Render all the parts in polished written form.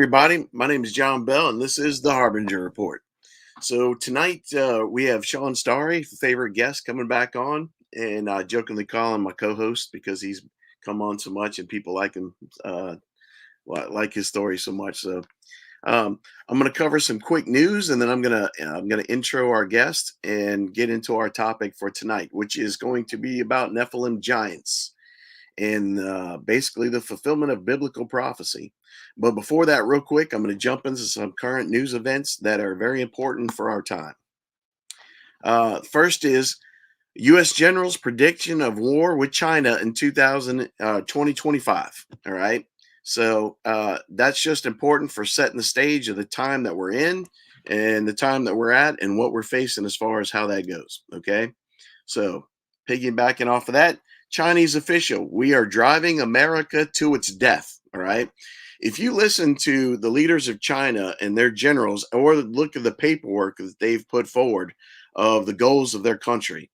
everybody. My name is John Bell, and this is the Harbinger Report. So tonight we have Shawn Starry, favorite guest, coming back on, and I jokingly call him my co-host because he's come on so much and people like him, like his story so much. So I'm going to cover some quick news, and then I'm gonna intro our guest and get into our topic for tonight, which is going to be about Nephilim Giants and basically the fulfillment of biblical prophecy. But before that, real quick, I'm going to jump into some current news events that are very important for our time. First is U.S. General's prediction of war with China in 2025. All right. So that's just important for setting the stage of the time that we're in and the time that we're at and what we're facing as far as how that goes. Okay. So piggybacking off of that, Chinese official, we are driving America to its death. All right. If you listen to the leaders of China and their generals, or look at the paperwork that they've put forward of the goals of their country,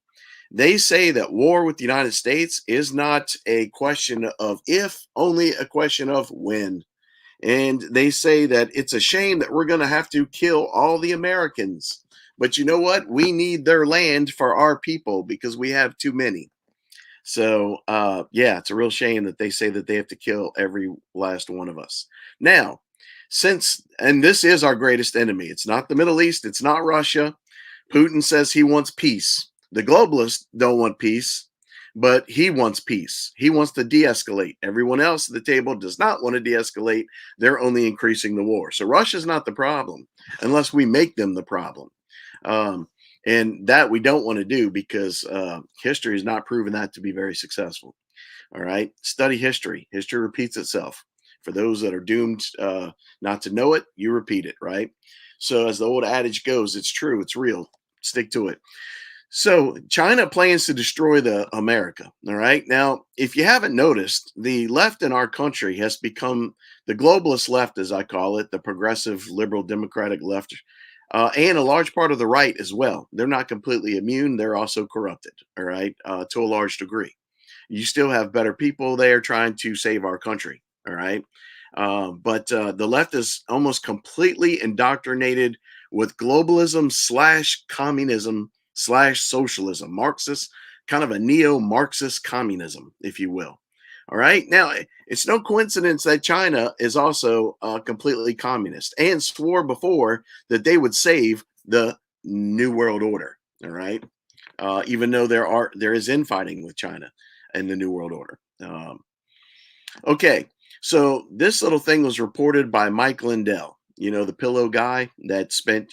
they say that war with the United States is not a question of if, only a question of when. And they say that it's a shame that we're going to have to kill all the Americans. But you know what? We need their land for our people because we have too many. So, yeah, it's a real shame that they say that they have to kill every last one of us. Now, and this is our greatest enemy. It's not the Middle East. It's not Russia. Putin says he wants peace. The globalists don't want peace, but he wants peace. He wants to de-escalate. Everyone else at the table does not want to de-escalate. They're only increasing the war. So Russia's not the problem unless we make them the problem. And that we don't want to do because history has not proven that to be very successful. All right. Study history. History repeats itself. For those that are doomed not to know it, you repeat it. Right. So as the old adage goes, it's true. It's real. Stick to it. So China plans to destroy the America. All right. Now, if you haven't noticed, the left in our country has become the globalist left, as I call it, the progressive liberal democratic left. And a large part of the right as well. They're not completely immune. They're also corrupted, all right, to a large degree. You still have better people there trying to save our country, all right? But the left is almost completely indoctrinated with globalism / communism / socialism, Marxist, kind of a neo-Marxist communism, if you will. All right. Now, it's no coincidence that China is also completely communist and swore before that they would save the New World Order. All right. Even though there is infighting with China and the New World Order. Okay. So this little thing was reported by Mike Lindell, the pillow guy that spent,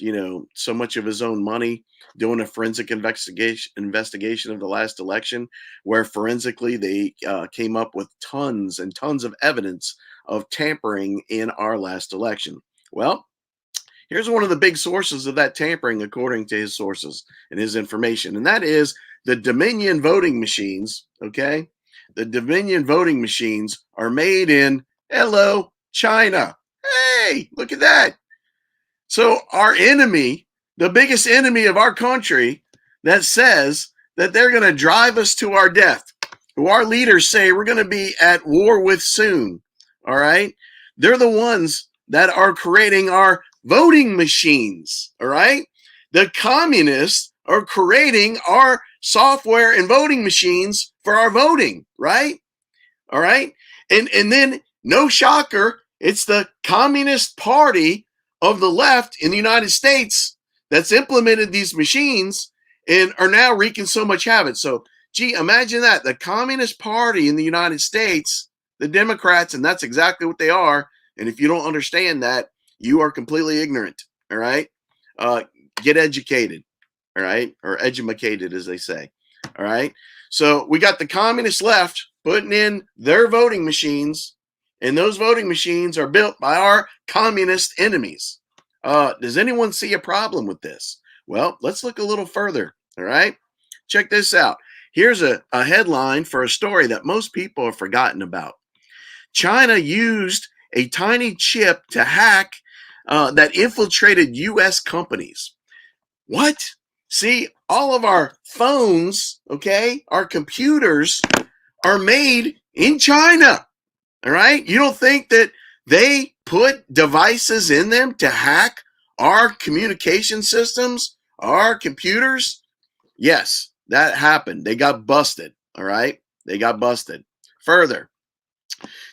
so much of his own money doing a forensic investigation of the last election, where forensically they came up with tons and tons of evidence of tampering in our last election. Well, here's one of the big sources of that tampering, according to his sources and his information, and that is the Dominion voting machines. Okay, the Dominion voting machines are made in China. Hey, look at that. So our enemy, the biggest enemy of our country, that says that they're going to drive us to our death, who our leaders say we're going to be at war with soon, all right? They're the ones that are creating our voting machines, all right? The communists are creating our software and voting machines for our voting, right? All right? And then, no shocker, it's the Communist Party of the left in the United States that's implemented these machines and are now wreaking so much havoc. So, gee, imagine that. The Communist Party in the United States, the Democrats, and that's exactly what they are. And if you don't understand that, you are completely ignorant, all right? Get educated, all right? Or edumacated, as they say, all right? So we got the communist left putting in their voting machines, and those voting machines are built by our communist enemies. Does anyone see a problem with this? Well, let's look a little further, all right? Check this out. Here's a headline for a story that most people have forgotten about. China used a tiny chip to hack that infiltrated U.S. companies. What? See, all of our phones, okay, our computers are made in China. All right. You don't think that They put devices in them to hack our communication systems, our computers. Yes, that happened. They got busted. All right. They got busted. Further,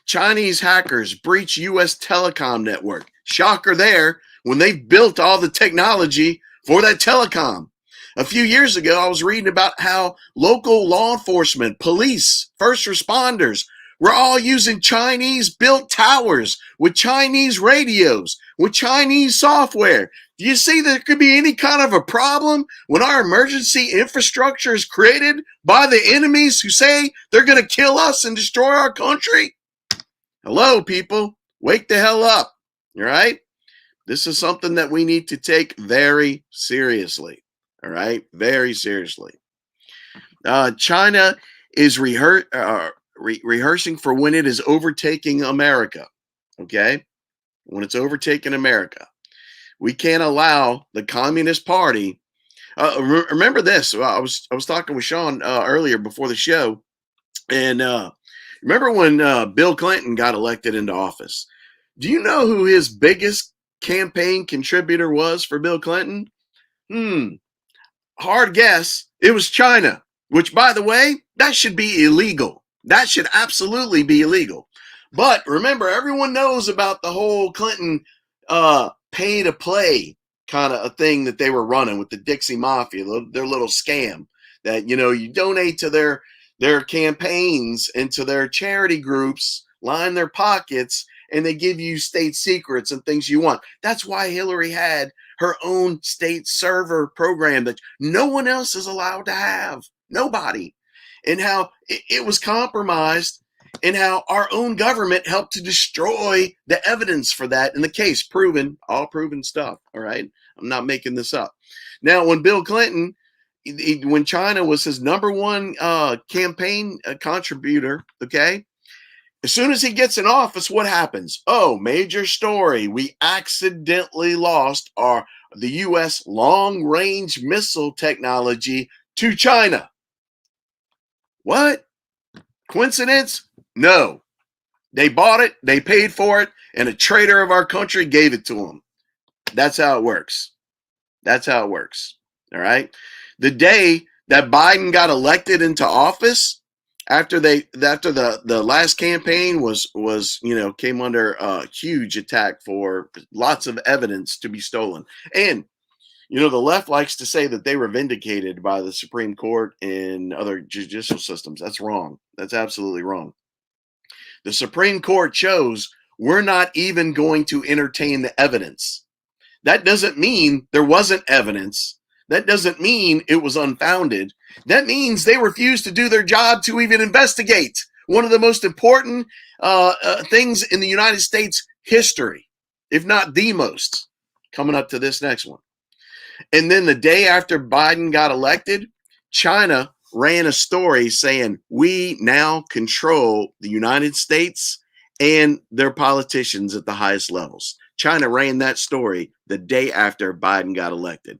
Chinese hackers breach U.S. telecom network. Shocker there when they built all the technology for that telecom. A few years ago, I was reading about how local law enforcement, police, first responders were all using Chinese built towers with Chinese radios, with Chinese software. Do you see there could be any kind of a problem when our emergency infrastructure is created by the enemies who say they're going to kill us and destroy our country? Hello, people. Wake the hell up. All right? This is something that we need to take very seriously. All right? Very seriously. China is rehearsing for when it is overtaking America. Okay? When it's overtaking America. We can't allow the Communist Party. Remember this. I was talking with Shawn earlier before the show. And remember when Bill Clinton got elected into office? Do you know who his biggest campaign contributor was for Bill Clinton? Hard guess. It was China, which, by the way, that should be illegal. That should absolutely be illegal. But remember, everyone knows about the whole Clinton pay to play kind of a thing that they were running with the Dixie Mafia, their little scam that, you donate to their campaigns and to their charity groups, line their pockets, and they give you state secrets and things you want. That's why Hillary had her own state server program that no one else is allowed to have. Nobody. And how it was compromised, and how our own government helped to destroy the evidence for that in the case. Proven, all proven stuff. All right. I'm not making this up. Now, when Bill Clinton, when China was his number one campaign contributor, okay, as soon as he gets in office, what happens? Oh, major story. We accidentally lost the U.S. long-range missile technology to China. What? Coincidence? No. They bought it, they paid for it, and a traitor of our country gave it to them. That's how it works. That's how it works. All right? The day that Biden got elected into office, after the last campaign was came under a huge attack for lots of evidence to be stolen. And the left likes to say that they were vindicated by the Supreme Court and other judicial systems. That's wrong. That's absolutely wrong. The Supreme Court chose we're not even going to entertain the evidence. That doesn't mean there wasn't evidence. That doesn't mean it was unfounded. That means they refused to do their job to even investigate one of the most important things in the United States history, if not the most, coming up to this next one. And then the day after Biden got elected, China ran a story saying we now control the United States and their politicians at the highest levels. China ran that story the day after Biden got elected.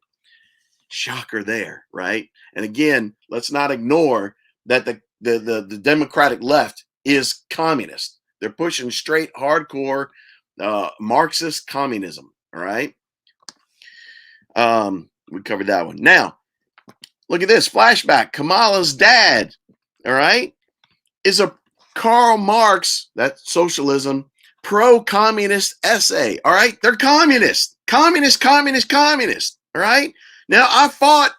Shocker there, right? And again, let's not ignore that the Democratic left is communist. They're pushing straight hardcore Marxist communism. All right. We covered that one. Now, look at this flashback. Kamala's dad, all right, is a Karl Marx, that's socialism, pro-communist essay. All right. They're communist. Communist. All right. Now, I fought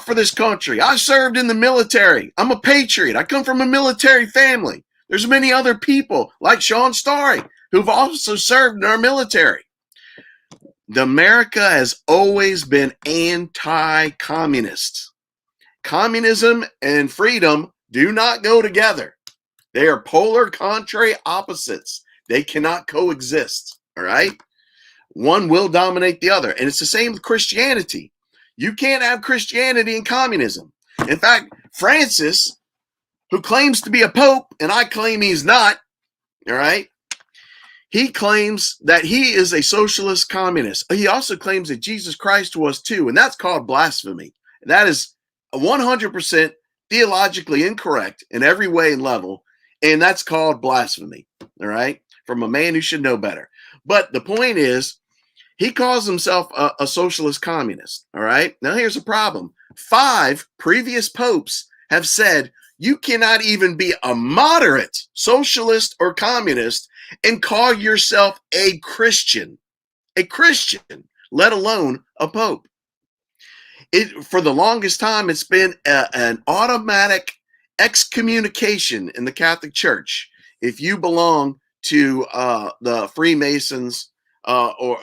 for this country. I served in the military. I'm a patriot. I come from a military family. There's many other people like Shawn Starry who've also served in our military. America has always been anti-communist. Communism and freedom do not go together. They are polar, contrary opposites. They cannot coexist. All right. One will dominate the other. And it's the same with Christianity. You can't have Christianity and communism. In fact, Francis, who claims to be a pope, and I claim he's not, all right, he claims that he is a socialist communist. He also claims that Jesus Christ was too, and that's called blasphemy. That is 100% theologically incorrect in every way and level, and that's called blasphemy, all right? from a man who should know better. But the point is, he calls himself a socialist communist. All right. Now, here's a problem. 5 previous popes have said you cannot even be a moderate socialist or communist and call yourself a Christian, let alone a pope. For the longest time, it's been an automatic excommunication in the Catholic Church if you belong to the Freemasons, or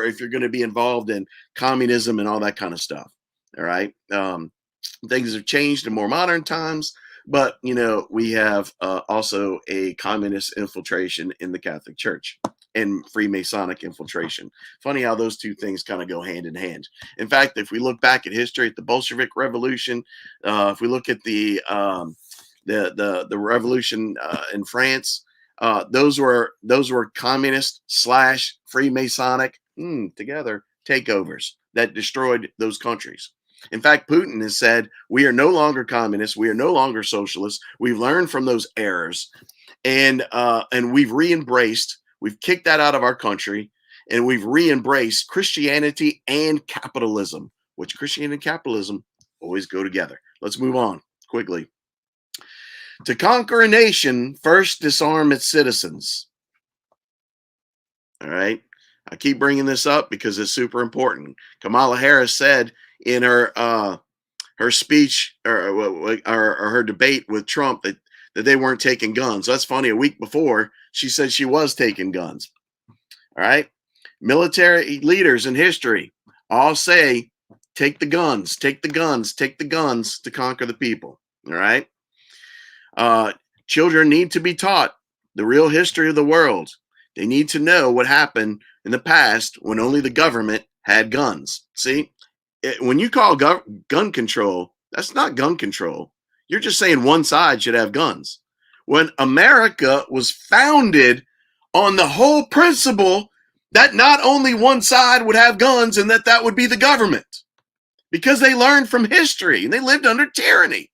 if you're going to be involved in communism and all that kind of stuff. All right. Things have changed in more modern times, but we have also a communist infiltration in the Catholic Church and Freemasonic infiltration. Funny how those two things kind of go hand in hand. In fact, if we look back at history, at the Bolshevik Revolution, if we look at the revolution in France, those were communist / Freemasonic together takeovers that destroyed those countries. In fact, Putin has said, we are no longer communists. We are no longer socialists. We've learned from those errors, and we've re-embraced. We've kicked that out of our country, and we've re-embraced Christianity and capitalism, which Christianity and capitalism always go together. Let's move on quickly. To conquer a nation, first disarm its citizens. All right. I keep bringing this up because it's super important. Kamala Harris said in her speech or her debate with Trump that they weren't taking guns. That's funny. A week before, she said she was taking guns. All right. Military leaders in history all say, take the guns, take the guns, take the guns to conquer the people. All right. Children need to be taught the real history of the world. They need to know what happened in the past when only the government had guns. See, when you call gun control, that's not gun control. You're just saying one side should have guns. When America was founded on the whole principle that not only one side would have guns and that would be the government, because they learned from history and they lived under tyranny.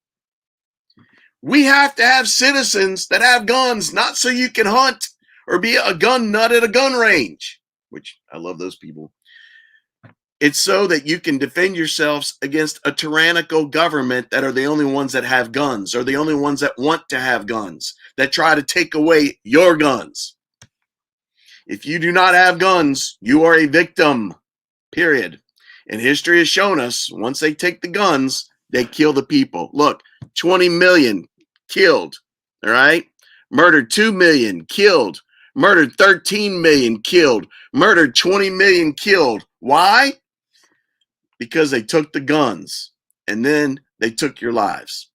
We have to have citizens that have guns, not so you can hunt or be a gun nut at a gun range, which I love those people. It's so that you can defend yourselves against a tyrannical government that are the only ones that have guns, or the only ones that want to have guns, that try to take away your guns. If you do not have guns, you are a victim, period. And history has shown us, once they take the guns, they kill the people. Look, 20 million killed, all right? Murdered 2 million, killed. Murdered 13 million, killed. Murdered 20 million, killed. Why? Because they took the guns, and then they took your lives.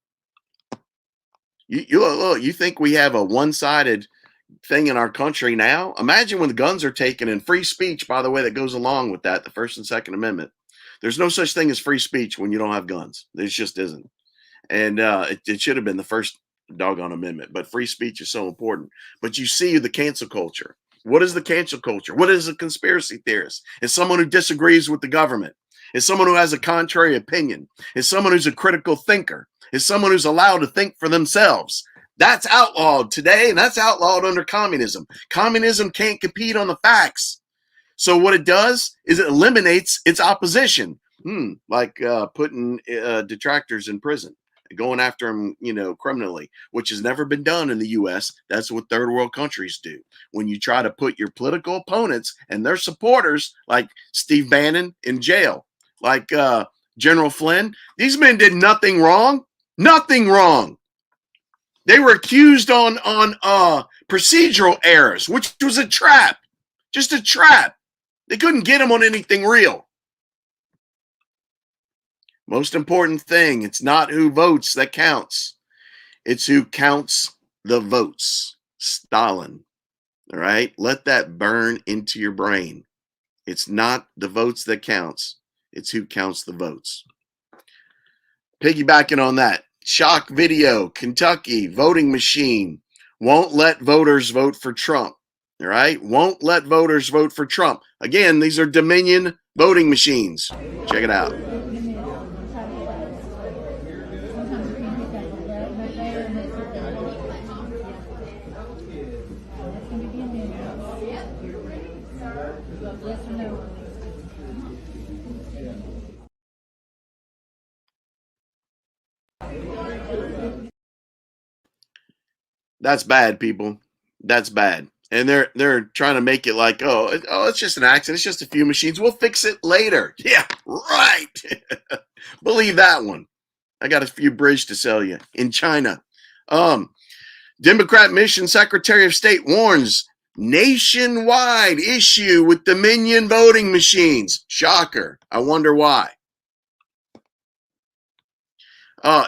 You think we have a one-sided thing in our country now? Imagine when the guns are taken, and free speech, by the way, that goes along with that, the First and Second Amendment. There's no such thing as free speech when you don't have guns. There just isn't. And it should have been the first doggone amendment, but free speech is so important. But you see the cancel culture. What is the cancel culture? What is a conspiracy theorist? It's someone who disagrees with the government. It's someone who has a contrary opinion. It's someone who's a critical thinker. It's someone who's allowed to think for themselves. That's outlawed today, and that's outlawed under communism. Communism can't compete on the facts. So what it does is it eliminates its opposition, like putting detractors in prison, going after them, criminally, which has never been done in the U.S. That's what third world countries do. When you try to put your political opponents and their supporters, like Steve Bannon, in jail, like General Flynn, these men did nothing wrong. Nothing wrong. They were accused on procedural errors, which was a trap, just a trap. They couldn't get them on anything real. Most important thing, it's not who votes that counts. It's who counts the votes. Stalin. All right? Let that burn into your brain. It's not the votes that counts. It's who counts the votes. Piggybacking on that, shock video, Kentucky voting machine won't let voters vote for Trump. All right? Won't let voters vote for Trump. Again, these are Dominion voting machines. Check it out. That's bad, people. That's bad. And they're trying to make it like, it's just an accident. It's just a few machines. We'll fix it later. Yeah, right. Believe that one. I got a few bridge to sell you in China. Democrat Mission Secretary of State warns nationwide issue with Dominion voting machines. Shocker. I wonder why.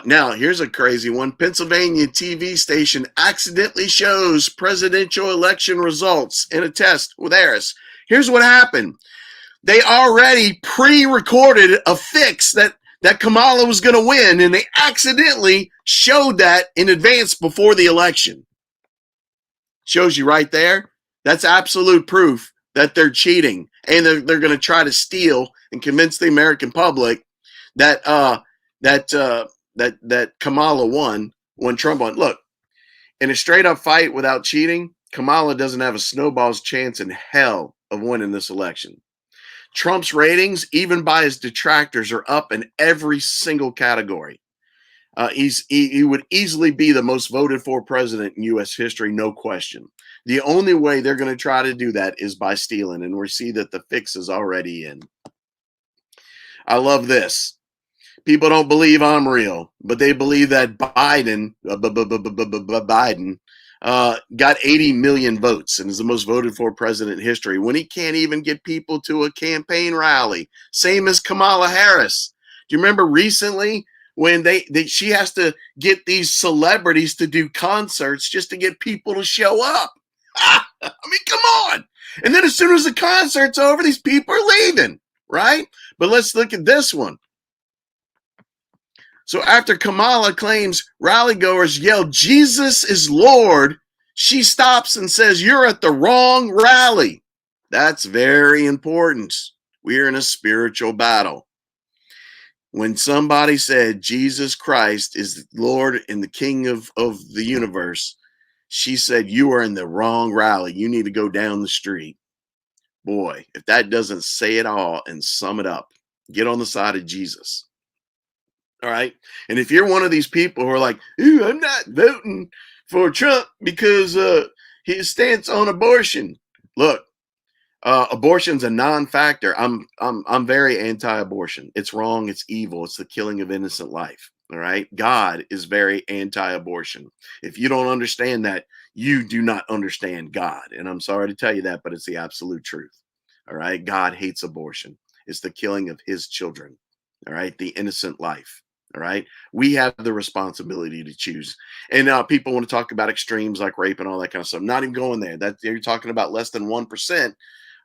Now, here's a crazy one. Pennsylvania TV station accidentally shows presidential election results in a test with Harris. Here's what happened. They already pre-recorded a fix that Kamala was going to win, and they accidentally showed that in advance before the election. Shows you right there. That's absolute proof that they're cheating, and they're going to try to steal and convince the American public that that Kamala won when Trump won. Look, in a straight up fight without cheating, Kamala doesn't have a snowball's chance in hell of winning this election. Trump's ratings, even by his detractors, are up in every single category. He would easily be the most voted for president in U.S. history, no question. The only way they're going to try to do that is by stealing, and we see that the fix is already in. I love this. People don't believe I'm real, but they believe that Biden got 80 million votes and is the most voted for president in history when he can't even get people to a campaign rally. Same as Kamala Harris. Do you remember recently when she has to get these celebrities to do concerts just to get people to show up? I mean, come on. And then as soon as the concert's over, these people are leaving, right? But let's look at this one. So after Kamala claims rallygoers yell, "Jesus is Lord," she stops and says, "You're at the wrong rally." That's very important. We're in a spiritual battle. When somebody said Jesus Christ is Lord and the King of the universe, she said, "You are in the wrong rally. You need to go down the street." Boy, if that doesn't say it all and sum it up, get on the side of Jesus. All right. And if you're one of these people who are like, "Ooh, I'm not voting for Trump because his stance on abortion," look, abortion's a non-factor. I'm very anti-abortion. It's wrong. It's evil. It's the killing of innocent life. All right. God is very anti-abortion. If you don't understand that, you do not understand God. And I'm sorry to tell you that, but it's the absolute truth. All right. God hates abortion. It's the killing of his children. All right. The innocent life. All right. We have the responsibility to choose. And people want to talk about extremes like rape and all that kind of stuff. Not even going there. That you're talking about less than 1%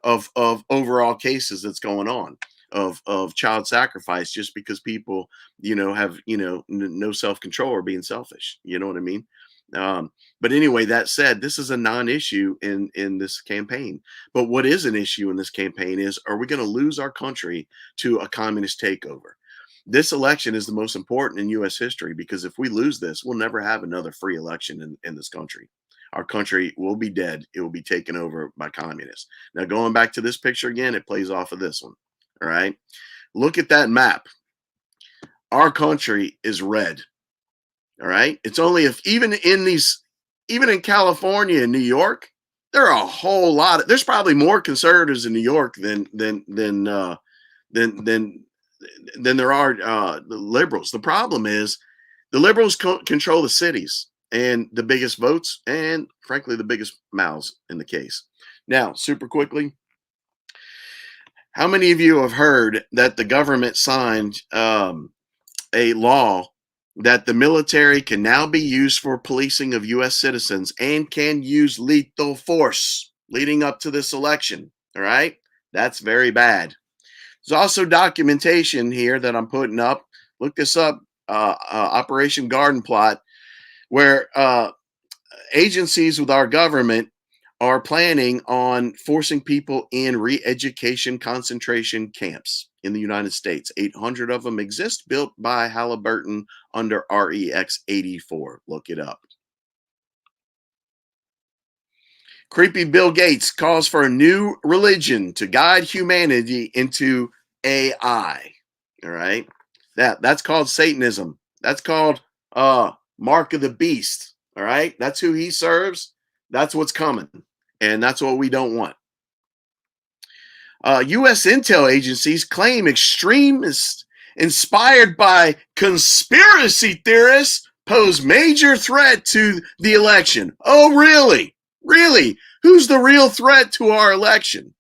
of overall cases that's going on of child sacrifice just because people, have, no self-control or being selfish. You know what I mean? But anyway, that said, this is a non-issue in this campaign. But what is an issue in this campaign is, are we going to lose our country to a communist takeover? This election is the most important in U.S. history because if we lose this, we'll never have another free election in this country. Our country will be dead. It will be taken over by communists. Now, going back to this picture again, it plays off of this one. All right. Look at that map. Our country is red. All right. It's only even in California and New York, there are a whole lot there's probably more conservatives in New York than there are the liberals. The problem is the liberals control the cities and the biggest votes and, frankly, the biggest mouths in the case. Now, super quickly, how many of you have heard that the government signed a law that the military can now be used for policing of U.S. citizens and can use lethal force leading up to this election? All right? That's very bad. There's also documentation here that I'm putting up. Look this up, Operation Garden Plot, where agencies with our government are planning on forcing people in re-education concentration camps in the United States. 800 of them exist, built by Halliburton under REX 84. Look it up. Creepy Bill Gates calls for a new religion to guide humanity into AI. All right. That's called Satanism. That's called Mark of the Beast. All right. That's who he serves. That's what's coming. And that's what we don't want. U.S. intel agencies claim extremists inspired by conspiracy theorists pose major threat to the election. Oh, really? Really? Who's the real threat to our election?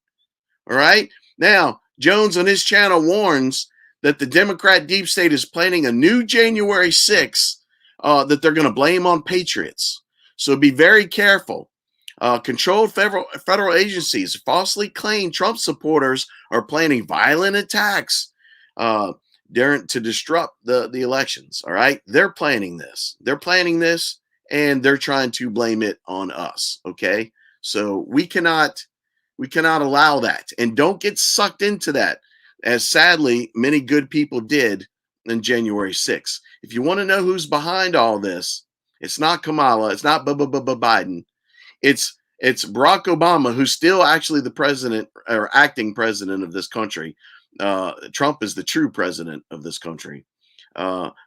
All right. Now, Jones on his channel warns that the Democrat deep state is planning a new January 6th that they're going to blame on patriots. So be very careful. Controlled federal agencies falsely claim Trump supporters are planning violent attacks to disrupt the elections. All right. They're planning this. They're planning this and they're trying to blame it on us. Okay. So we cannot allow that, and don't get sucked into that, as sadly many good people did on January 6th. If you want to know who's behind all this, it's not Kamala, it's not Biden, it's Barack Obama, who's still actually the president or acting president of this country. Trump is the true president of this country.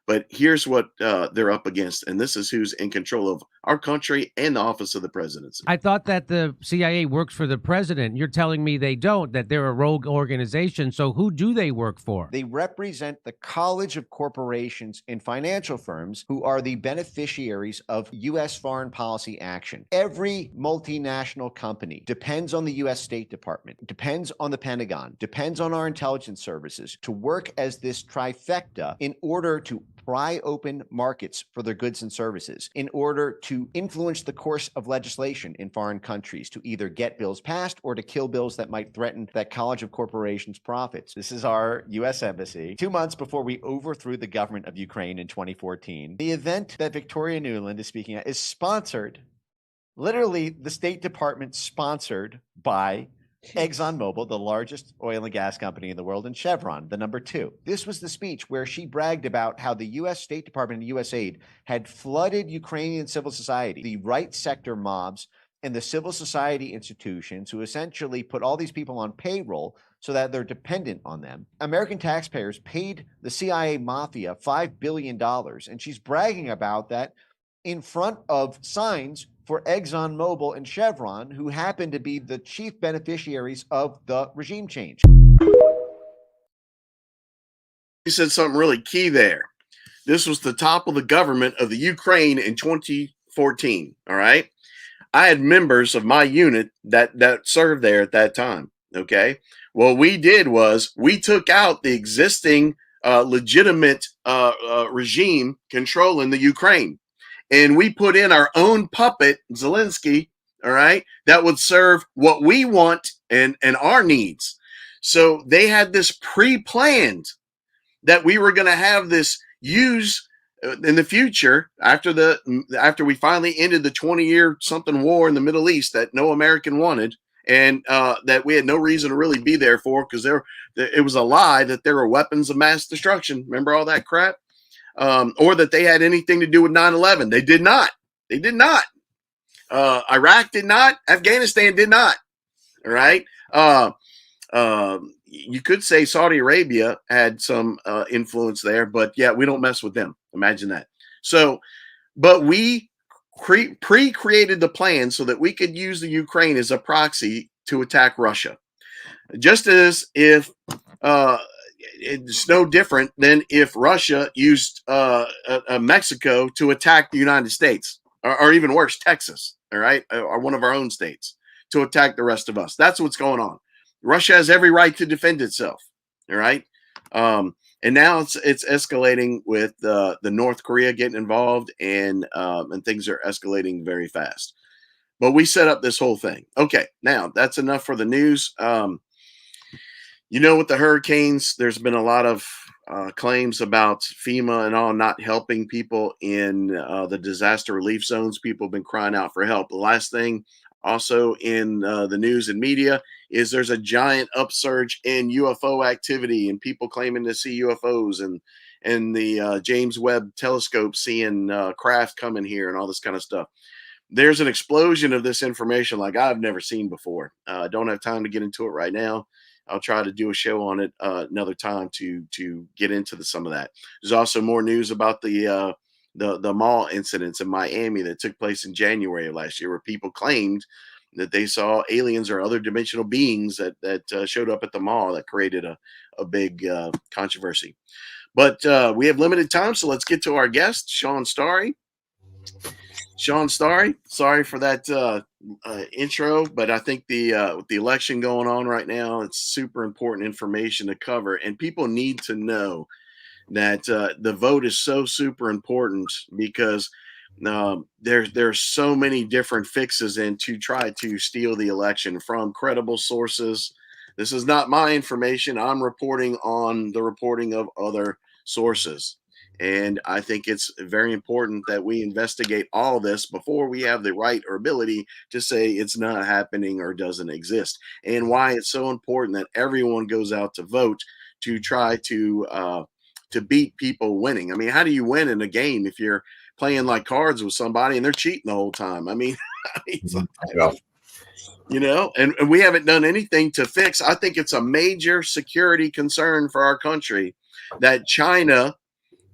But here's what they're up against, and this is who's in control of our country and the office of the presidency. I thought that the CIA works for the president. You're telling me they don't, that they're a rogue organization. So who do they work for? They represent the college of corporations and financial firms who are the beneficiaries of U.S. foreign policy action. Every multinational company depends on the U.S. State Department, depends on the Pentagon, depends on our intelligence services to work as this trifecta in order to pry open markets for their goods and services, in order to influence the course of legislation in foreign countries, to either get bills passed or to kill bills that might threaten that college of corporations' profits. This is our U.S. Embassy. 2 months before we overthrew the government of Ukraine in 2014, the event that Victoria Nuland is speaking at is sponsored, literally the State Department sponsored by ExxonMobil, the largest oil and gas company in the world, and Chevron, the number 2. This was the speech where she bragged about how the U.S. State Department and U.S. aid had flooded Ukrainian civil society, the right sector mobs, and the civil society institutions who essentially put all these people on payroll so that they're dependent on them. American taxpayers paid the CIA mafia $5 billion, and she's bragging about that in front of signs for ExxonMobil and Chevron, who happen to be the chief beneficiaries of the regime change. You said something really key there. This was the top of the government of the Ukraine in 2014. All right. I had members of my unit that served there at that time. Okay. What we did was we took out the existing legitimate regime controlling the Ukraine. And we put in our own puppet, Zelensky, all right, that would serve what we want and our needs. So they had this pre-planned that we were going to have this use in the future after we finally ended the 20-year something war in the Middle East that no American wanted, and that we had no reason to really be there for, because it was a lie that there were weapons of mass destruction. Remember all that crap? Or that they had anything to do with 9/11. They did not. They did not. Iraq did not. Afghanistan did not. All right. You could say Saudi Arabia had some influence there, but yeah, we don't mess with them. Imagine that. So, but we pre-created the plan so that we could use the Ukraine as a proxy to attack Russia. Just as if it's no different than if Russia used Mexico to attack the United States, or even worse, Texas, all right, or one of our own states, to attack the rest of us. That's what's going on. Russia has every right to defend itself, all right? And now it's escalating with the North Korea getting involved, and things are escalating very fast. But we set up this whole thing. Okay, now that's enough for the news. You know, with the hurricanes, there's been a lot of claims about FEMA and all not helping people in the disaster relief zones. People have been crying out for help. The last thing also in the news and media is there's a giant upsurge in UFO activity and people claiming to see UFOs, and the James Webb telescope seeing craft coming here and all this kind of stuff. There's an explosion of this information like I've never seen before. I don't have time to get into it right now. I'll try to do a show on it another time to get into some of that. There's also more news about the the mall incidents in Miami that took place in January of last year, where people claimed that they saw aliens or other dimensional beings that showed up at the mall, that created a big controversy. But we have limited time, so let's get to our guest, Shawn Starry. Shawn Starry, sorry for that intro, but I think with the election going on right now, it's super important information to cover, and people need to know that the vote is so super important, because there's so many different fixes in to try to steal the election from credible sources. This is not my information. I'm reporting on the reporting of other sources. And I think it's very important that we investigate all this before we have the right or ability to say it's not happening or doesn't exist. And why it's so important that everyone goes out to vote to try to beat people winning. I mean, how do you win in a game if you're playing like cards with somebody and they're cheating the whole time? I mean, you know, and we haven't done anything to fix. I think it's a major security concern for our country that China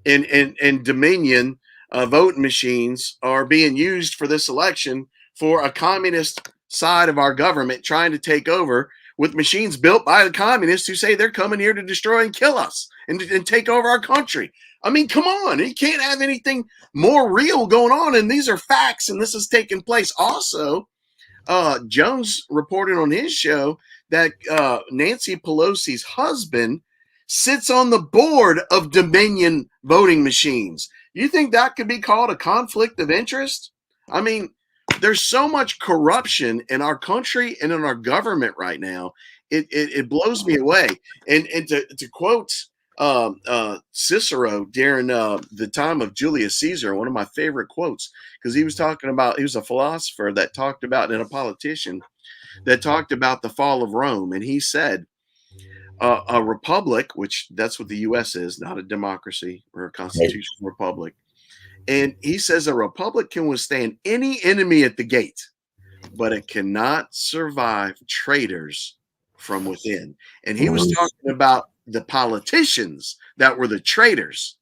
and Dominion voting machines are being used for this election for a communist side of our government trying to take over with machines built by the communists who say they're coming here to destroy and kill us and take over our country. I mean, come on. You can't have anything more real going on. And these are facts, and this is taking place. Also, Jones reported on his show that Nancy Pelosi's husband sits on the board of Dominion voting machines. You think that could be called a conflict of interest? I mean, there's so much corruption in our country and in our government right now. It blows me away. And to quote Cicero during the time of Julius Caesar, one of my favorite quotes, because he was a philosopher that talked about, and a politician that talked about the fall of Rome. And he said, a republic, which that's what the U.S. is, not a democracy or a constitutional republic. And he says a republic can withstand any enemy at the gate, but it cannot survive traitors from within. And he was talking about the politicians that were the traitors.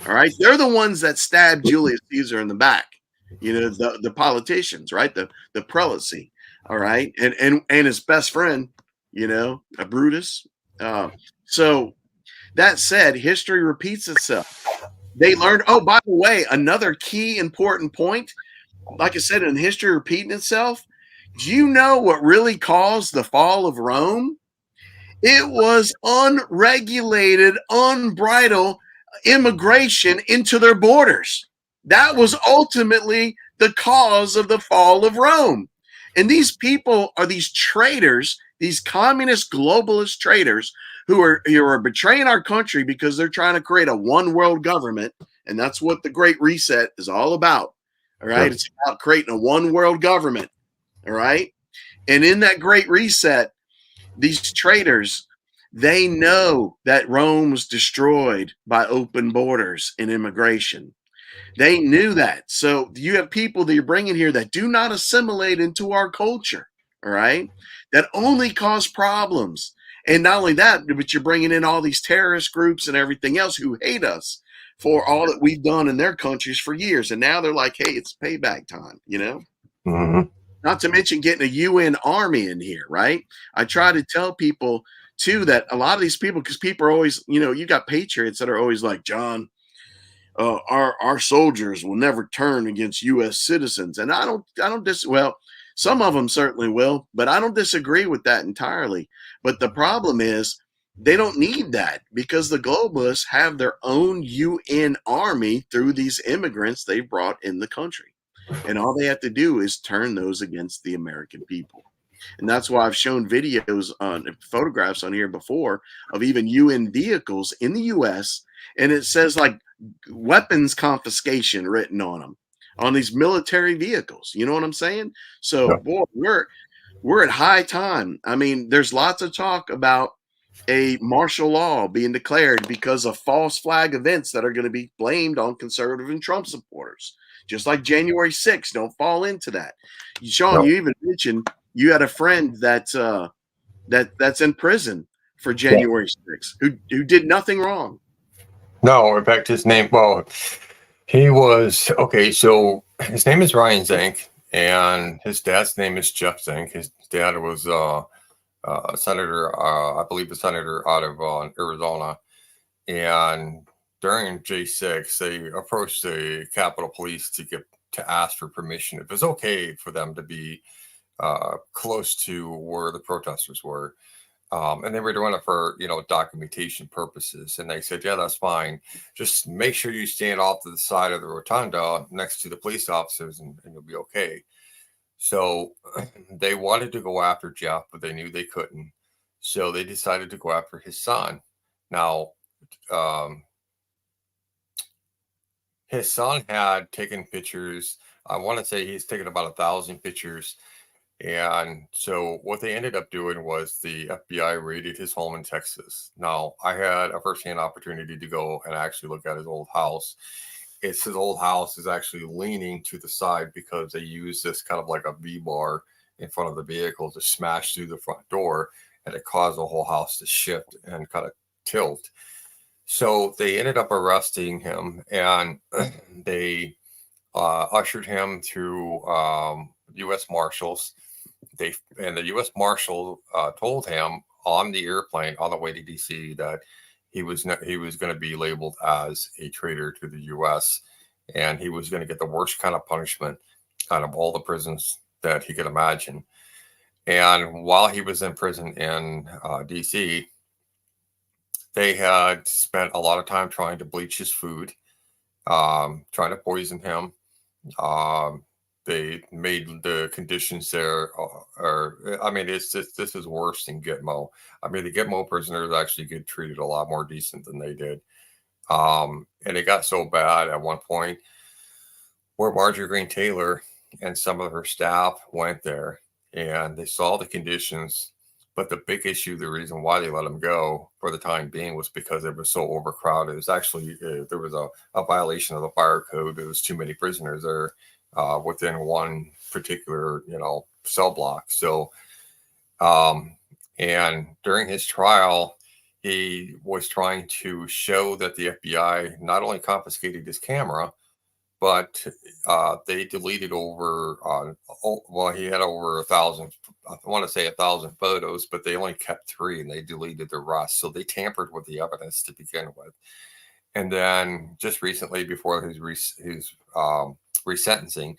All right. They're the ones that stabbed Julius Caesar in the back. You know, the politicians, right? The prelacy. All right. And his best friend, you know, a Brutus. So that said, history repeats itself. They learned, oh, by the way, another key important point, like I said, in history repeating itself, do you know what really caused the fall of Rome? It was unregulated, unbridled immigration into their borders. That was ultimately the cause of the fall of Rome. And these people are these traitors, these communist globalist traitors who are betraying our country because they're trying to create a one world government. And that's what the Great Reset is all about. All right. Sure. It's about creating a one world government. All right. And in that Great Reset, these traitors, they know that Rome was destroyed by open borders and immigration. They knew that. So you have people that you're bringing here that do not assimilate into our culture, all right, that only cause problems. And not only that, but you're bringing in all these terrorist groups and everything else who hate us for all that we've done in their countries for years. And now they're like, hey, it's payback time, you know? Mm-hmm. Not to mention getting a UN army in here, right? I try to tell people, too, that a lot of these people, because people are always, you know, you got patriots that are always like, John, our soldiers will never turn against U.S. citizens. And well, some of them certainly will, but I don't disagree with that entirely. But the problem is they don't need that, because the globalists have their own UN army through these immigrants they've brought in the country. And all they have to do is turn those against the American people. And that's why I've shown videos on photographs on here before of even UN vehicles in the U.S. And it says like weapons confiscation written on them, on these military vehicles. You know what I'm saying? So, boy, we're at high time. I mean, there's lots of talk about a martial law being declared because of false flag events that are going to be blamed on conservative and Trump supporters. Just like January 6th, don't fall into that. Shawn, you even mentioned you had a friend that's in prison for January 6th who did nothing wrong. No, in fact, his name, well, He was okay. So his name is Ryan Zink, and his dad's name is Jeff Zink. His dad was senator, I believe, a senator out of Arizona. And during J6, they approached the Capitol Police to ask for permission if it was okay for them to be close to where the protesters were. And they were doing it for, documentation purposes. And they said, yeah, that's fine. Just make sure you stand off to the side of the rotunda next to the police officers and you'll be okay. So they wanted to go after Jeff, but they knew they couldn't. So they decided to go after his son. Now, his son had taken pictures. I want to say he's taken about 1,000 pictures. And so what they ended up doing was the FBI raided his home in Texas. Now, I had a firsthand opportunity to go and actually look at his old house. His old house is actually leaning to the side because they use this kind of like a V-bar in front of the vehicle to smash through the front door, and it caused the whole house to shift and kind of tilt. So they ended up arresting him, and they ushered him through U.S. Marshals. The U.S. Marshal told him on the airplane on the way to D.C. that he was going to be labeled as a traitor to the U.S. and he was going to get the worst kind of punishment out of all the prisons that he could imagine. And while he was in prison in D.C., they had spent a lot of time trying to bleach his food, trying to poison him. They made the conditions there this is worse than Gitmo. I mean, the Gitmo prisoners actually get treated a lot more decent than they did. And it got so bad at one point where Marjorie Green Taylor and some of her staff went there and they saw the conditions. But the big issue, the reason why they let him go for the time being was because it was so overcrowded. It was actually, there was a violation of the fire code. There was too many prisoners there within one particular, cell block. So, and during his trial, he was trying to show that the FBI not only confiscated his camera, but they deleted he had over 1,000, I want to say 1,000 photos, but they only kept 3 and they deleted the rest. So they tampered with the evidence to begin with. And then just recently, before his resentencing,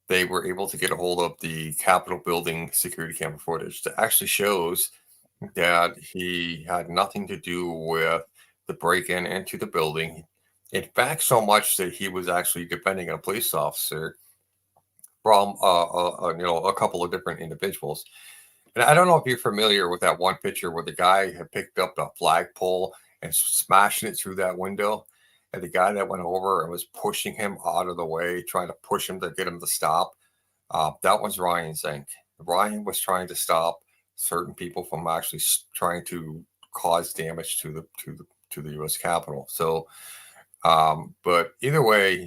they were able to get a hold of the Capitol building security camera footage that actually shows that he had nothing to do with the break-in into the building. In fact, so much that he was actually defending a police officer from a couple of different individuals. And I don't know if you're familiar with that one picture where the guy had picked up a flagpole and smashing it through that window. And the guy that went over and was pushing him out of the way, trying to push him to get him to stop. That was Ryan Zink. Ryan was trying to stop certain people from actually trying to cause damage to the U.S. Capitol. So, but either way,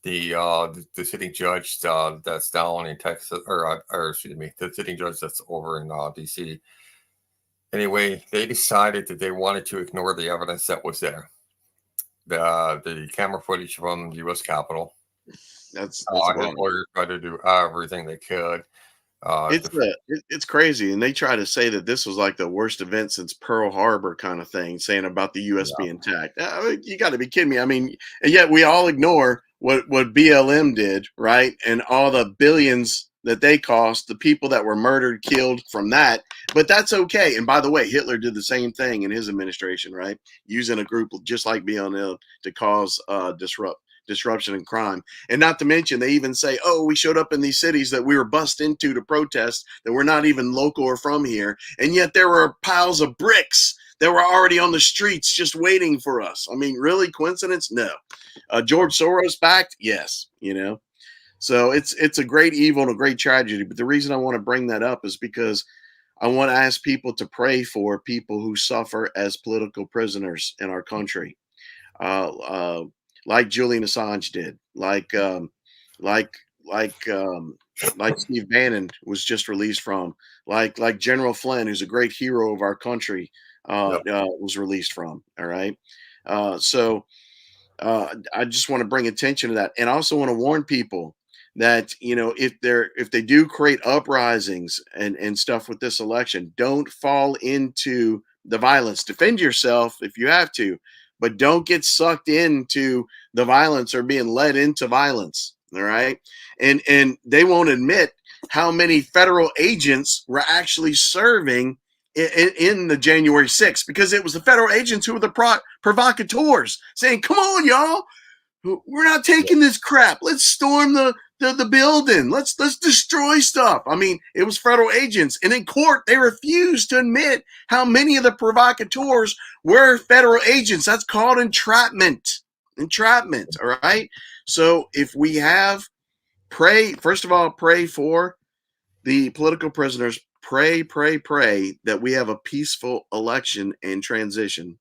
the sitting judge that's down in Texas, or excuse me, the sitting judge that's over in D.C. Anyway, they decided that they wanted to ignore the evidence that was there. The camera footage from the U.S. Capitol. That's his lawyers tried to do everything they could. It's crazy, and they try to say that this was like the worst event since Pearl Harbor, kind of thing, saying about the U.S. being attacked. You got to be kidding me! I mean, and yet we all ignore what BLM did, right? And all the billions that they cost, the people that were murdered, killed from that. But that's okay. And by the way, Hitler did the same thing in his administration, right? Using a group just like BLM to cause disruption and crime. And not to mention, they even say, oh, we showed up in these cities that we were bussed into to protest, that we're not even local or from here. And yet there were piles of bricks that were already on the streets just waiting for us. I mean, really? Coincidence? No. George Soros backed? Yes. So it's a great evil and a great tragedy. But the reason I want to bring that up is because I want to ask people to pray for people who suffer as political prisoners in our country. Like Julian Assange did, like Steve Bannon was just released from, like General Flynn, who's a great hero of our country, was released from. All right. So I just want to bring attention to that, and I also want to warn people that, you know, if they do create uprisings and stuff with this election, don't fall into the violence. Defend yourself if you have to, but don't get sucked into the violence or being led into violence. All right. And they won't admit how many federal agents were actually serving in the January 6th, because it was the federal agents who were the provocateurs saying, come on, y'all, we're not taking this crap. Let's storm the building. Let's destroy stuff. I mean, it was federal agents. And in court, they refused to admit how many of the provocateurs were federal agents. That's called entrapment. Entrapment. All right. So if we have first of all, pray for the political prisoners. Pray that we have a peaceful election and transition.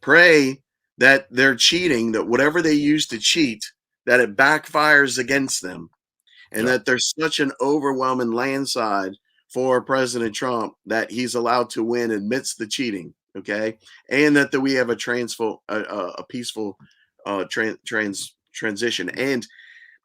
Pray that they're cheating, that whatever they use to cheat, that it backfires against them, and that there's such an overwhelming landslide for President Trump that he's allowed to win amidst the cheating. Okay, and that we have a peaceful transition. And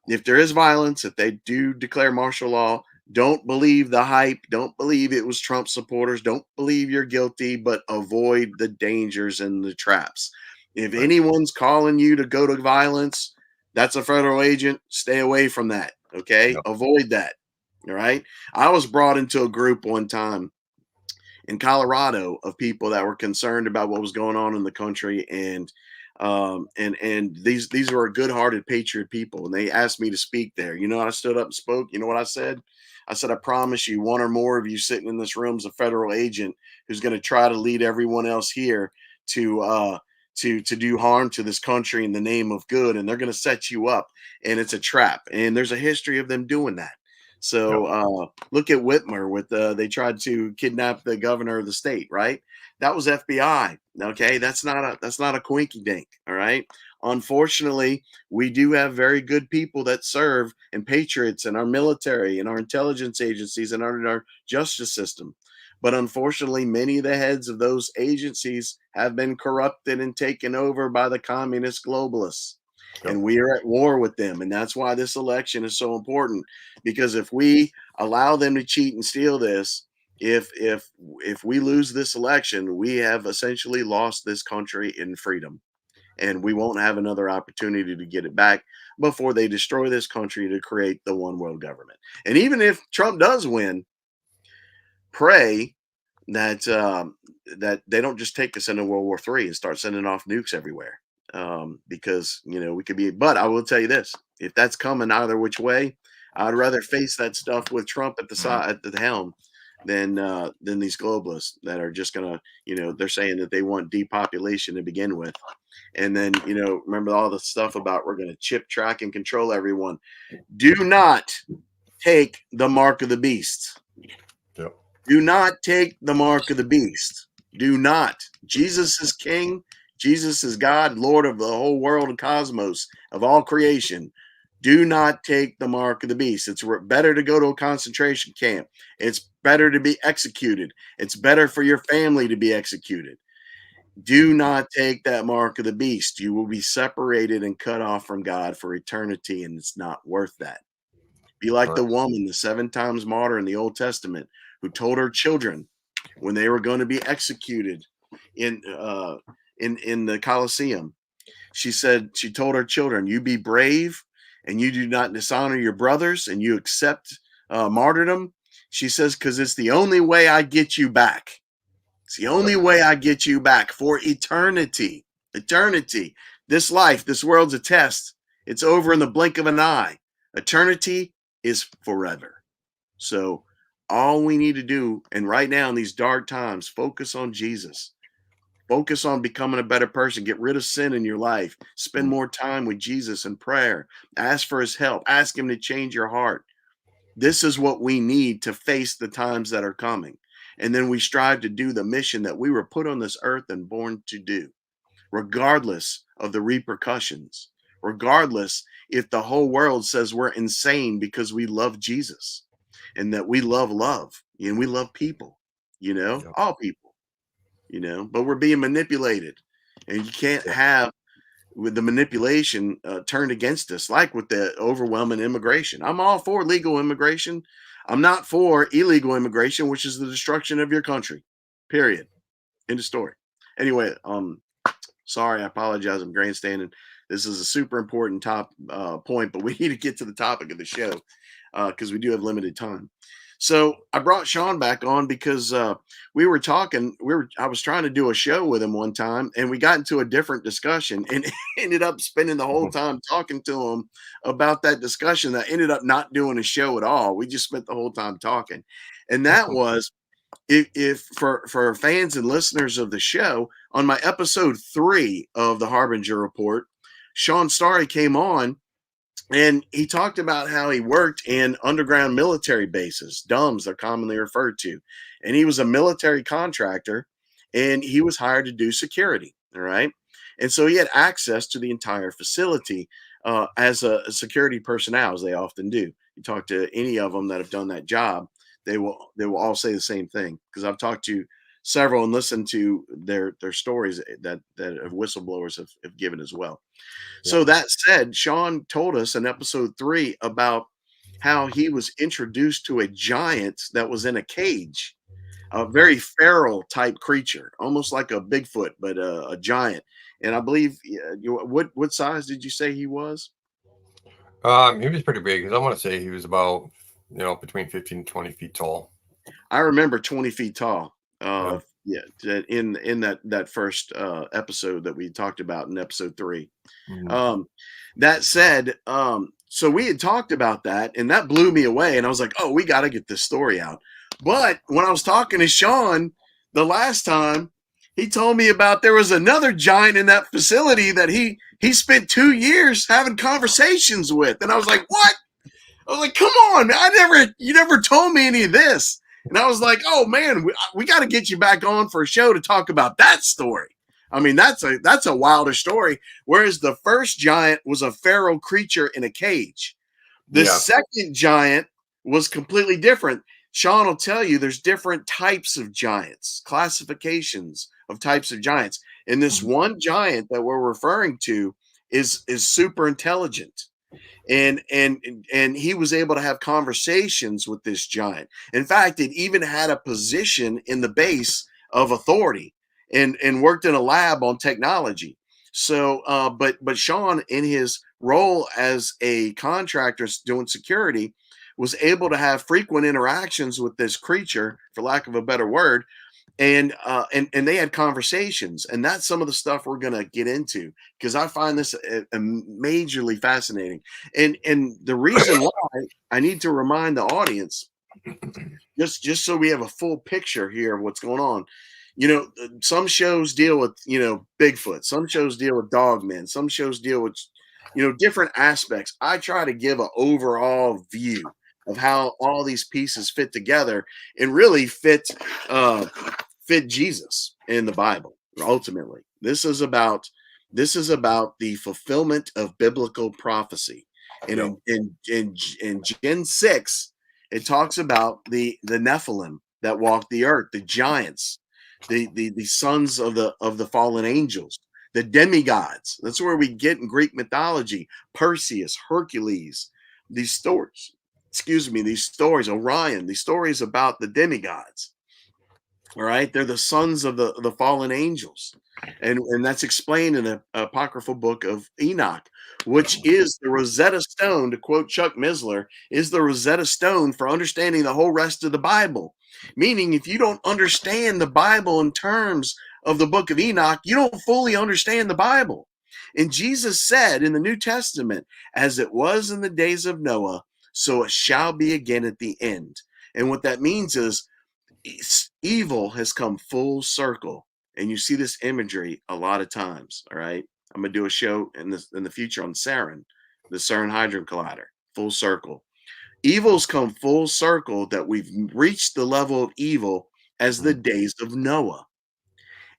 if there is violence, if they do declare martial law, don't believe the hype. Don't believe it was Trump supporters. Don't believe you're guilty, but avoid the dangers and the traps. If anyone's calling you to go to violence, that's a federal agent. Stay away from that. Okay. Yep. Avoid that. All right. I was brought into a group one time in Colorado of people that were concerned about what was going on in the country. And these were good-hearted patriot people. And they asked me to speak there. You know, I stood up and spoke. You know what I said? I said, I promise you, one or more of you sitting in this room is a federal agent who's going to try to lead everyone else here to do harm to this country in the name of good. And they're going to set you up, and it's a trap. And there's a history of them doing that. So look at Whitmer with they tried to kidnap the governor of the state, right? That was FBI. Okay, that's not a quinky dink. All right. Unfortunately, we do have very good people that serve, and patriots in our military and our intelligence agencies and our justice system. But unfortunately, many of the heads of those agencies have been corrupted and taken over by the communist globalists. Yep. And we are at war with them. And that's why this election is so important, because if we allow them to cheat and steal this, if we lose this election, we have essentially lost this country in freedom, and we won't have another opportunity to get it back before they destroy this country to create the one world government. And even if Trump does win, pray that that they don't just take us into World War III and start sending off nukes everywhere. Because, you know, we could be, but I will tell you this, if that's coming either which way, I'd rather face that stuff with Trump at the side, at the helm, than these globalists that are just gonna, you know, they're saying that they want depopulation to begin with. And then, you know, remember all the stuff about we're gonna chip, track, and control everyone. Do not take the mark of the beast. Yep. Do not take the mark of the beast. Do not. Jesus is king. Jesus is God, Lord of the whole world and cosmos, of all creation. Do not take the mark of the beast. It's better to go to a concentration camp. It's better to be executed. It's better for your family to be executed. Do not take that mark of the beast. You will be separated and cut off from God for eternity, and it's not worth that. Be like the woman, the 7 times martyr in the Old Testament, who told her children when they were going to be executed in the Colosseum. She told her children, you be brave and you do not dishonor your brothers and you accept martyrdom. She says, because it's the only way I get you back. It's the only way I get you back for eternity. Eternity. This life, this world's a test. It's over in the blink of an eye. Eternity is forever. So all we need to do, and right now in these dark times, focus on Jesus. Focus on becoming a better person. Get rid of sin in your life. Spend more time with Jesus in prayer. Ask for his help. Ask him to change your heart. This is what we need to face the times that are coming. And then we strive to do the mission that we were put on this earth and born to do, regardless of the repercussions, regardless if the whole world says we're insane because we love Jesus and that we love and we love people, you know, all people. but we're being manipulated, and you can't have with the manipulation turned against us, like with the overwhelming immigration. I'm all for legal immigration. I'm not for illegal immigration, which is the destruction of your country. Period. End of story. Anyway, sorry, I apologize. I'm grandstanding. This is a super important point, but we need to get to the topic of the show because we do have limited time. So I brought Shawn back on because we were talking. I was trying to do a show with him one time, and we got into a different discussion, and ended up spending the whole time talking to him about that discussion. That ended up not doing a show at all. We just spent the whole time talking, and that was if for fans and listeners of the show, on my episode 3 of the Harbinger Report, Shawn Starry came on. And he talked about how he worked in underground military bases, DUMBs, they're commonly referred to. And he was a military contractor, and he was hired to do security. All right. And so he had access to the entire facility as a security personnel, as they often do. You talk to any of them that have done that job, they will all say the same thing, because I've talked to several and listened to their stories that whistleblowers have given as well. So that said, Shawn told us in episode 3 about how he was introduced to a giant that was in a cage, a very feral type creature, almost like a Bigfoot, but a giant. And I believe, what size did you say he was? He was pretty big, because I want to say he was about, between 15 and 20 feet tall. I remember 20 feet tall. Yeah, in that first episode that we talked about in episode 3. Mhm. That said, so we had talked about that, and that blew me away. And I was like, oh, we got to get this story out. But when I was talking to Shawn the last time, he told me about there was another giant in that facility that he spent 2 years having conversations with. And I was like, what? I was like, come on, man. You never told me any of this. And I was like, oh man, we got to get you back on for a show to talk about that story. I mean, that's a wilder story. Whereas the first giant was a feral creature in a cage. The second giant was completely different. Shawn will tell you there's different types of giants, classifications of types of giants. And this one giant that we're referring to is super intelligent. And he was able to have conversations with this giant. In fact, it even had a position in the base of authority, and worked in a lab on technology. So, but Shawn, in his role as a contractor doing security, was able to have frequent interactions with this creature, for lack of a better word, and they had conversations, and that's some of the stuff we're going to get into, because I find this majorly fascinating. And the reason why I need to remind the audience, just so we have a full picture here of what's going on. Some shows deal with Bigfoot, some shows deal with dogmen, some shows deal with different aspects. I try to give an overall view of how all these pieces fit together and really fit Jesus in the Bible. Ultimately, this is about the fulfillment of biblical prophecy. And in Gen 6, it talks about the Nephilim that walked the earth, the giants, the sons of the fallen angels, the demigods. That's where we get in Greek mythology, Perseus, Hercules, these stories. These stories, Orion, these stories about the demigods. All right, they're the sons of the fallen angels, and that's explained in the apocryphal book of Enoch, which is the Rosetta Stone, to quote Chuck Missler, is the Rosetta Stone for understanding the whole rest of the Bible. Meaning, if you don't understand the Bible in terms of the book of Enoch, you don't fully understand the Bible. And Jesus said in the New Testament, as it was in the days of Noah, so it shall be again at the end. And what that means is evil has come full circle, and you see this imagery a lot of times. All right, I'm gonna do a show in the future on CERN, the CERN Hadron Collider. Full circle, evil's come full circle, that we've reached the level of evil as the days of Noah.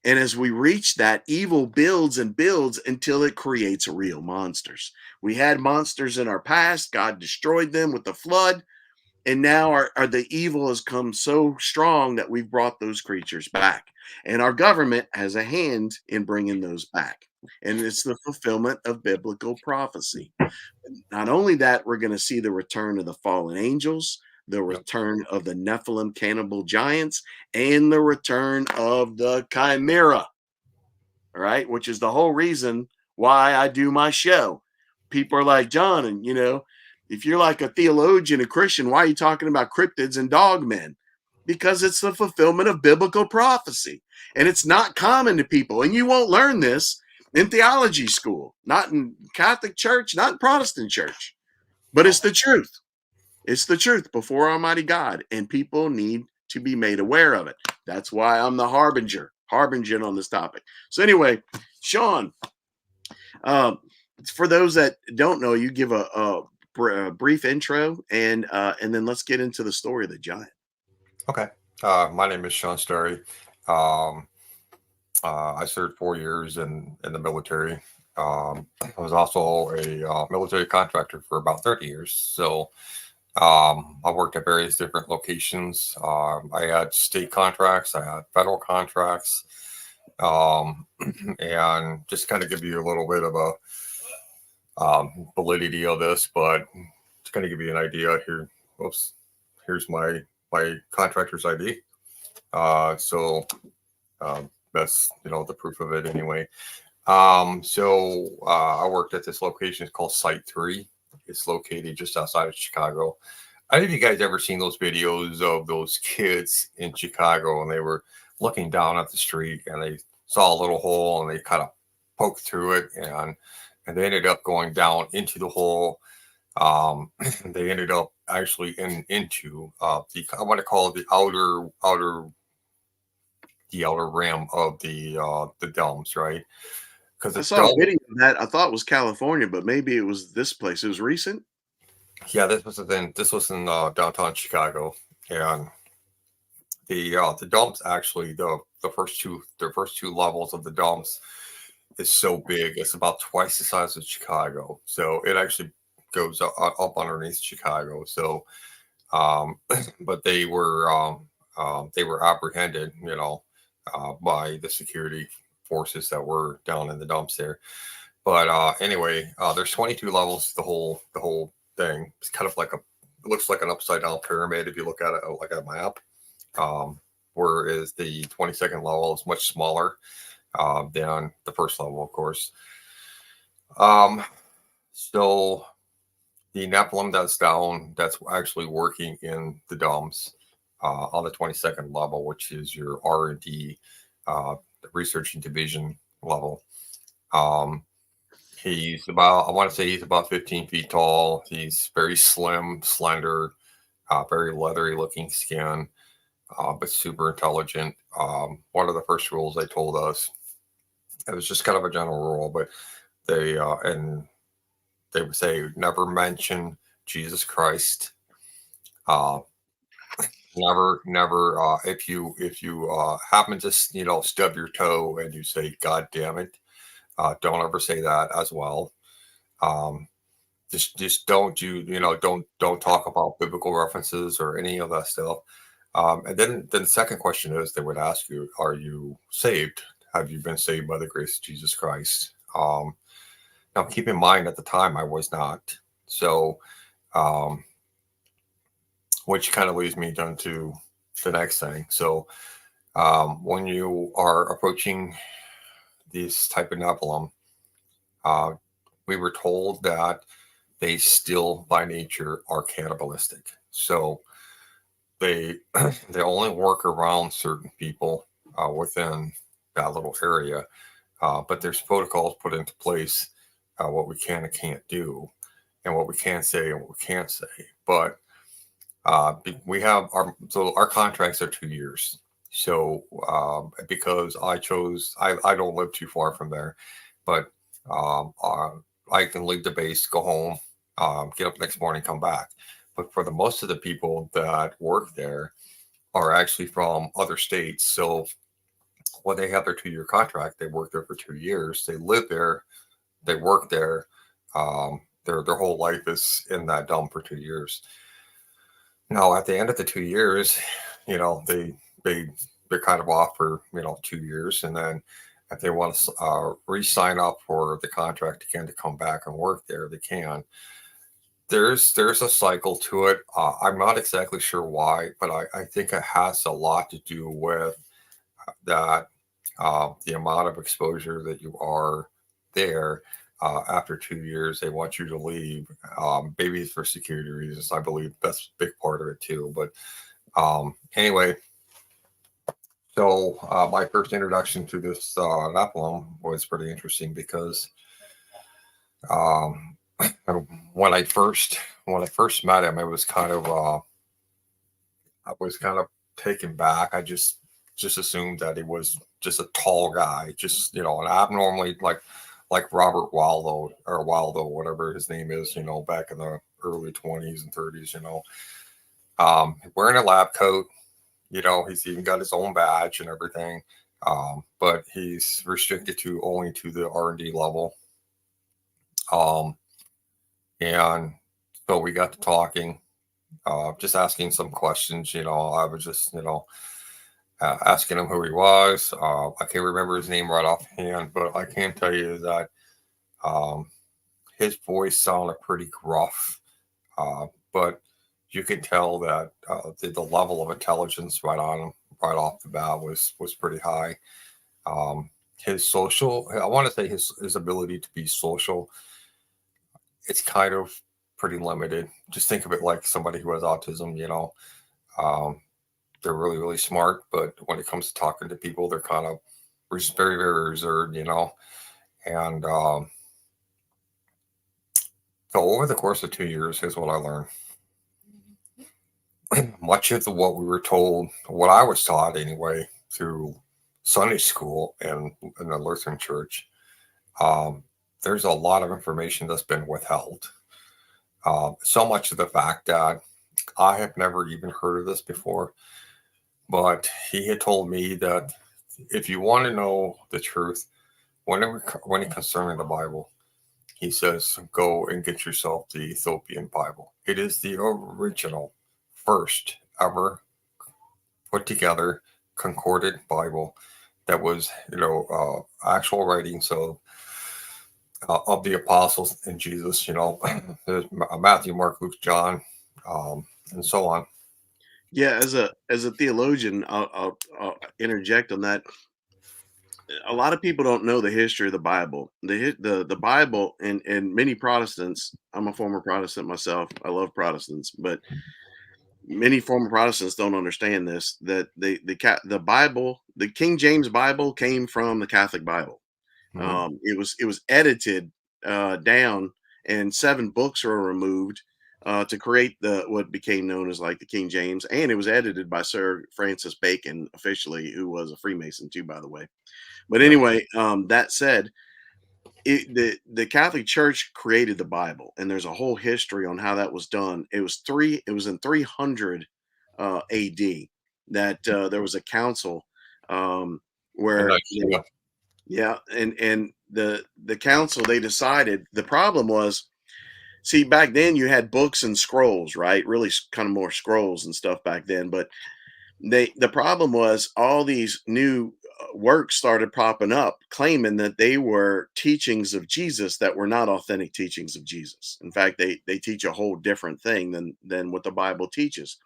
And as we reach that, evil builds and builds until it creates real monsters. We had monsters in our past. God destroyed them with the flood. And now our the evil has come so strong that we've brought those creatures back. And our government has a hand in bringing those back. And it's the fulfillment of biblical prophecy. Not only that, we're going to see the return of the fallen angels, the Yep. return of the Nephilim cannibal giants, and the return of the chimera. All right, which is the whole reason why I do my show. People are like, John, and if you're like a theologian, a Christian, why are you talking about cryptids and dogmen? Because it's the fulfillment of biblical prophecy. And it's not common to people. And you won't learn this in theology school, not in Catholic church, not in Protestant church. But it's the truth. It's the truth before Almighty God. And people need to be made aware of it. That's why I'm the harbinging on this topic. So anyway, Shawn, for those that don't know, you give a brief intro, and then let's get into the story of the giant. Okay. My name is Shawn Starry. I served 4 years in the military. I was also a military contractor for about 30 years. So I worked at various different locations. I had state contracts, I had federal contracts, and just kind of give you a little bit of a validity of this, but to kind of give you an idea here. Oops, here's my contractor's ID. So that's the proof of it anyway. So I worked at this location. It's called Site 3. It's located just outside of Chicago. I don't know if you guys ever seen those videos of those kids in Chicago, and they were looking down at the street and they saw a little hole and they kind of poked through it, and they ended up going down into the hole. They ended up actually into I want to call it the outer rim of the domes, right? Because I the saw a dome, video of that. I thought it was California, but maybe it was this place. It was recent. yeah, this was in downtown Chicago, and the domes actually the first two levels of the domes is so big. It's about twice the size of Chicago, so it actually goes up underneath Chicago. So, but they were apprehended, by the security forces that were down in the dumps there. But anyway, there's 22 levels to the whole thing. It's kind of like it looks like an upside down pyramid if you look at it like a map. Whereas the 22nd level is much smaller than the first level, of course. So the Nephilim that's down, that's actually working in the domes on the 22nd level, which is your R&D, research and division level. He's about, I want to say he's about 15 feet tall. He's very slim, slender, very leathery looking skin, but super intelligent. One of the first rules they told us, it was just kind of a general rule, but they would say never mention Jesus Christ. Never. If you happen to stub your toe and you say God damn it, don't ever say that as well. Just don't don't talk about biblical references or any of that stuff. And then the second question is, they would ask you, are you saved? Have you been saved by the grace of Jesus Christ? Now, keep in mind, at the time, I was not. So, which kind of leads me down to the next thing. So, when you are approaching this type of Nephilim, we were told that they still, by nature, are cannibalistic. So, they only work around certain people within that little area. But there's protocols put into place, what we can and can't do, and what we can say and what we can't say. But we have our contracts are 2 years. So because I don't live too far from there, but I can leave the base, go home, get up next morning, come back. But for the most of the people that work there are actually from other states. So when they have their 2-year contract, they work there for 2 years. They live there, they work there. Their whole life is in that dump for 2 years. Now, at the end of the 2 years, you know, they're kind of off for 2 years, and then if they want to re-sign up for the contract again to come back and work there, they can. There's a cycle to it. I'm not exactly sure why, but I think it has a lot to do with that the amount of exposure that you are there. After 2 years, they want you to leave. Maybe for security reasons. I believe that's a big part of it too. But anyway, so my first introduction to this Nephilim was pretty interesting because um, when I first met him, it was kind of I was kind of taken back. I just assumed that he was just a tall guy, just an abnormally like Robert Waldo, whatever his name is, back in the early 20s and 30s, wearing a lab coat, he's even got his own badge and everything. But he's restricted to only to the R&D level. And so we got to talking, just asking some questions, I was just, asking him who he was. I can't remember his name right offhand, but I can tell you that his voice sounded pretty gruff, but you could tell that the level of intelligence right off the bat was pretty high. His social, I want to say his ability to be social, it's kind of pretty limited. Just think of it like somebody who has autism, they're really, really smart, but when it comes to talking to people, they're kind of very, very reserved, and so over the course of 2 years, here's what I learned. Much of what we were told, what I was taught anyway, through Sunday school and in the Lutheran church, there's a lot of information that's been withheld. So much of the fact that I have never even heard of this before, but he had told me that if you want to know the truth, when it concerning the Bible, he says, go and get yourself the Ethiopian Bible. It is the original, first ever put together concorded Bible that was, actual writings of the apostles and Jesus, there's Matthew, Mark, Luke, John, and so on. Yeah, as a theologian, I'll interject on that. A lot of people don't know the history of the Bible. The Bible and many Protestants. I'm a former Protestant myself. I love Protestants, but many former Protestants don't understand this. That the Bible, the King James Bible, came from the Catholic Bible. It was edited down, and 7 books were removed to create what became known as like the King James, and it was edited by Sir Francis Bacon, officially, who was a Freemason too, by the way. But anyway, that said, the Catholic Church created the Bible, and there's a whole history on how that was done. It was in 300 A.D. that there was a council where yeah, and the council, they decided the problem was, see, back then you had books and scrolls, right? Really kind of more scrolls and stuff back then, but the problem was all these new works started popping up claiming that they were teachings of Jesus that were not authentic teachings of Jesus. In fact, they teach a whole different thing than what the Bible teaches.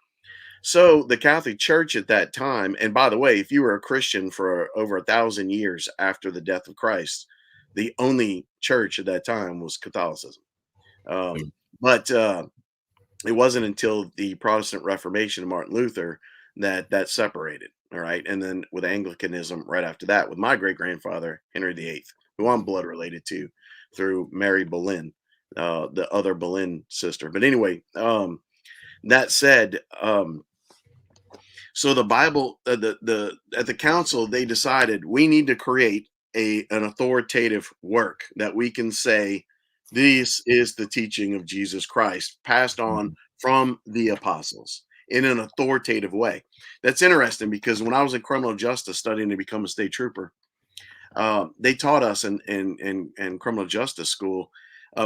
So the Catholic Church at that time, and by the way, if you were a Christian for over 1,000 years after the death of Christ, the only church at that time was Catholicism. But it wasn't until the Protestant Reformation of Martin Luther that separated. All right. And then with Anglicanism right after that, with my great grandfather, Henry VIII, who I'm blood related to through Mary Boleyn, the other Boleyn sister. But anyway, that said, so the Bible, the at the council, they decided we need to create an authoritative work that we can say this is the teaching of Jesus Christ passed on from the apostles in an authoritative way. That's interesting because when I was in criminal justice studying to become a state trooper, they taught us in criminal justice school.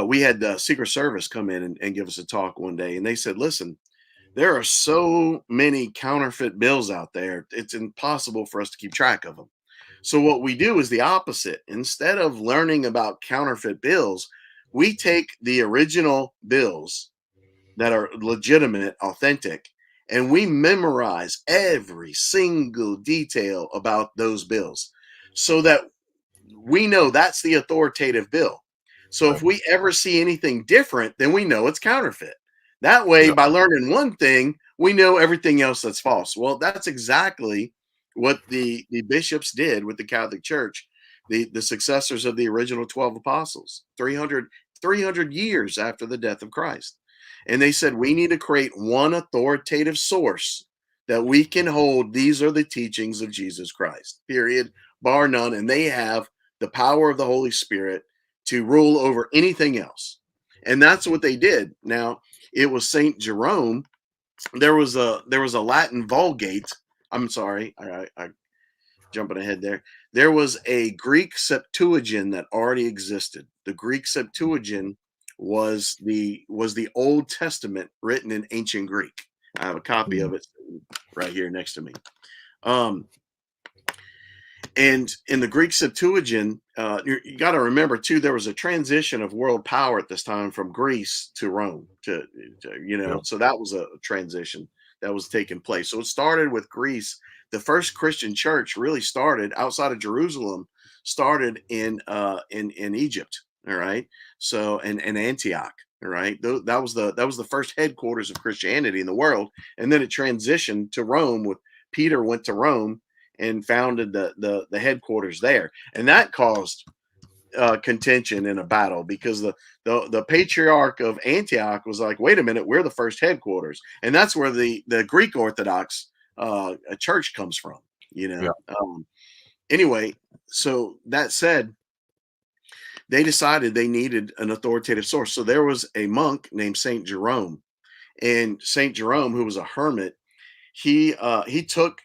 We had the Secret Service come in and give us a talk one day, and they said, "Listen, There are so many counterfeit bills out there, it's impossible for us to keep track of them. So what we do is the opposite. Instead of learning about counterfeit bills, we take the original bills that are legitimate, authentic, and we memorize every single detail about those bills so that we know that's the authoritative bill. So if Right. we ever see anything different, then we know it's counterfeit. That way, Yeah. by learning one thing, we know everything else that's false. Well, that's exactly what the bishops did with the Catholic Church, the successors of the original 12 apostles, 300 years after the death of Christ. And they said, we need to create one authoritative source that we can hold. These are the teachings of Jesus Christ, period, bar none. And they have the power of the Holy Spirit to rule over anything else. And that's what they did. Now, it was Saint Jerome. There was a Latin Vulgate. I'm sorry, I jumping ahead there. There was a Greek Septuagint that already existed. The Greek Septuagint was the Old Testament written in ancient Greek. I have a copy of it right here next to me. And in the Greek Septuagint, you got to remember too, there was a transition of world power at this time from Greece to Rome. Yeah. So that was a transition that was taking place. So it started with Greece. The first Christian church really started outside of Jerusalem, started in Egypt. All right, so and Antioch. All right, that was the first headquarters of Christianity in the world, and then it transitioned to Rome. With Peter went to Rome and founded the headquarters there, and that caused contention in a battle because the patriarch of Antioch was like, wait a minute, we're the first headquarters, and that's where the Greek Orthodox church comes from. Yeah. Anyway, so that said, they decided they needed an authoritative source. So there was a monk named Saint Jerome, and Saint Jerome, who was a hermit, he took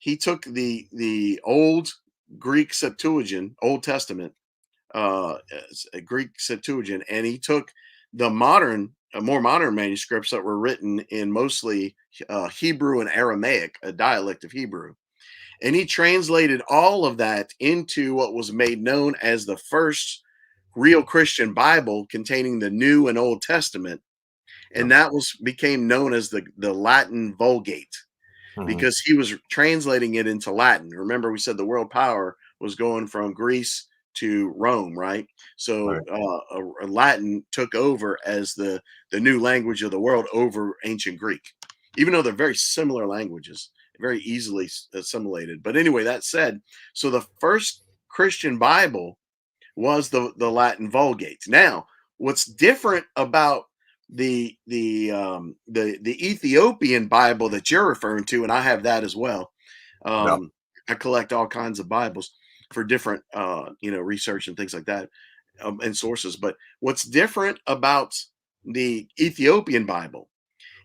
the old Greek Septuagint, Old Testament, a Greek Septuagint, and he took the more modern manuscripts that were written in mostly Hebrew and Aramaic, a dialect of Hebrew, and he translated all of that into what was made known as the first real Christian Bible containing the New and Old Testament, and that became known as the Latin Vulgate because he was translating it into Latin. Remember, we said the world power was going from Greece to Rome, right? So Latin took over as the new language of the world over ancient Greek, even though they're very similar languages, very easily assimilated. But anyway, that said, so the first Christian Bible was the Latin Vulgate. Now, what's different about the Ethiopian Bible that you're referring to, and I have that as well. I collect all kinds of Bibles for different research and things like that, and sources. But what's different about the Ethiopian Bible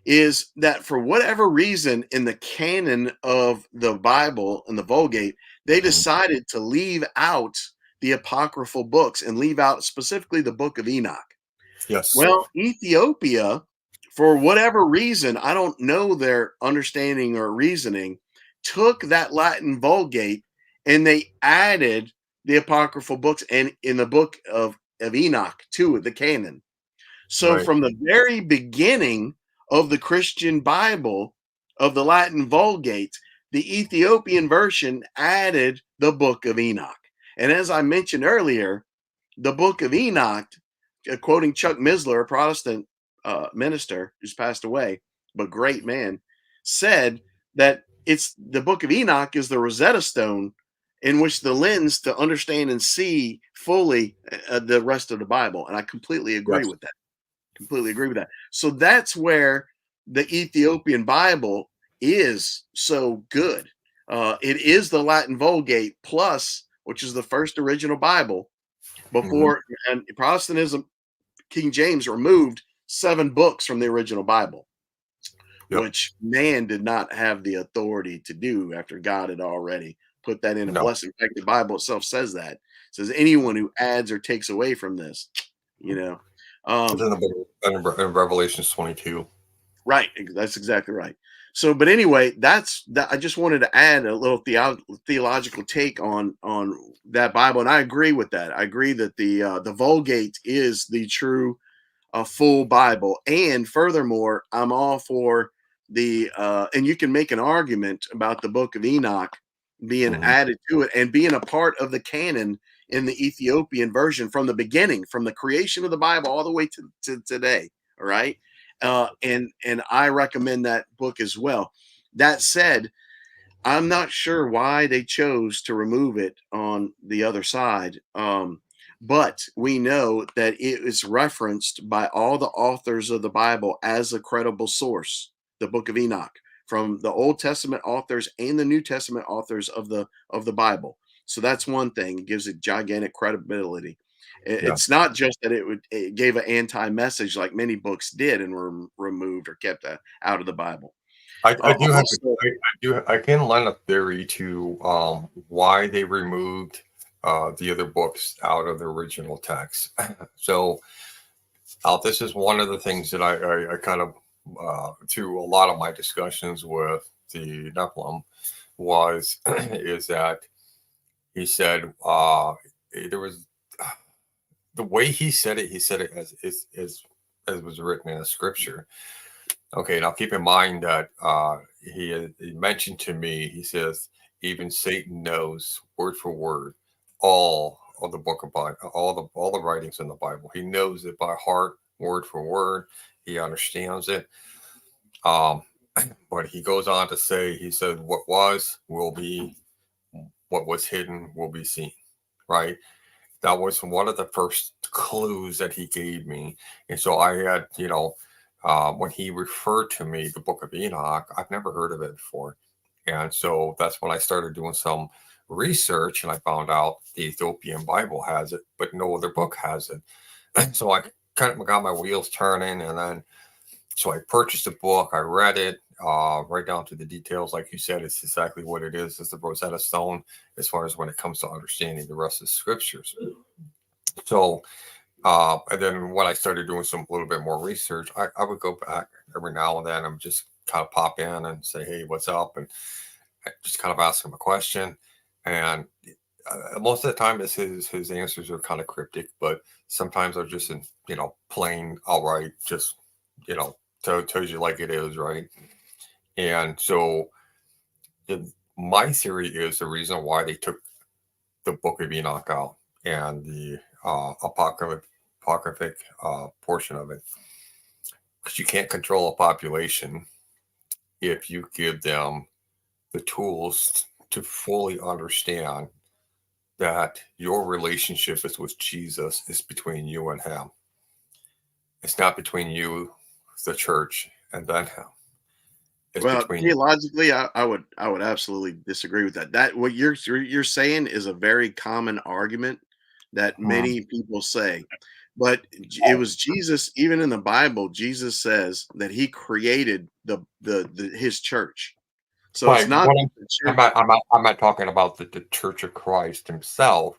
is that for whatever reason in the canon of the Bible and the Vulgate, they decided to leave out the apocryphal books and leave out specifically the book of Enoch. Yes. Well, Ethiopia, for whatever reason, I don't know their understanding or reasoning, took that Latin Vulgate and they added the apocryphal books and in the book of Enoch to the canon. So from the very beginning of the Christian Bible of the Latin Vulgate, the Ethiopian version added the book of Enoch. And as I mentioned earlier, the book of Enoch, quoting Chuck Missler, a Protestant minister who's passed away, but great man, said that it's the book of Enoch is the Rosetta Stone in which the lens to understand and see fully the rest of the Bible. And I completely agree with that. Completely agree with that. So that's where the Ethiopian Bible is so good. It is the Latin Vulgate plus, which is the first original Bible before, and Protestantism, King James removed 7 books from the original Bible, which man did not have the authority to do after God had already put that in a blessing. In fact, the Bible itself says that. It says anyone who adds or takes away from this, It's in Revelations 22. Right. That's exactly right. So, but anyway, that's that. I just wanted to add a little theological take on that Bible, and I agree with that. I agree that the Vulgate is the true full Bible, and furthermore, I'm all for the and you can make an argument about the Book of Enoch being Mhm. added to it and being a part of the canon in the Ethiopian version from the beginning, from the creation of the Bible all the way to today. All right. And I recommend that book as well. That said, I'm not sure why they chose to remove it on the other side. But we know that it is referenced by all the authors of the Bible as a credible source, the Book of Enoch, from the Old Testament authors and the New Testament authors of the Bible. So that's one thing. It gives it gigantic credibility. Yeah. It's not just that it gave an anti-message like many books did and were removed or kept out of the Bible. I do have Also, I can lend a theory to why they removed the other books out of the original text. So this is one of the things that I kind of through a lot of my discussions with the Nephilim was is that he said there was the way he said it as was written in the scripture. Okay, now keep in mind that he mentioned to me, he says, even Satan knows word for word all of the book of Bible, all the writings in the Bible. He knows it by heart, word for word. He understands it. But he goes on to say, he said, what was will be, what was hidden will be seen. Right. That was one of the first clues that he gave me. And so I had, when he referred to me, the Book of Enoch, I've never heard of it before. And so that's when I started doing some research and I found out the Ethiopian Bible has it, but no other book has it. So I kind of got my wheels turning, and then so I purchased the book, I read it, right down to the details. Like you said, it's exactly what it is. It's the Rosetta Stone as far as when it comes to understanding the rest of the scriptures. So, and then when I started doing some little bit more research, I would go back every now and then and just kind of pop in and say, hey, what's up? And I just kind of ask him a question. And most of the time, his answers are kind of cryptic, but sometimes they're just in, plain outright, just, tells you like it is, right? And so my theory is the reason why they took the Book of Enoch out and the apocryphic portion of it, because you can't control a population if you give them the tools to fully understand that your relationship is with Jesus is between you and him. It's not between you, the church, and then him. It's well, between you. theologically, I would absolutely disagree with that. That what you're saying is a very common argument that many people say. But it was Jesus, even in the Bible, Jesus says that he created the his church. So it's Right. not What that the church. I'm not talking about the Church of Christ himself,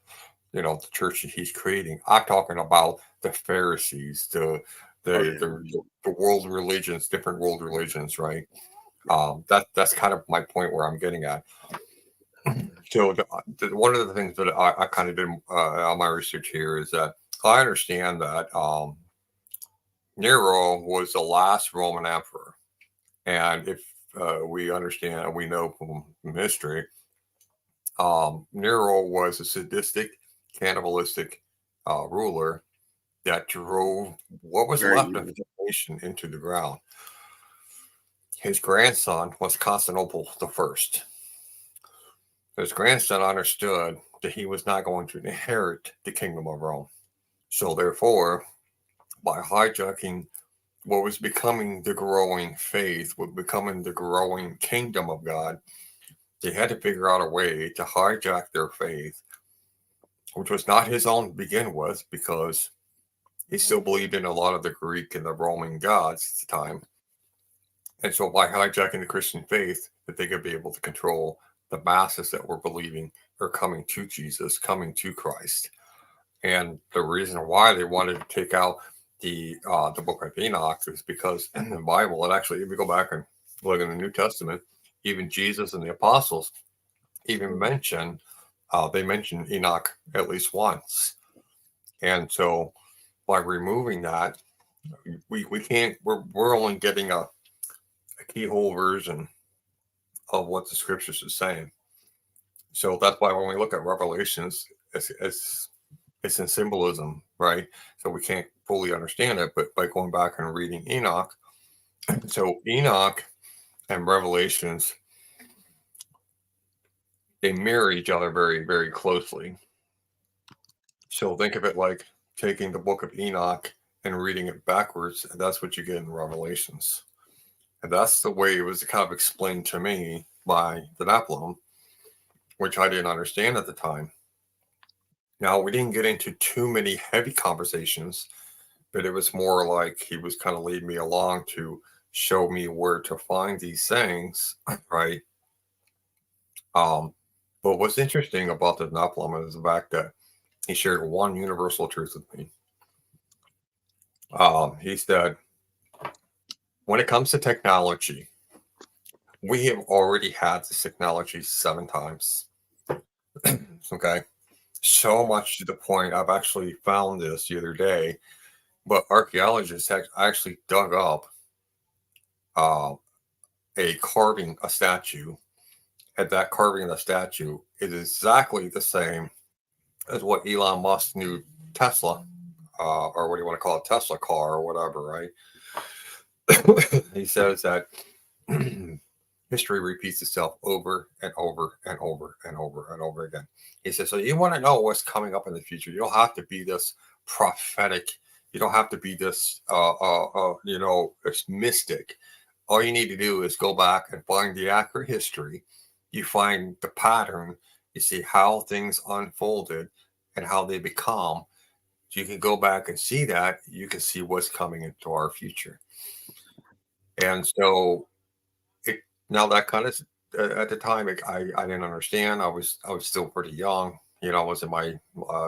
the church that he's creating. I'm talking about the Pharisees, the Oh the yeah. the world religions, different world religions, right? That's kind of my point where I'm getting at. So one of the things that I kind of did on my research here is that I understand that Nero was the last Roman emperor, and if we understand and we know from history, Nero was a sadistic, cannibalistic ruler that drove what was Very left of evil. the nation into the ground. His grandson was Constantinople the First. His grandson understood that he was not going to inherit the kingdom of Rome. So, therefore, by hijacking what was becoming the growing faith, what becoming the growing kingdom of God, they had to figure out a way to hijack their faith, which was not his own to begin with, because he still believed in a lot of the Greek and the Roman gods at the time. And so by hijacking the Christian faith, that they could be able to control the masses that were believing or coming to Jesus, coming to Christ. And the reason why they wanted to take out the book of Enoch is because in the Bible, it actually, if you go back and look in the New Testament, even Jesus and the apostles even mention Enoch at least once. And so by removing that, we can't, we're only getting a keyhole version of what the scriptures are saying. So that's why when we look at Revelations, it's in symbolism, right? So we can't fully understand it, but by going back and reading Enoch, so Enoch and Revelations, they mirror each other very, very closely. So think of it like taking the book of Enoch and reading it backwards, and that's what you get in Revelations. And that's the way it was kind of explained to me by the Nephilim, which I didn't understand at the time. Now, we didn't get into too many heavy conversations, but it was more like he was kind of leading me along to show me where to find these things, right? But what's interesting about the Nephilim is the fact that he shared one universal truth with me. He said, when it comes to technology, we have already had this technology 7 times. Okay. So much to the point, I've actually found this the other day, but archaeologists actually dug up a statue, and that carving of the statue is exactly the same as what Elon Musk knew Tesla, or what do you want to call it, Tesla car or whatever, right? He says that history repeats itself over and over and over and over and over again. He says, so you want to know what's coming up in the future. You don't have to be this prophetic. You don't have to be this, this mystic. All you need to do is go back and find the accurate history. You find the pattern. You see how things unfolded and how they become. You can go back and see that. You can see what's coming into our future. And so now that kind of, at the time, I didn't understand. I was still pretty young. I was in my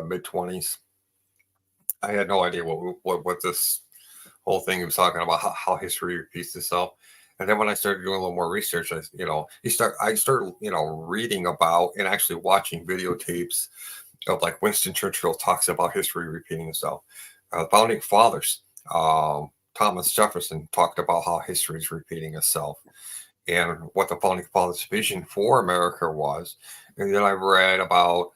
mid-20s. I had no idea what this whole thing was talking about, how history repeats itself. And then when I started doing a little more research, I started reading about and actually watching videotapes of, like, Winston Churchill talks about history repeating itself. Founding fathers, Thomas Jefferson talked about how history is repeating itself and what the founding fathers' vision for America was. And then I read about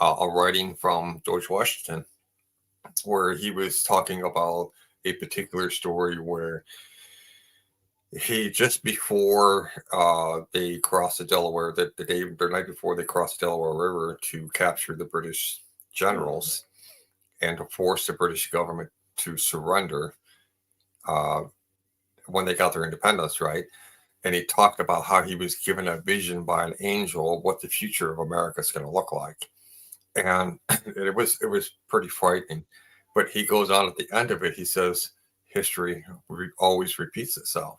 a writing from George Washington where he was talking about a particular story where he, just before they crossed the Delaware, the night before they crossed the Delaware River to capture the British generals and to force the British government to surrender when they got their independence, right? And he talked about how he was given a vision by an angel of what the future of America is going to look like. And it was pretty frightening. But he goes on at the end of it, he says, history always repeats itself.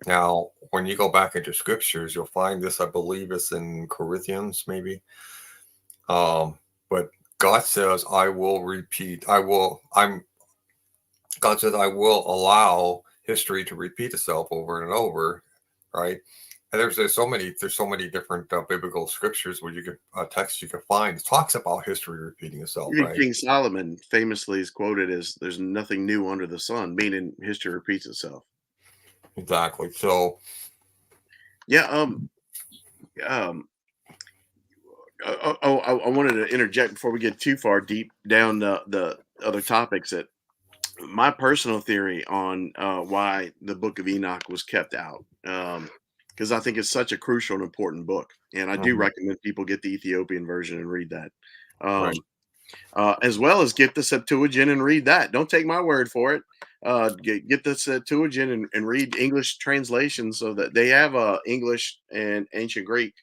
Now, when you go back into scriptures, you'll find this, I believe it's in Corinthians, maybe. But God says, God says, I will allow history to repeat itself over and over, right? And there's so many different biblical scriptures where you can texts you can find. It talks about history repeating itself, Even right? King Solomon famously is quoted as "There's nothing new under the sun," meaning history repeats itself. Exactly. So, Yeah. I wanted to interject before we get too far deep down the other topics. That my personal theory on why the Book of Enoch was kept out, because I think it's such a crucial and important book, and I do recommend people get the Ethiopian version and read that. right. As well as get the Septuagint and read that. Don't take my word for it. Get the Septuagint and read English translations, so that they have English and ancient Greek.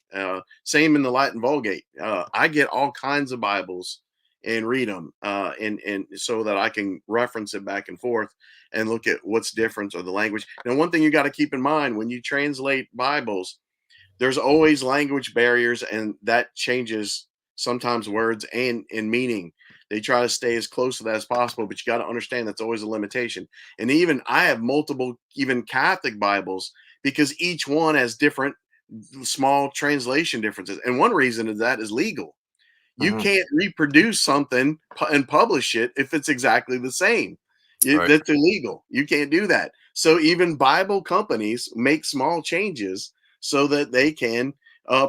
Same in the Latin Vulgate. I get all kinds of Bibles and read them, and so that I can reference it back and forth and look at what's different or the language. Now, one thing you got to keep in mind when you translate Bibles, there's always language barriers, and that changes sometimes words and meaning. They try to stay as close to that as possible, but you got to understand that's always a limitation. And even I have multiple, even Catholic Bibles, because each one has different small translation differences. And one reason of that is legal. You Mhm. can't reproduce something and publish it if it's exactly the same. Right. That's illegal. You can't do that. So even Bible companies make small changes so that they can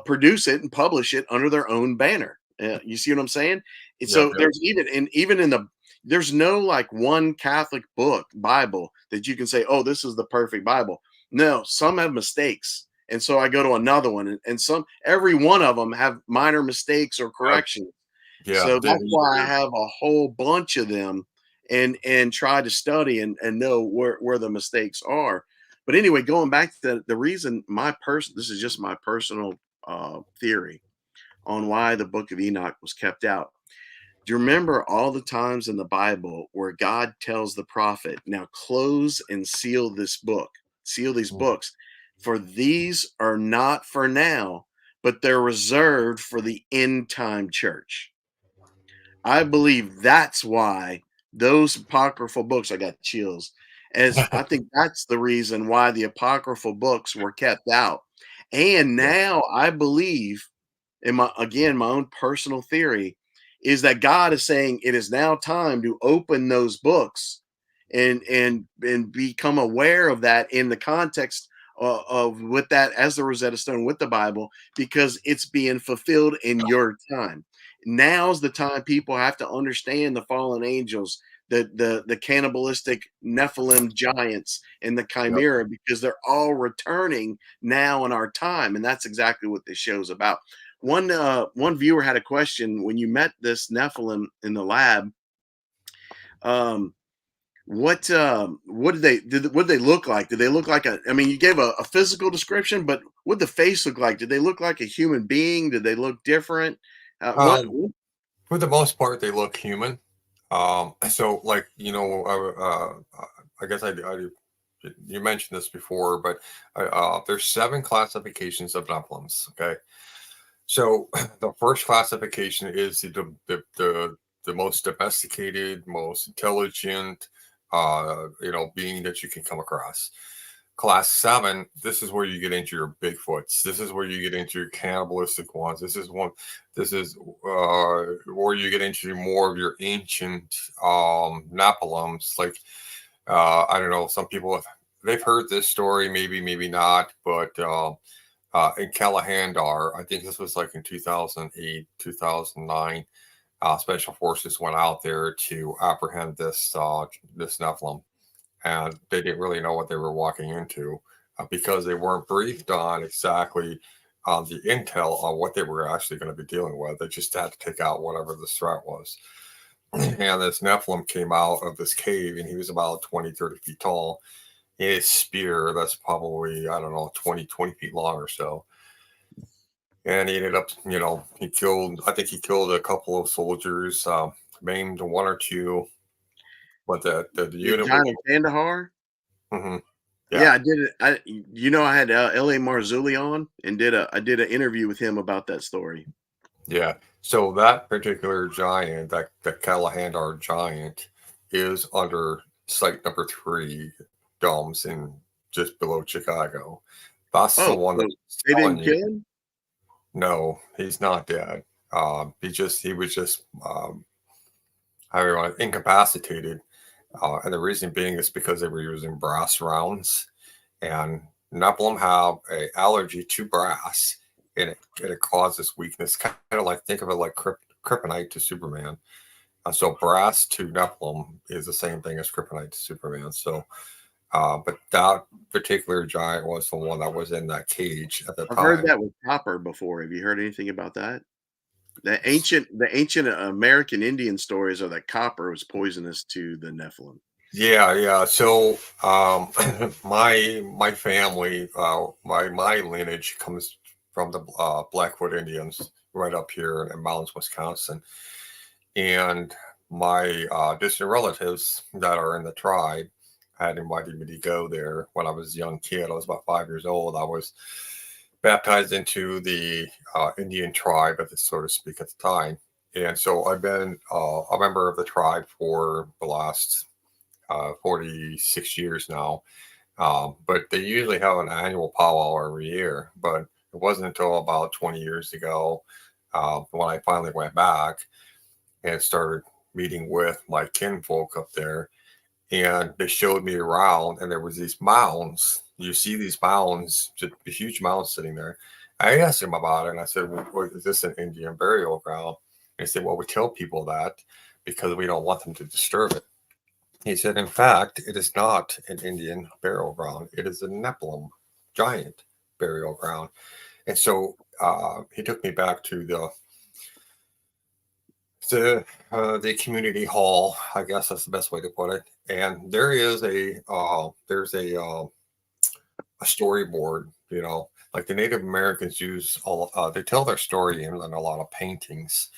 produce it and publish it under their own banner. You see what I'm saying? And Yep. so Yep. there's even in the there's no like one Catholic book Bible that you can say, oh, this is the perfect Bible. No, some have mistakes. And so I go to another one, and some every one of them have minor mistakes or Yep. corrections. Yeah. So that's why I have a whole bunch of them and try to study and know where the mistakes are. But anyway, going back to the reason this is just my personal theory on why the book of Enoch was kept out. Do you remember all the times in the Bible where God tells the prophet, now close and seal this book, seal these Mhm. books, for these are not for now, but they're reserved for the end time church? I believe that's why those apocryphal books, I got chills, as I think that's the reason why the apocryphal books were kept out. And Yeah. now I believe, in my own personal theory, is that God is saying it is now time to open those books and become aware of that in the context of with that as the Rosetta Stone with the Bible, because it's being fulfilled in your time. Now's the time people have to understand the fallen angels, the cannibalistic Nephilim giants and the Yep. chimera, because they're all returning now in our time, and that's exactly what this show's about. One viewer had a question: when you met this Nephilim in the lab, um, what did they look like? Did they look like a? I mean, you gave a physical description, but what did the face look like? Did they look like a human being? Did they look different? What? Um, for the most part, they look human. So like I guess I you mentioned this before, but there's 7 classifications of Nephilims. Okay, so the first classification is the most domesticated, most intelligent, being that you can come across. Class 7, this is where you get into your Bigfoots. This is where you get into your cannibalistic ones. This is where you get into more of your ancient Nephilims. Like, I don't know, some people they've heard this story, maybe not, but in Calahandar, I think this was like in 2008, 2009, Special Forces went out there to apprehend this Nephilim, and they didn't really know what they were walking into because they weren't briefed on exactly the intel on what they were actually going to be dealing with. They just had to take out whatever the threat was. And this Nephilim came out of this cave, and he was about 20, 30 feet tall. His spear, that's probably, I don't know, 20 feet long or so. And he ended up, I think he killed a couple of soldiers, maimed 1 or 2. But the The unit was, giant of Kandahar? mhm, yeah. Yeah, I did it. I had L.A. Marzulli on and I did an interview with him about that story. Yeah. So that particular giant, that Calahandar giant, is under site number 3 domes in just below Chicago. That's the Oh, one that so I was they telling didn't you. kill him? No, he's not dead. He was just how do you want it, incapacitated. And the reason being is because they were using brass rounds, and Nephilim have a allergy to brass, and it causes weakness. Kind of like, think of it like kryptonite to Superman. So brass to Nephilim is the same thing as kryptonite to Superman. So, but that particular giant was the one that was in that cage at the I've heard time. that with copper before. Have you heard anything about that? The ancient American Indian stories are that copper was poisonous to the Nephilim. Yeah, yeah. So, my family, my lineage comes from the Blackfoot Indians right up here in Mounds, Wisconsin, and my distant relatives that are in the tribe had invited me to go there when I was a young kid. I was about 5 years old. I was baptized into the Indian tribe, so to speak, at the time. And so I've been a member of the tribe for the last 46 years now. But they usually have an annual powwow every year. But it wasn't until about 20 years ago when I finally went back and started meeting with my kinfolk up there. And they showed me around, and there was these mounds. You see these mounds, just a huge mound sitting there. I asked him about it, and I said, well, is this an Indian burial ground? And he said, well, we tell people that because we don't want them to disturb it. He said, in fact, it is not an Indian burial ground. It is a Nephilim Giant burial ground. And so he took me back to the community hall. I guess that's the best way to put it. And there is there's a storyboard. You know, like the Native Americans use they tell their story in a lot of paintings.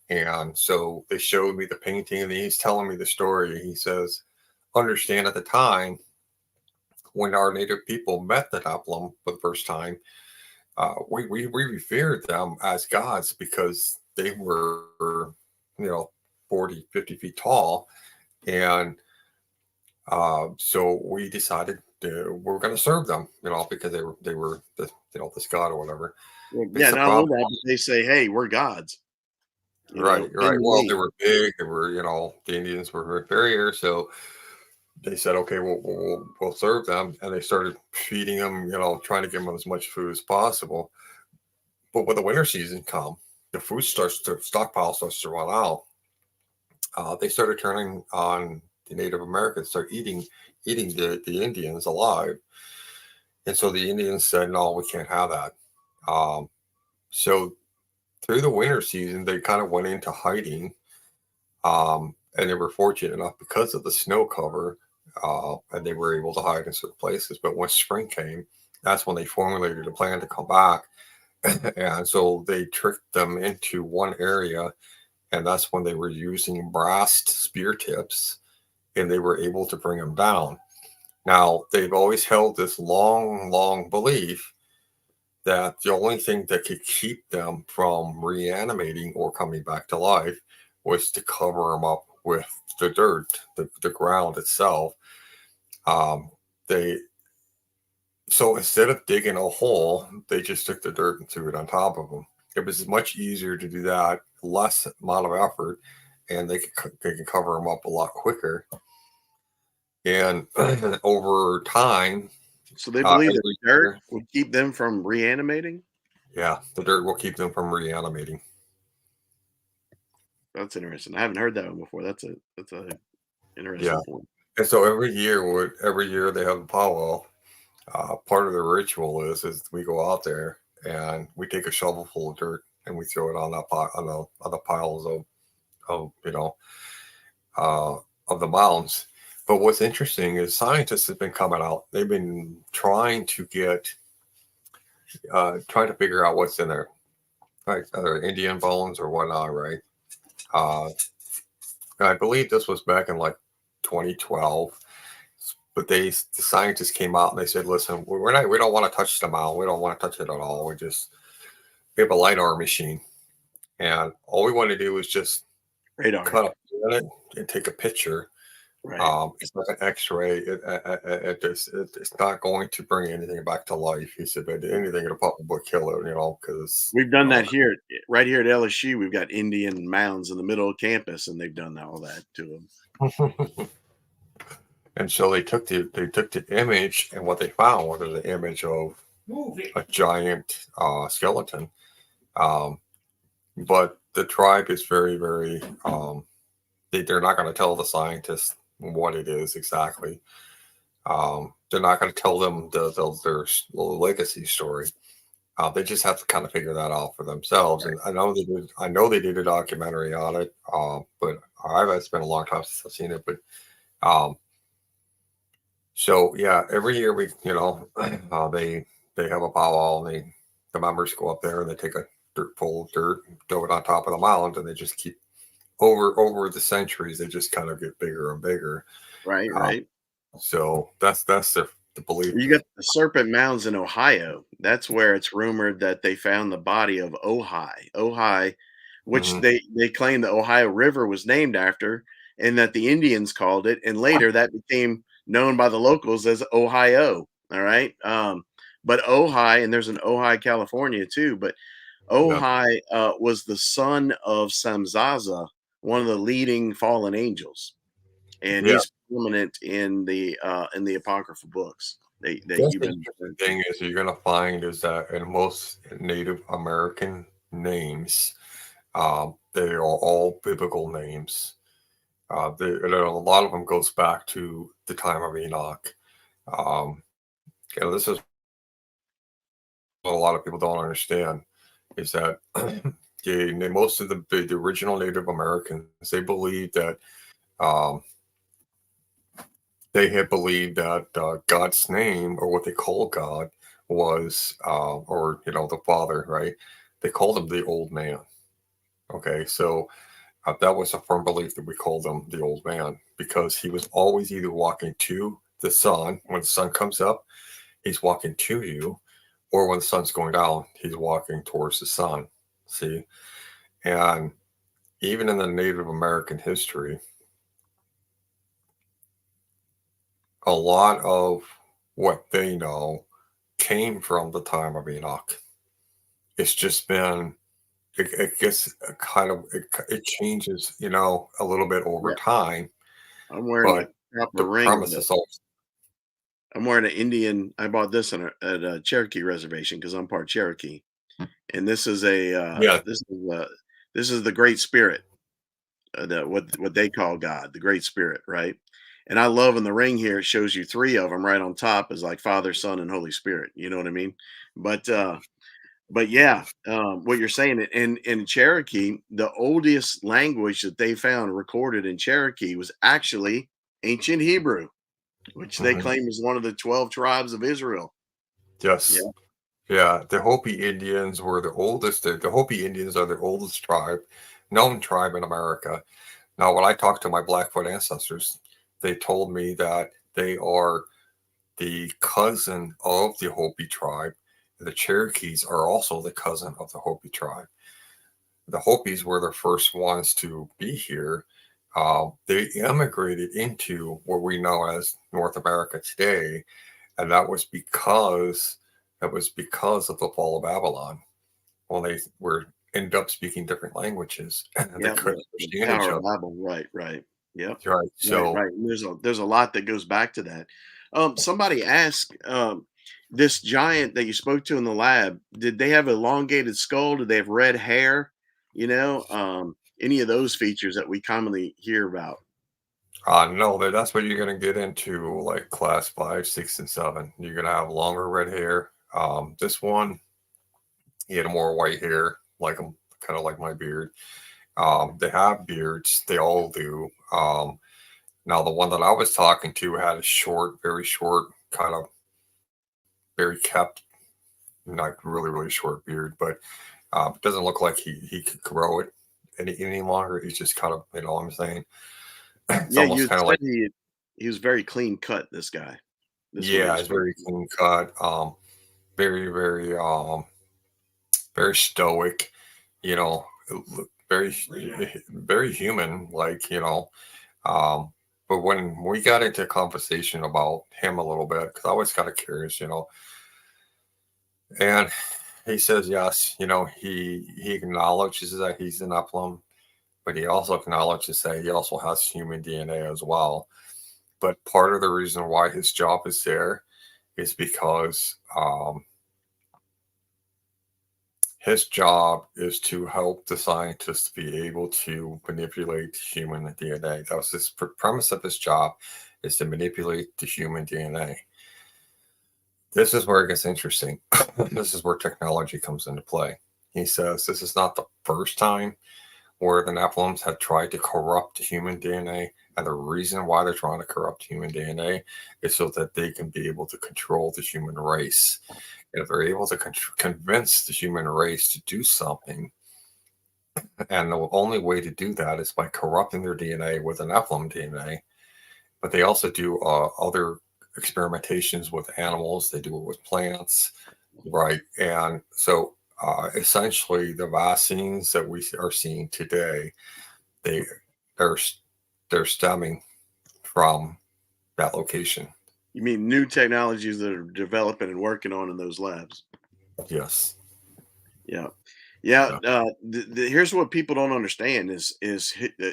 And so they showed me the painting, and he's telling me the story. He says, understand at the time when our native people met the Nephilim for the first time, we revered them as gods because they were, 40, 50 feet tall. And so we decided we're going to serve them, because they were this god or whatever. Yeah, not only that, but they say, hey, we're gods. Right. Well, they were big. They were, the Indians were barrier. So they said, okay, we'll serve them. And they started feeding them, trying to give them as much food as possible. But when the winter season comes, the stockpile starts to run out. They started turning on the Native Americans, start eating the Indians alive. And so the Indians said, no, we can't have that. So through the winter season, they kind of went into hiding, and they were fortunate enough because of the snow cover, and they were able to hide in certain places. But when spring came, that's when they formulated a plan to come back. And so they tricked them into one area, and that's when they were using brass spear tips, and they were able to bring them down. Now, they've always held this long belief that the only thing that could keep them from reanimating or coming back to life was to cover them up with the dirt, the ground itself. So instead of digging a hole, they just took the dirt and threw it on top of them. It was much easier to do that, less amount of effort, and they can cover them up a lot quicker. And over time, so they believe that the dirt will keep them from reanimating. Yeah, the dirt will keep them from reanimating. That's interesting. I haven't heard that one before. That's a interesting point. And so every year they have a powwow. Part of the ritual is we go out there and we take a shovel full of dirt and we throw it on the piles of the mounds. But what's interesting is scientists have been coming out. They've been trying to figure out what's in there, right? Either Indian bones or whatnot, right? I believe this was back in like 2012. But the scientists came out and they said, "Listen, we don't want to touch the mound. We don't want to touch it at all. We have a LiDAR machine, and all we want to do is just radar cut up it and take a picture. Right. It's like an X-ray. It's not going to bring anything back to life." He said, "But anything it'll probably kill it, because we've done that here, right here at LSU. We've got Indian mounds in the middle of campus, and they've done all that to them." And so they took the image, and what they found was the image of a giant skeleton. But the tribe is very, very. They're not going to tell the scientists what it is exactly. They're not going to tell them their legacy story. They just have to kind of figure that out for themselves. And I know they did a documentary on it, but it's been a long time since I've seen it. But so yeah, every year we, they have a powwow, and the members go up there and they take a full of dirt, and throw it on top of the mound, and they just keep over the centuries. They just kind of get bigger and bigger. Right. So that's the belief. You got the Serpent Mounds in Ohio. That's where it's rumored that they found the body of Ojai. Ojai which they claim the Ohio River was named after, and that the Indians called it, and later that became known by the locals as Ohio. All right, but Ojai, and there's an Ojai, California too, but Yeah. Ojai was the son of Samzaza, one of the leading fallen angels, and Yeah. he's prominent in the apocryphal books that That's you've the been. interesting thing is you're going to find is that in most Native American names, they are all biblical names. A lot of them goes back to the time of Enoch. Um, this is what a lot of people don't understand is that most of the original Native Americans, they believed that um, they had believed that God's name, or what they call God, was, or the Father, right? They called him the Old Man. Okay, so that was a firm belief that we called him the Old Man because he was always either walking to the sun. When the sun comes up, he's walking to you, or when the sun's going down, he's walking towards the sun. See, and even in the Native American history, a lot of what they know came from the time of Enoch. It's just been, it gets kind of, it changes, a little bit over Yeah, time, I'm wearing but the copper the ring. premise is all. I'm wearing an Indian. I bought this at a Cherokee reservation because I'm part Cherokee, and this is Yeah, this is the Great Spirit, what they call God, the Great Spirit, right? And I love in the ring here. It shows you three of them right on top is like Father, Son, and Holy Spirit. You know what I mean? But yeah, what you're saying in Cherokee, the oldest language that they found recorded in Cherokee was actually ancient Hebrew, which they mhm, claim is one of the 12 tribes of Israel. yes. Yeah. Yeah, the Hopi Indians were the oldest. The Hopi Indians are the oldest known tribe in America. Now, when I talked to my Blackfoot ancestors, they told me that they are the cousin of the Hopi tribe. The Cherokees are also the cousin of the Hopi tribe. The Hopis were the first ones to be here. They immigrated into what we know as North America today, and that was because of the fall of Babylon. When they were ended up speaking different languages, and they Yeah, couldn't the understand each Tower of other. Babel. Right, right. Yep. Right. Right, So, right. And there's a lot that goes back to that. Somebody asked this giant that you spoke to in the lab, did they have elongated skull? Did they have red hair? Any of those features that we commonly hear about. no, that's what you're going to get into, like class 5, 6, and 7. You're going to have longer red hair. This one, he had more white hair, like him, kind of like my beard. They have beards. They all do. Now, the one that I was talking to had a very short, kind of very kept, not really, really short beard, but it doesn't look like he could grow it any longer. He's just kind of, what I'm saying? It's Yeah, you almost had kind of said like, he was very clean cut, this guy. This one that yeah, you it's spoke very to. clean cut, very, very, very stoic, you know, very, very human, like, Um, but when we got into a conversation about him a little bit, because I was kind of curious, and he says yes, he acknowledges that he's an Nephilim, but he also acknowledges that he also has human DNA as well. But part of the reason why his job is there is because his job is to help the scientists be able to manipulate human DNA. That was his premise of his job, is to manipulate the human DNA. This is where it gets interesting. This is where technology comes into play. He says this is not the first time where the Nephilims have tried to corrupt human DNA. And the reason why they're trying to corrupt human DNA is so that they can be able to control the human race. And if they're able to convince the human race to do something, and the only way to do that is by corrupting their DNA with an Nephilim DNA, but they also do other experimentations with animals. They do it with plants, right? And so essentially the vaccines that we are seeing today, they're stemming from that location. You mean new technologies that are developing and working on in those labs? Yes. Yeah. Yeah. Here's what people don't understand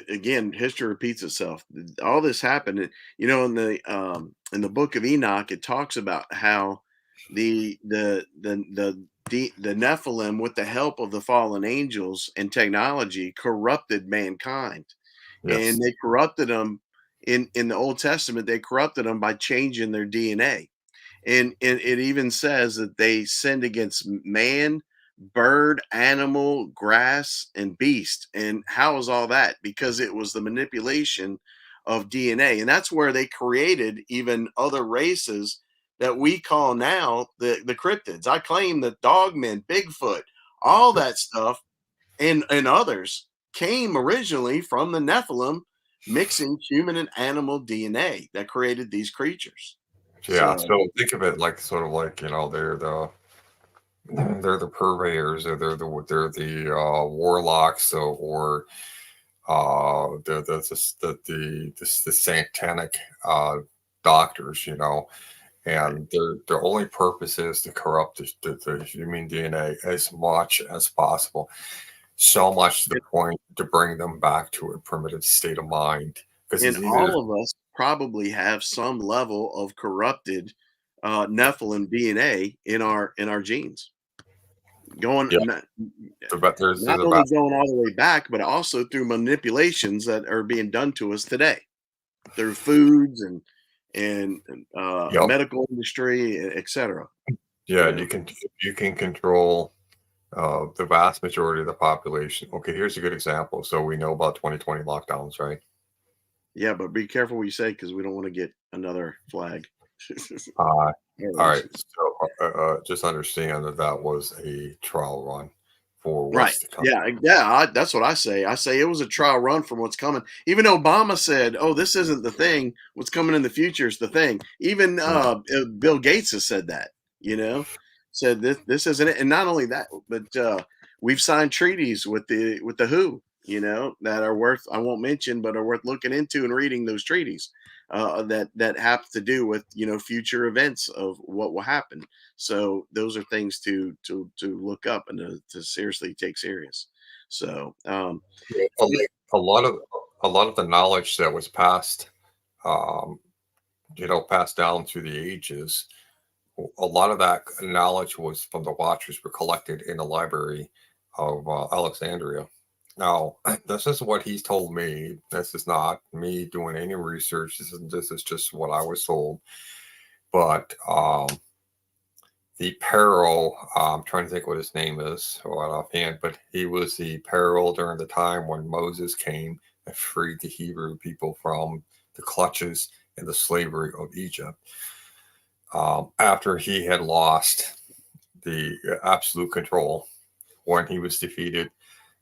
again, history repeats itself. All this happened, in the book of Enoch, it talks about how the Nephilim, with the help of the fallen angels and technology, corrupted mankind, and Yes. they corrupted them in the Old Testament. They corrupted them by changing their DNA. And it even says that they sinned against man, bird, animal, grass, and beast. And how is all that? Because it was the manipulation of DNA. And that's where they created even other races that we call now the cryptids. I claim that dogmen, Bigfoot, all that stuff, and others came originally from the Nephilim mixing human and animal DNA that created these creatures. Yeah. So So think of it like sort of like, they're the purveyors, or they're the warlocks, or the satanic doctors, and their only purpose is to corrupt the human DNA as much as possible, so much to the point to bring them back to a primitive state of mind. Because and it's either all of us probably have some level of corrupted Nephilim DNA in our genes, going yeah, there's not a only going all the way back, but also through manipulations that are being done to us today through foods and yep. medical industry, etc. Yeah, You know, you can control the vast majority of the population. Okay, here's a good example. So we know about 2020 lockdowns, right? yeah, but be careful what you say because we don't want to get another flag. Uh, all right. Violation. So just understand that that was a trial run for Right. what's to come. Yeah. That's what I say. I say it was a trial run from what's coming. Even Obama said, "Oh, this isn't the thing. What's coming in the future is the thing." Even Bill Gates has said that. You know, said this isn't it. And not only that, but we've signed treaties with the WHO. You know, that are worth, I won't mention, but are worth looking into and reading those treaties that have to do with future events of what will happen. So those are things to look up and to seriously take serious. So A, a lot of the knowledge that was passed, um, passed down through the ages. A lot of that knowledge was from the Watchers were collected in the library of Alexandria. Now, this is what he's told me. This is not me doing any research. This is just what I was told. But the Peril, I'm trying to think what his name is right offhand, but he was the Peril during the time when Moses came and freed the Hebrew people from the clutches and the slavery of Egypt. After he had lost the absolute control, when he was defeated,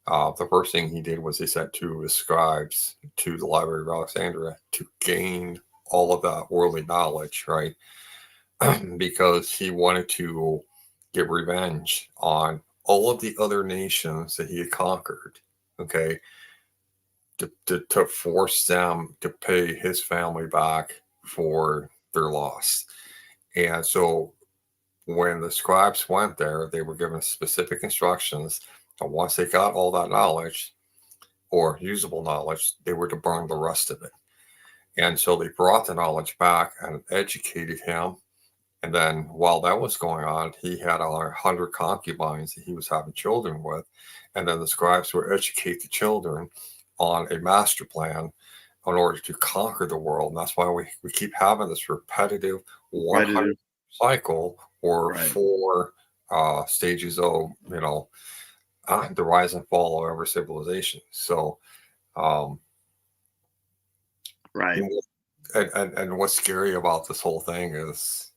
the first thing he did was he sent two of his scribes to the Library of Alexandria to gain all of that worldly knowledge, right? Because he wanted to get revenge on all of the other nations that he had conquered, okay, to force them to pay his family back for their loss. And so when the scribes went there, they were given specific instructions. And once they got all that knowledge or usable knowledge, they were to burn the rest of it. And so they brought the knowledge back and educated him. And then while that was going on, he had 100 concubines that he was having children with. And then the scribes would educate the children on a master plan in order to conquer the world. And that's why we keep having this repetitive 100 cycle or right. 4 stages of, the rise and fall of every civilization. So, Right. And what's scary about this whole thing is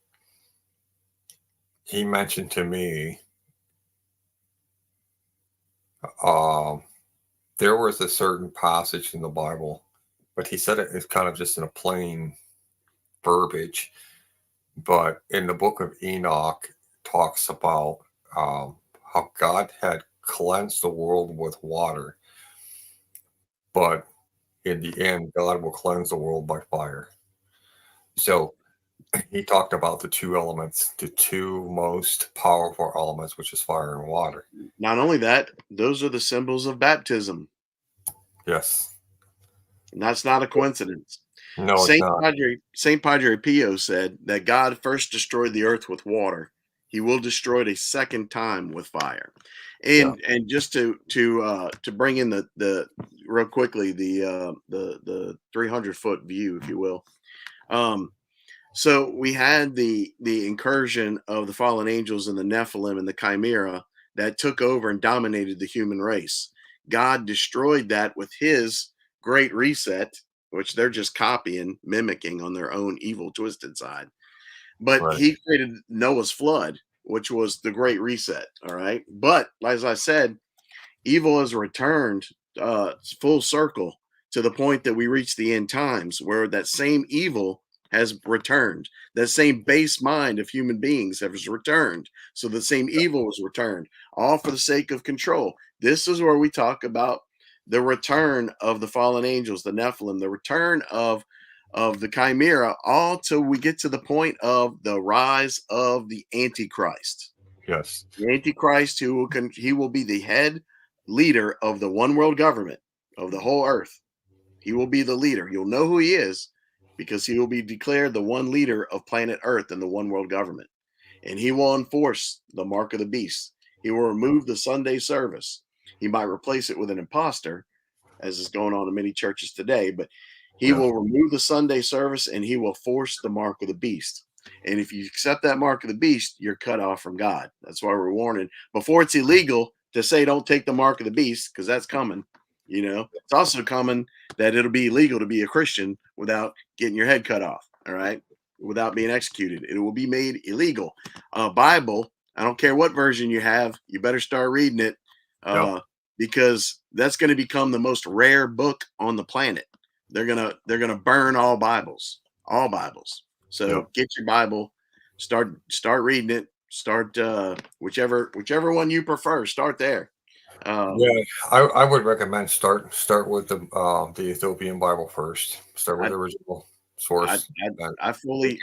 he mentioned to me there was a certain passage in the Bible, but he said it's kind of just in a plain verbiage. But in the book of Enoch, talks about how God had cleansed the world with water, but in the end, God will cleanse the world by fire. So he talked about the two elements, the two most powerful elements, which is fire and water. Not only that, those are the symbols of baptism. Yes. And that's not a coincidence. No, it's not. Saint Padre Pio said that God first destroyed the earth with water. He will destroy it a second time with fire. And just to bring in the real quickly the 300-foot view, if you will. So we had the incursion of the fallen angels and the Nephilim and the Chimera that took over and dominated the human race. God destroyed that with his great reset, which they're just copying, mimicking on their own evil, twisted side. But Right. he created Noah's flood, which was the great reset. All right. But as I said, evil has returned full circle to the point that we reach the end times where that same evil has returned. That same base mind of human beings has returned. So the same evil was returned, all for the sake of control. This is where we talk about the return of the fallen angels, the Nephilim, the return of the Chimera, all till we get to the point of the rise of the Antichrist. Yes. The Antichrist, he will be the head leader of the one world government of the whole earth. He will be the leader. You'll know who he is because he will be declared the one leader of planet Earth and the one world government. And he will enforce the mark of the beast. He will remove the Sunday service. He might replace it with an imposter, as is going on in many churches today, but he will remove the Sunday service and he will force the mark of the beast. And if you accept that mark of the beast, you're cut off from God. That's why we're warning before it's illegal to say don't take the mark of the beast, because that's coming. You know, it's also coming that it'll be illegal to be a Christian without getting your head cut off. All right. Without being executed. It will be made illegal. Bible, I don't care what version you have, you better start reading it. Because that's going to become the most rare book on the planet. They're gonna burn all Bibles. So get your Bible, start reading it. Start whichever one you prefer. Start there. I would recommend start with the Ethiopian Bible first. Start with the original source. I fully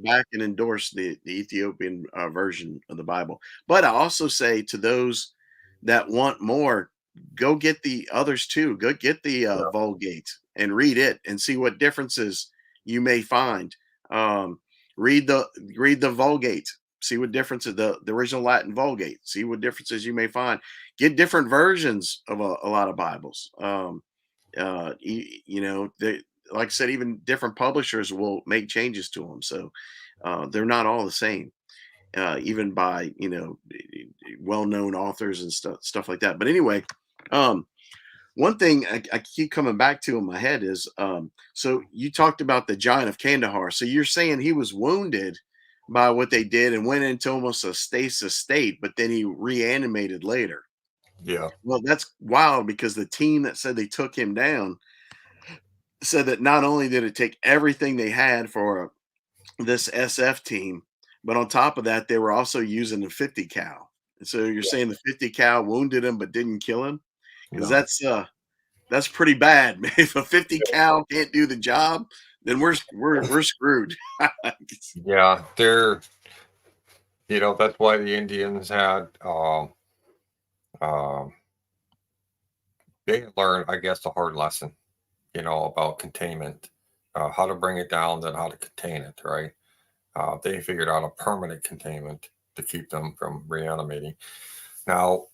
back and endorse the Ethiopian version of the Bible. But I also say to those that want more, go get the others too. Go get the Vulgate and read it and see what differences you may find. Read the Vulgate. See what differences the original Latin Vulgate. See what differences you may find. Get different versions of a lot of Bibles. You know, like I said, even different publishers will make changes to them, so they're not all the same. Even by well-known authors and stuff like that. But anyway, one thing I keep coming back to in my head is so you talked about the giant of Kandahar. So you're saying he was wounded by what they did and went into almost a stasis state, but then he reanimated later. Yeah. Well, that's wild because the team that said they took him down said that not only did it take everything they had for this SF team, but on top of that, they were also using the 50 cal. And so you're saying the 50 cal wounded him but didn't kill him? Because that's pretty bad. If a 50 cal can't do the job, then we're screwed. Yeah, they're that's why the Indians had they learned, I guess, the hard lesson, about containment, how to bring it down, then how to contain it, right? They figured out a permanent containment to keep them from reanimating. Now,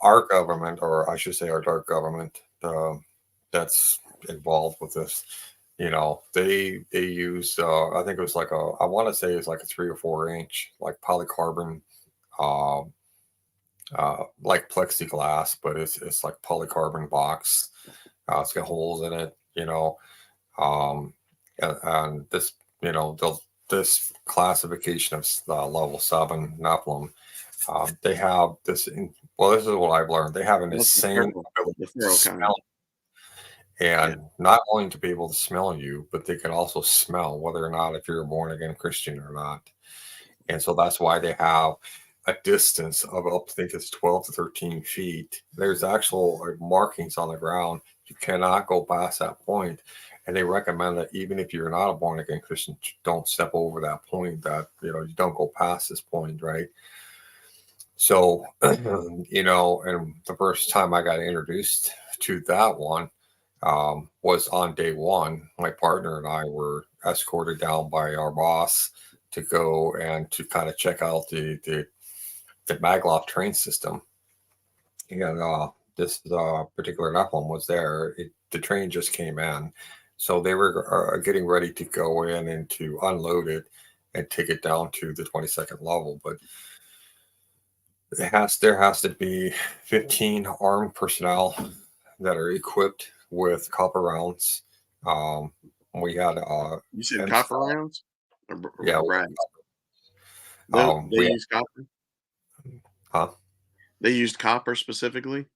our government, or I should say our dark government, that's involved with this, they use, I think it was I want to say it's like a 3 or 4 inch, like polycarbon, like plexiglass, but it's like polycarbon box. It's got holes in it, and this, this classification of level 7 Nephilim, they have this. Well, this is what I've learned. They have an insane ability to smell, and not only to be able to smell you, but they can also smell whether or not if you're a born again Christian or not. And so that's why they have a distance of up, I think it's 12 to 13 feet. There's actual markings on the ground. You cannot go past that point. And they recommend that even if you're not a born again Christian, don't step over that point, that, you don't go past this point, right? So, and the first time I got introduced to that one was on day one. My partner and I were escorted down by our boss to go and to kind of check out the maglev train system. And this particular Nephilim was there. The train just came in. So they were getting ready to go in and to unload it and take it down to the 22nd level. But there has to be 15 armed personnel that are equipped with copper rounds. We had You said copper rounds? Yeah. Brass? They use copper? Huh? They used copper specifically?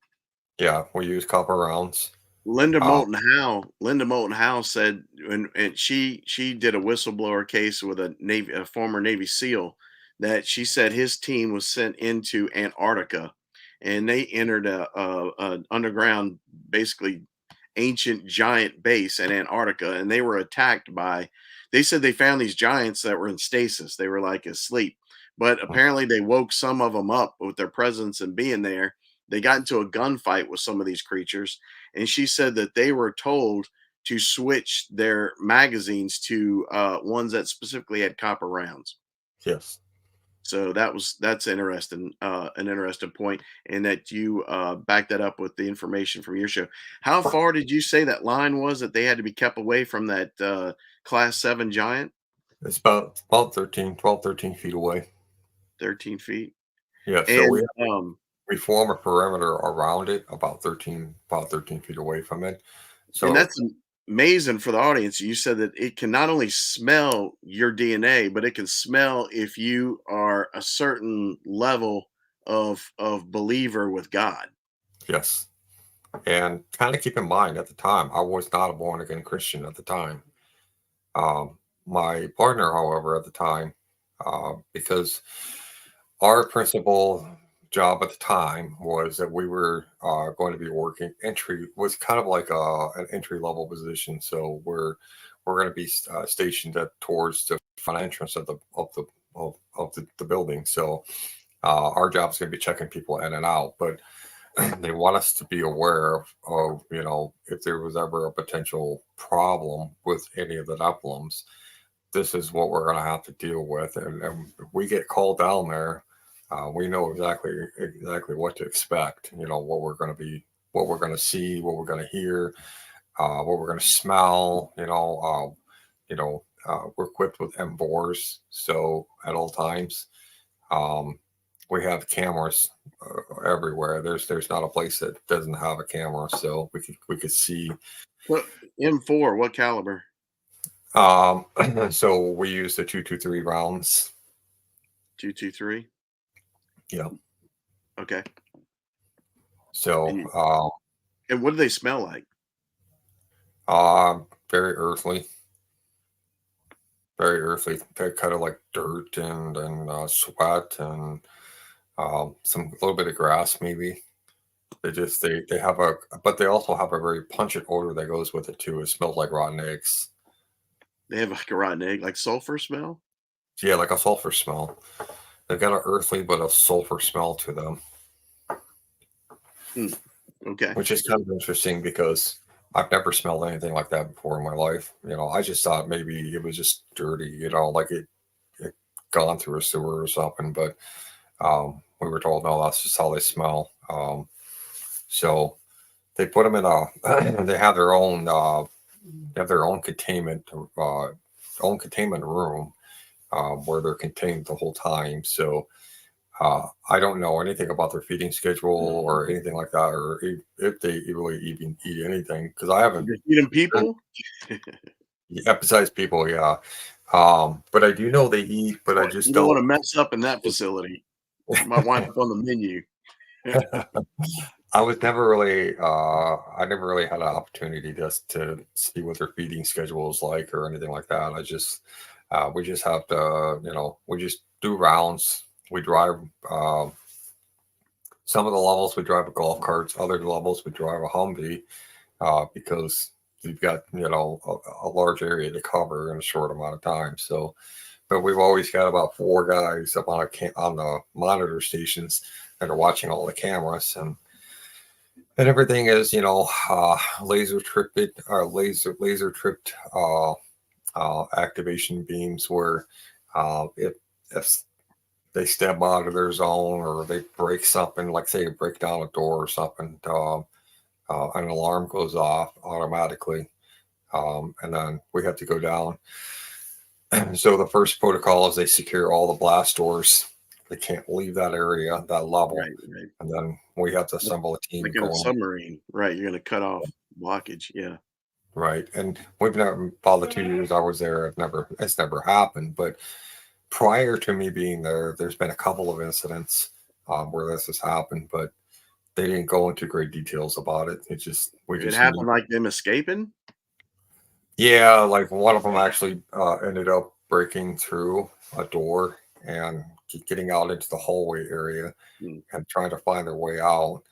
Yeah, we use copper rounds. Linda Moulton Howe said, and she did a whistleblower case with a former Navy SEAL, that she said his team was sent into Antarctica, and they entered an underground, basically ancient giant base in Antarctica, and they were attacked by. They said they found these giants that were in stasis. They were like asleep, but apparently they woke some of them up with their presence and being there. They got into a gunfight with some of these creatures, and she said that they were told to switch their magazines to ones that specifically had copper rounds. Yes. So that's interesting, an interesting point, and that you back that up with the information from your show. How far did you say that line was that they had to be kept away from that Class 7 giant? It's about 12, 13 feet away. 13 feet. Yeah. And So we form a perimeter around it about 13 feet away from it. So, and that's amazing for the audience. You said that it can not only smell your DNA, but it can smell if you are a certain level of believer with God. yes. And kind of keep in mind, at the time, I was not a born again Christian at the time. My partner, however, at the time, because our principal job at the time was that we were going to be working was kind of like an entry level position. So we're going to be stationed towards the front entrance of the building. So our job is going to be checking people in and out, but they want us to be aware of if there was ever a potential problem with any of the Nephilims, this is what we're going to have to deal with. And if we get called down there, we know exactly what to expect. What we're going to see, what we're going to hear, what we're going to smell. We're equipped with M4s, so at all times, we have cameras everywhere. There's not a place that doesn't have a camera, so we could see. What M4? What caliber? So we use the 223 rounds. 223. Yeah. Okay. So, and what do they smell like? Very earthly. Very earthly. They're kind of like dirt and sweat and a little bit of grass, maybe. They have but they also have a very pungent odor that goes with it too. It smells like rotten eggs. They have like a rotten egg, like sulfur smell? Yeah, like a sulfur smell. They've got an earthly but a sulfur smell to them. Okay. Which is kind of interesting because I've never smelled anything like that before in my life. I just thought maybe it was just dirty, like it gone through a sewer or something. But we were told, no, that's just how they smell. So they put them in they have their own containment room where they're contained the whole time. So I don't know anything about their feeding schedule or anything like that, or if they really even eat anything, because I haven't. Eating people? Yeah, besides people, yeah. But I do know they eat, but I just don't want to mess up in that facility. You might wind up on the menu. I was never really, I never really had an opportunity just to see what their feeding schedule is like or anything like that. We just have to, we just do rounds, we drive some of the levels we drive a golf carts, other levels we drive a Humvee, because you've got, you know, a large area to cover in a short amount of time. So, but we've always got about 4 guys up on the monitor stations that are watching all the cameras, and everything is, you know, laser tripped activation beams where if they step out of their zone or they break something, like say break down a door or something, an alarm goes off automatically, and then we have to go down. So the first protocol is they secure all the blast doors. They can't leave that area, that level. Right. And then we have to assemble a team. Like in a submarine, right? You're going to cut off blockage. Yeah. Right. And we've never, all the 2 years I was there, it's never happened. But prior to me being there, there's been a couple of incidents where this has happened, but they didn't go into great details about it. It happened like them escaping. Yeah, like one of them actually ended up breaking through a door and getting out into the hallway area and trying to find their way out.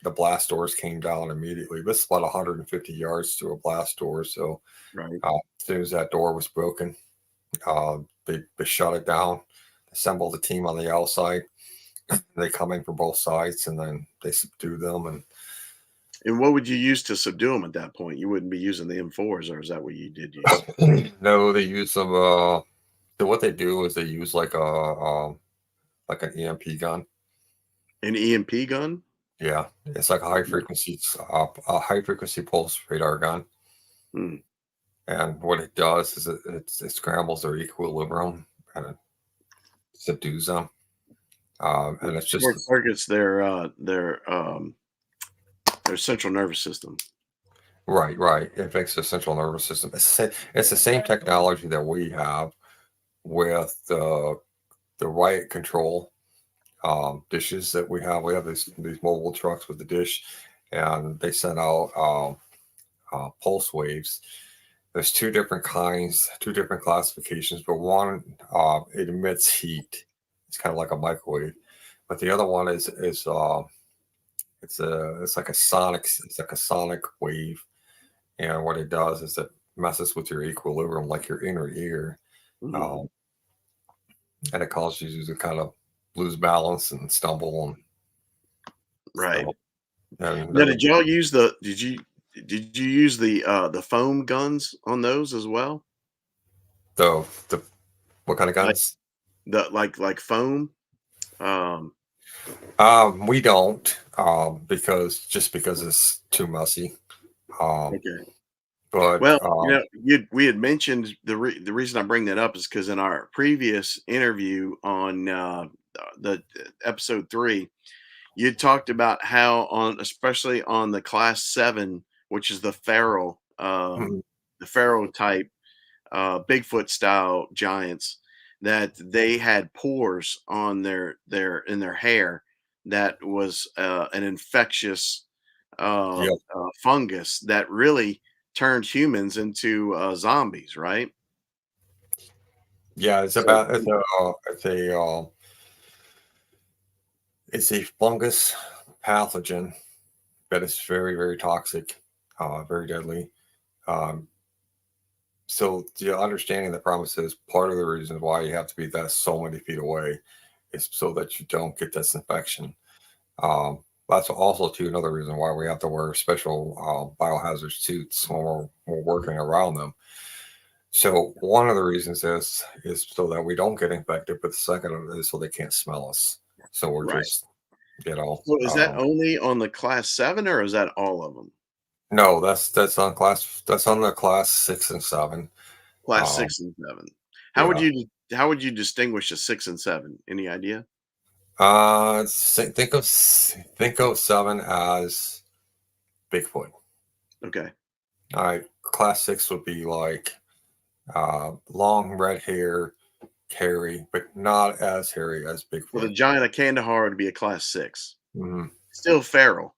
The blast doors came down immediately. This is about 150 yards to a blast door. So Right. as soon as that door was broken, they shut it down, assembled a team on the outside. They come in from both sides and then they subdue them. And what would you use to subdue them at that point? You wouldn't be using the M4s, or is that what you did use? No, they use some. So what they do is they use like an EMP gun. An EMP gun? Yeah, it's like a high frequency pulse radar gun. Hmm. And what it does is it scrambles their equilibrium and it subdues them. And it's just short circuits their central nervous system. right. It affects the central nervous system. It's the same technology that we have with the riot control dishes that we have. We have these mobile trucks with the dish, and they send out pulse waves. There's 2 different kinds, 2 different classifications, but one it emits heat. It's kind of like a microwave, but the other one is it's like a sonic wave, and what it does is it messes with your equilibrium, like your inner ear, and it causes you to kind of lose balance and stumble and right. And now, did you use the foam guns on those as well? the what kind of guns? Like foam. We don't because it's too messy. Okay. But Well, we had mentioned the reason I bring that up is because in our previous interview on the episode 3, you talked about how especially on the class 7, which is the feral type Bigfoot style giants, that they had pores on their hair that was an infectious fungus that really turned humans into zombies, right? Yeah, it's a fungus pathogen that is very, very toxic, very deadly. So the understanding the promise is part of the reason why you have to be so many feet away is so that you don't get this infection. That's also another reason why we have to wear special biohazard suits when we're working around them. So one of the reasons is so that we don't get infected, but the second is so they can't smell us. So we're just, So is that only on the class 7, or is that all of them? No, that's on the class 6 and 7. Class 6 and 7. How would you distinguish a 6 and 7? Any idea? Think of 7 as Bigfoot. Okay. All right. Class 6 would be like long red hair, hairy, but not as hairy as Bigfoot. Well, the giant of Kandahar would be a class 6. Mm-hmm. Still feral,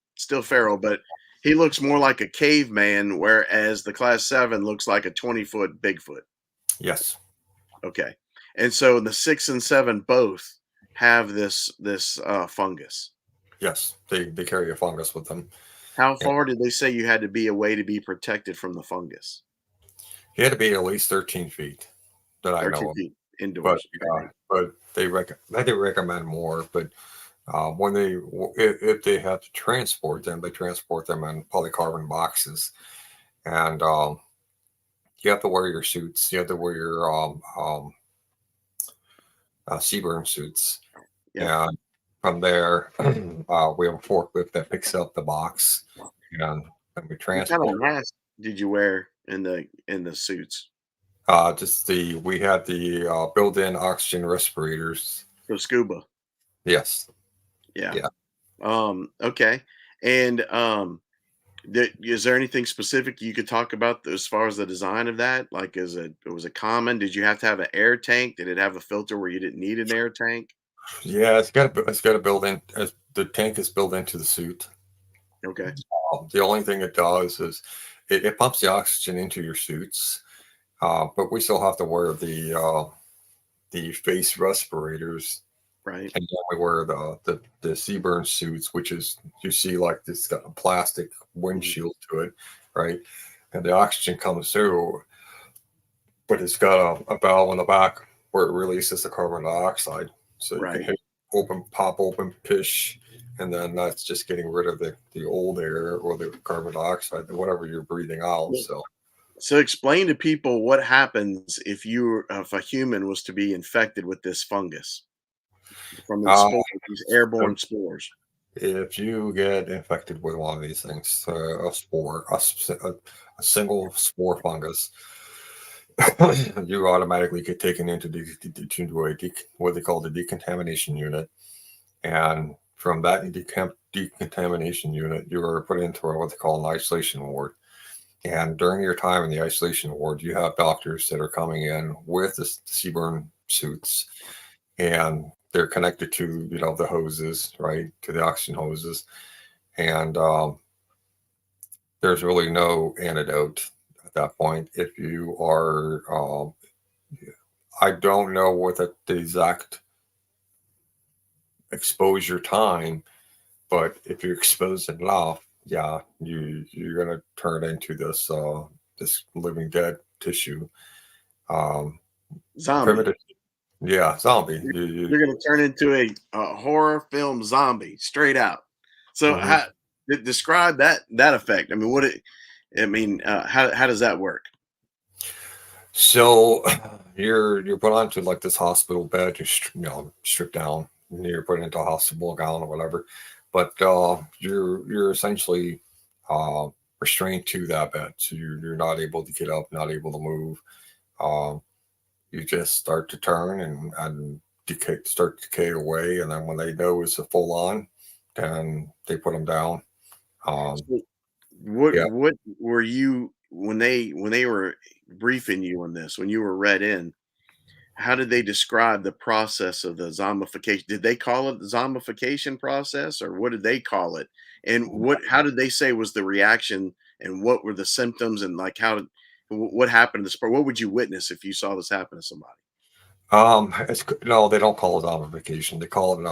but he looks more like a caveman, whereas the class 7 looks like a 20-foot Bigfoot. Yes. Okay. And so the 6 and 7 both have this fungus? Yes, they carry a fungus with them. How And far did they say you had to be away to be protected from the fungus? he had to be at least 13 feet that I 13 know of. feet But indoors. Okay. but they recommend more. But when if they have to transport them, they transport them in polycarbon boxes, and you have to wear your suits. You have to wear your CBRN suits, Yep. and from there, we have a forklift that picks up the box, and we What kind of transport it. mask did you wear in the suits? We had the built-in oxygen respirators. For scuba. Yes, Yeah. yeah. Okay. And is there anything specific you could talk about as far as the design of that? Like, was it common? Did you have to have an air tank? Did it have a filter where you didn't need an air tank? Yeah, it's got to build in as the tank is built into the suit. Okay. The only thing it does is it pumps the oxygen into your suits, but we still have to wear the face respirators, Right. and then we wear the CBRN suits, which is you see like this got a plastic windshield to it, right? And the oxygen comes through, but it's got a valve on the back where it releases the carbon dioxide. So you can Right. hit open, pop open, pish, and then that's just getting rid of the old air or the carbon dioxide, whatever you're breathing out. Yeah. So, So explain to people what happens if a human was to be infected with this fungus from these uh, spores, these airborne spores. if you get infected with one of these things, a spore, a single spore fungus, you automatically get taken into what they call the decontamination unit. And from that decontamination unit, you are put into what they call an isolation ward. And during your time in the isolation ward, you have doctors that are coming in with the CBRN suits, and they're connected to the hoses, right, to the oxygen hoses, and there's really no antidote at that point. If you are, I don't know what the exact exposure time, but if you're exposed enough, yeah, you're gonna turn into this living dead tissue. Um, Zombie. primitive, yeah, zombie. You're going to turn into a horror film zombie straight out. So Mhm. describe that effect. I mean, how does that work? So you're put onto like this hospital bed. You're stripped down. And you're put into a hospital gown or whatever, but you're essentially uh, restrained to that bed. So you're not able to get up, not able to move. Um, you just start to turn and start to decay away. And then when they know it's a full on, then they put them down. Um, So what yeah. what were you when they were briefing you on this, when you were read in, how did they describe the process of the zombification? Did they call it the zombification process, or what did they call it? And how did they say was the reaction, and what were the symptoms, and like what happened to the sport? What would you witness if you saw this happen to somebody? No, they don't call it zombification. They call it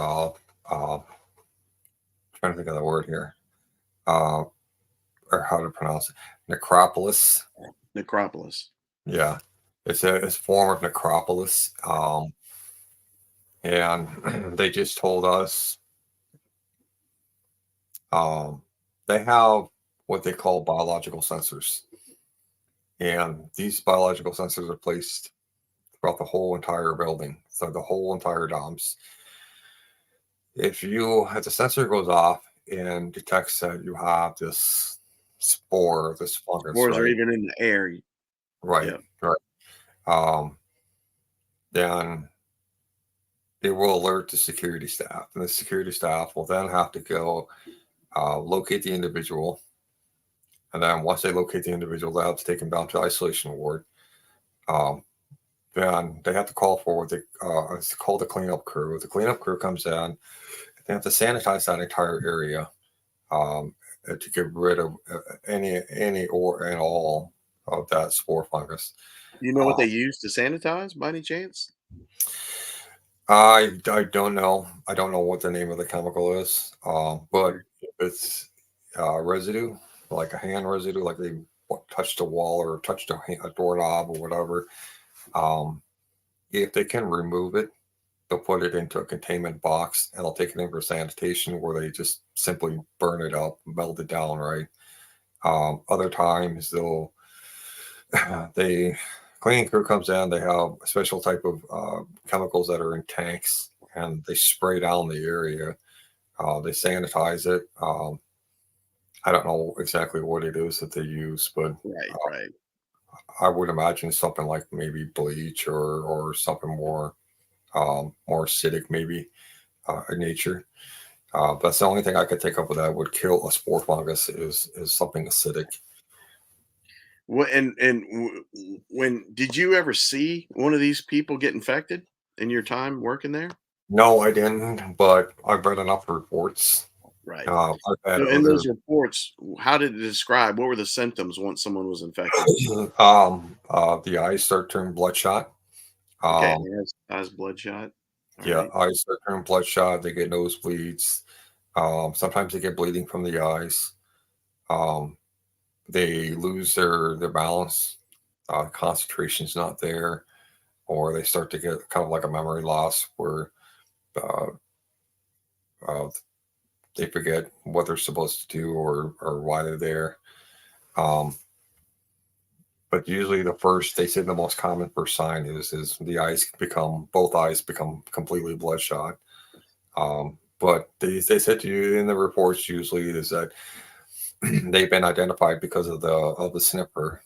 trying to think of the word here. Uh, or how to pronounce it. Necropolis. Necropolis. Yeah. It's a form of necropolis. And they just told us um they have what they call biological sensors. And these biological sensors are placed throughout the whole entire building, so the whole entire DOMS. If the sensor goes off and detects that you have this spore, this fungus, Spores are right? even in the air. Right, Yeah. right. Um, then it will alert the security staff, and the security staff will then have to go locate the individual. And then once they locate the individual, they have to take him down to isolation ward. Um, then they have to call for it's called the cleanup crew. The cleanup crew comes in. They have to sanitize that entire area um, to get rid of any or and all of that spore fungus. You know what Uh, they use to sanitize by any chance? I don't know. I don't know what the name of the chemical is. But if it's residue, like a hand residue, like they touched a wall or touched a doorknob or whatever. If they can remove it, they'll put it into a containment box and they'll take it in for sanitation, where they just simply burn it up, melt it down, right? Other times the cleaning crew comes in, they have a special type of chemicals that are in tanks, and they spray down the area. They sanitize it. I don't know exactly what it is that they use, but Right. I would imagine something like maybe bleach or something more more acidic, maybe in nature. That's the only thing I could think of that would kill a spore fungus is something acidic. What when did you ever see one of these people get infected in your time working there? No, I didn't, but I've read enough reports. Right. I've had So in other those reports, how did it describe? What were the symptoms once someone was infected? the eyes start turning bloodshot. Okay, Um, eyes bloodshot. All yeah, right. eyes start turning bloodshot. They get nosebleeds. Sometimes they get bleeding from the eyes. Um, they lose their balance. Concentration's not there, or they start to get kind of like a memory loss where uh, uh, they forget what they're supposed to do or why they're there. Um, but usually they say the most common first sign is the both eyes become completely bloodshot. But they said to you in the reports usually is that they've been identified because of the sniffer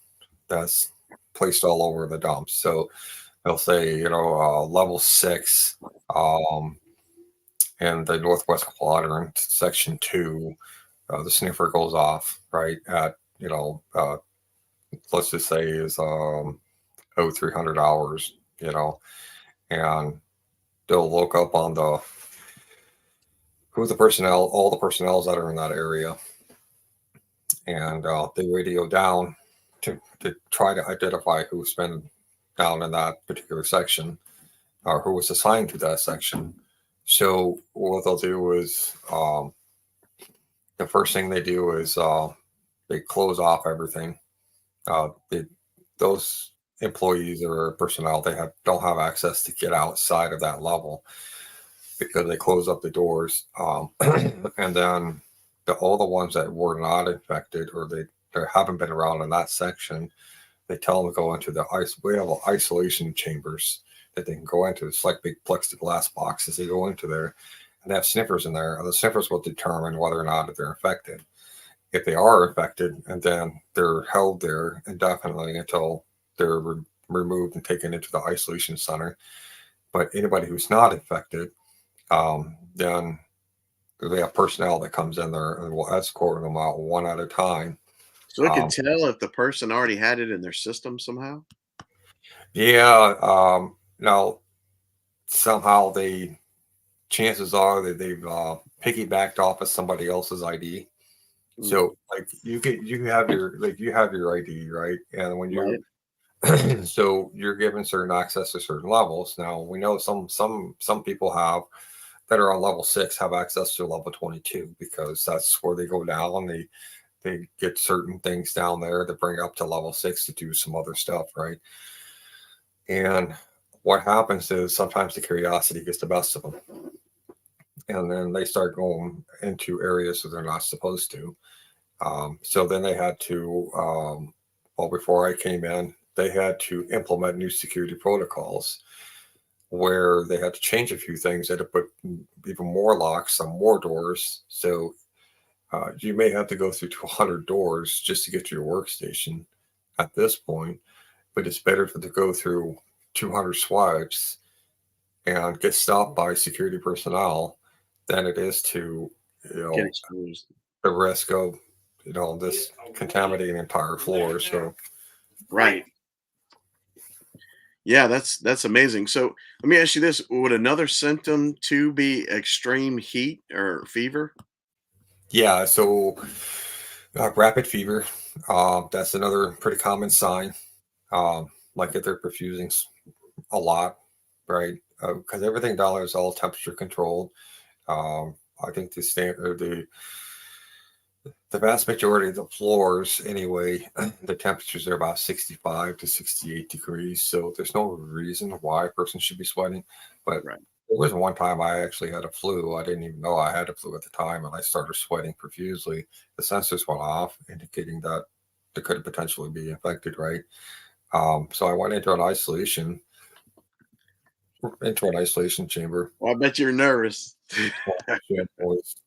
that's placed all over the dumps. So they'll say, level 6 um, in the northwest quadrant, section 2, the sniffer goes off right at let's just say is 0300 hours, and they'll look up on who the personnel, all the personnels that are in that area, and they radio down to try to identify who's been down in that particular section or who was assigned to that section. So what they'll do is the first thing they do is they close off everything. Those employees or personnel don't have access to get outside of that level because they close up the doors. And then all the ones that were not infected or they haven't been around in that section, they tell them to go into we have isolation chambers that they can go into. It's like big plexiglass boxes. They go into there and they have sniffers in there, and the sniffers will determine whether or not they're infected. If they are infected, and then they're held there indefinitely until they're removed and taken into the isolation center. But anybody who's not infected, then they have personnel that comes in there and will escort them out one at a time. So it can tell if the person already had it in their system somehow? Yeah. Now, somehow chances are that they've piggybacked off of somebody else's ID. So like you have your ID, right? And when Right. so you're given certain access to certain levels. Now we know some people that are on level 6 have access to level 22 because that's where they go down. They get certain things down there to bring up to level 6 to do some other stuff, right? And what happens is sometimes the curiosity gets the best of them, and then they start going into areas that they're not supposed to. So then they had to, before I came in, they had to implement new security protocols where they had to change a few things. They had to put even more locks on more doors. So you may have to go through 200 doors just to get to your workstation at this point, but it's better to go through 200 swipes and get stopped by security personnel than it is to, Get exposed. the risk of, this contaminating entire floor. So, Right. Yeah, that's amazing. So let me ask you this: would another symptom too be extreme heat or fever? yeah, so rapid fever, that's another pretty common sign. Like if they're perfusing a lot, right? because everything down there is all temperature controlled. I think the vast majority of the floors, anyway, the temperatures are about 65 to 68 degrees. So there's no reason why a person should be sweating. But Right. there was one time I actually had a flu. I didn't even know I had a flu at the time, and I started sweating profusely. The sensors went off, indicating that they could potentially be infected, right? So I went into an isolation chamber. Well, I bet you're nervous.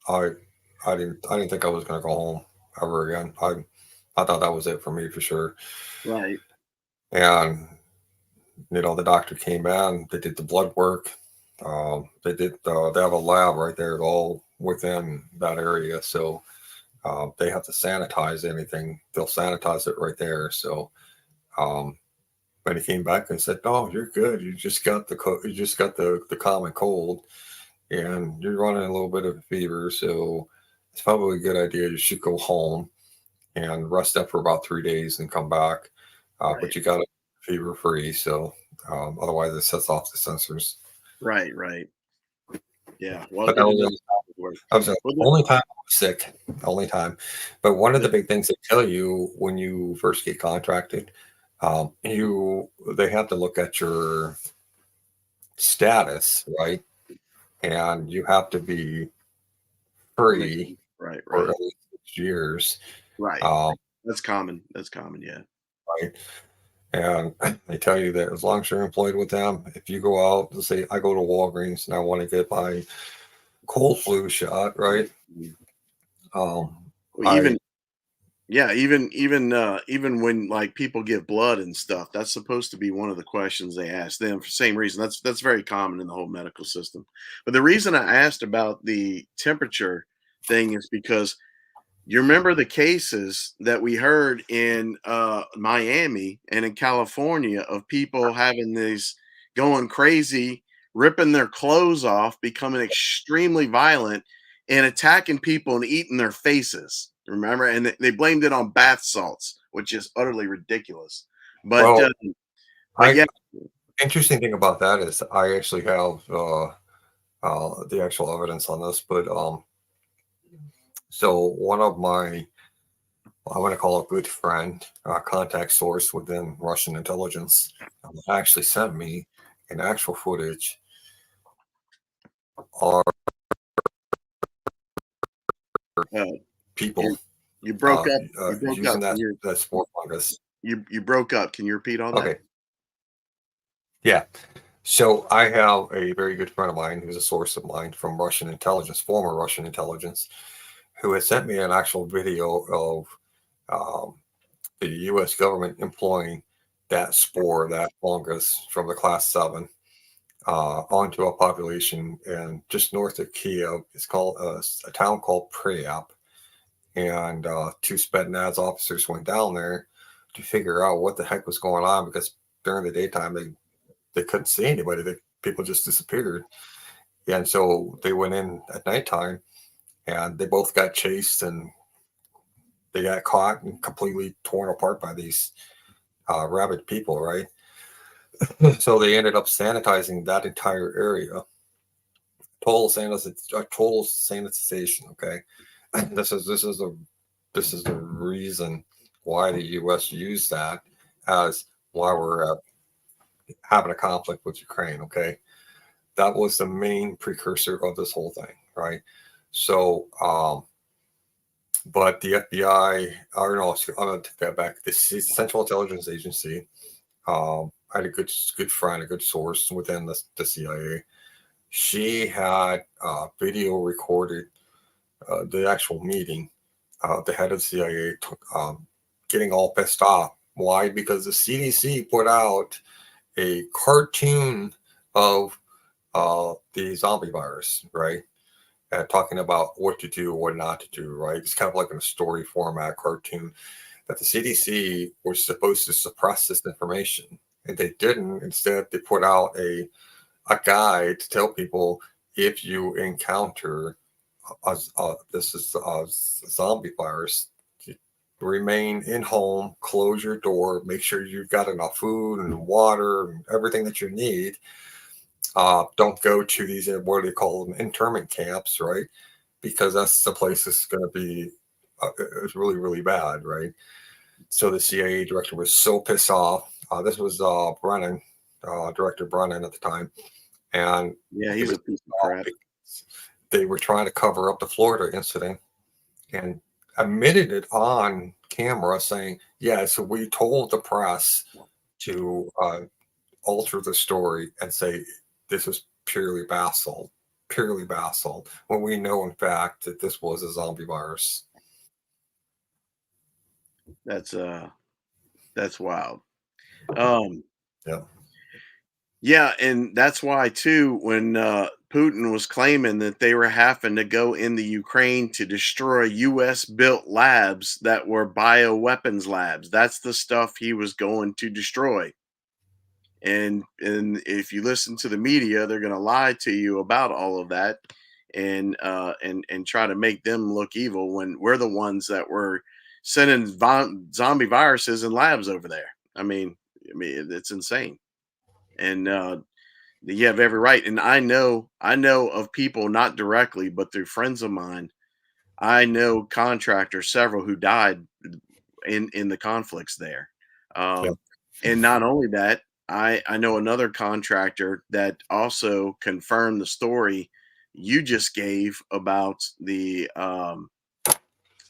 I didn't think I was going to go home ever again. I thought that was it for me for sure. Right. And the doctor came in. They did the blood work. They have a lab right there, all within that area. So they have to sanitize anything. They'll sanitize it right there. So, but he came back and said, "No, you're good. You just got the common cold, and you're running a little bit of a fever. So it's probably a good idea. You should go home and rest up for about 3 days and come back. Right. But you got it fever free. So otherwise, it sets off the sensors." Right. Yeah. Well, But that was the only time I was sick. Only time. But one of the big things they tell you when you first get contracted, they have to look at your status, right? And you have to be free Right. for at least 6 years. Right. That's common. Yeah. Right. And they tell you that as long as you're employed with them, if you go out, let's say I go to Walgreens and I want to get my cold flu shot, right? Well, even when like people give blood and stuff, that's supposed to be one of the questions they ask them for the same reason. That's very common in the whole medical system. But the reason I asked about the temperature thing is because you remember the cases that we heard in Miami and in California of people having these going crazy, ripping their clothes off, becoming extremely violent, and attacking people and eating their faces. Remember, and they blamed it on bath salts, which is utterly ridiculous. But well, yeah, interesting thing about that is I actually have the actual evidence on this, but so one of my, I want to call a good friend, contact source within Russian intelligence, actually sent me an actual footage of people you broke up. Using that spore fungus. You broke up. Can you repeat all that? Okay. Yeah. So I have a very good friend of mine who's a source of mine from Russian intelligence, former Russian intelligence, who has sent me an actual video of the U.S. government employing that spore, that fungus from the class 7 onto a population and just north of Kiev. It's called a town called Preyap. And 2 Spetsnaz officers went down there to figure out what the heck was going on, because during the daytime they couldn't see anybody. People just disappeared. And so they went in at nighttime and they both got chased and they got caught and completely torn apart by these rabid people, right? So they ended up sanitizing that entire area. Total sanitization, okay? This is the reason why the U.S. used that as why we're having a conflict with Ukraine, okay? That was the main precursor of this whole thing, right? So, but the FBI, or no, I'm going to take that back. The Central Intelligence Agency, I had a good friend, a good source within the CIA. She had video recorded the actual meeting. The head of the CIA getting all pissed off. Why? Because the CDC put out a cartoon of the zombie virus, right? Talking about what to do, what not to do, right? It's kind of like in a story format cartoon that the CDC was supposed to suppress this information, and they didn't. Instead, they put out a guide to tell people if you encounter this is a zombie virus, remain in home, close your door, make sure you've got enough food and water and everything that you need. don't go to these, what do they call them, internment camps, right? Because that's the place that's going to be it's really, really bad, right? So the CIA director was so pissed off. This was Brennan, Director Brennan at the time. And Yeah, he he's was a piece of crap. They were trying to cover up the Florida incident and admitted it on camera saying, yeah, so we told the press to alter the story and say this was purely basalt, when we know, in fact, that this was a zombie virus. That's wild. Yeah. Yeah, and that's why too, when Putin was claiming that they were having to go in the Ukraine to destroy U.S. built labs that were bioweapons labs, that's the stuff he was going to destroy. And if you listen to the media, they're going to lie to you about all of that, and try to make them look evil when we're the ones that were sending zombie viruses in labs over there. I mean, it's insane. And you have every right. And I know of people, not directly, but through friends of mine. I know contractors, several who died in the conflicts there. Yeah. And not only that, I know another contractor that also confirmed the story you just gave about the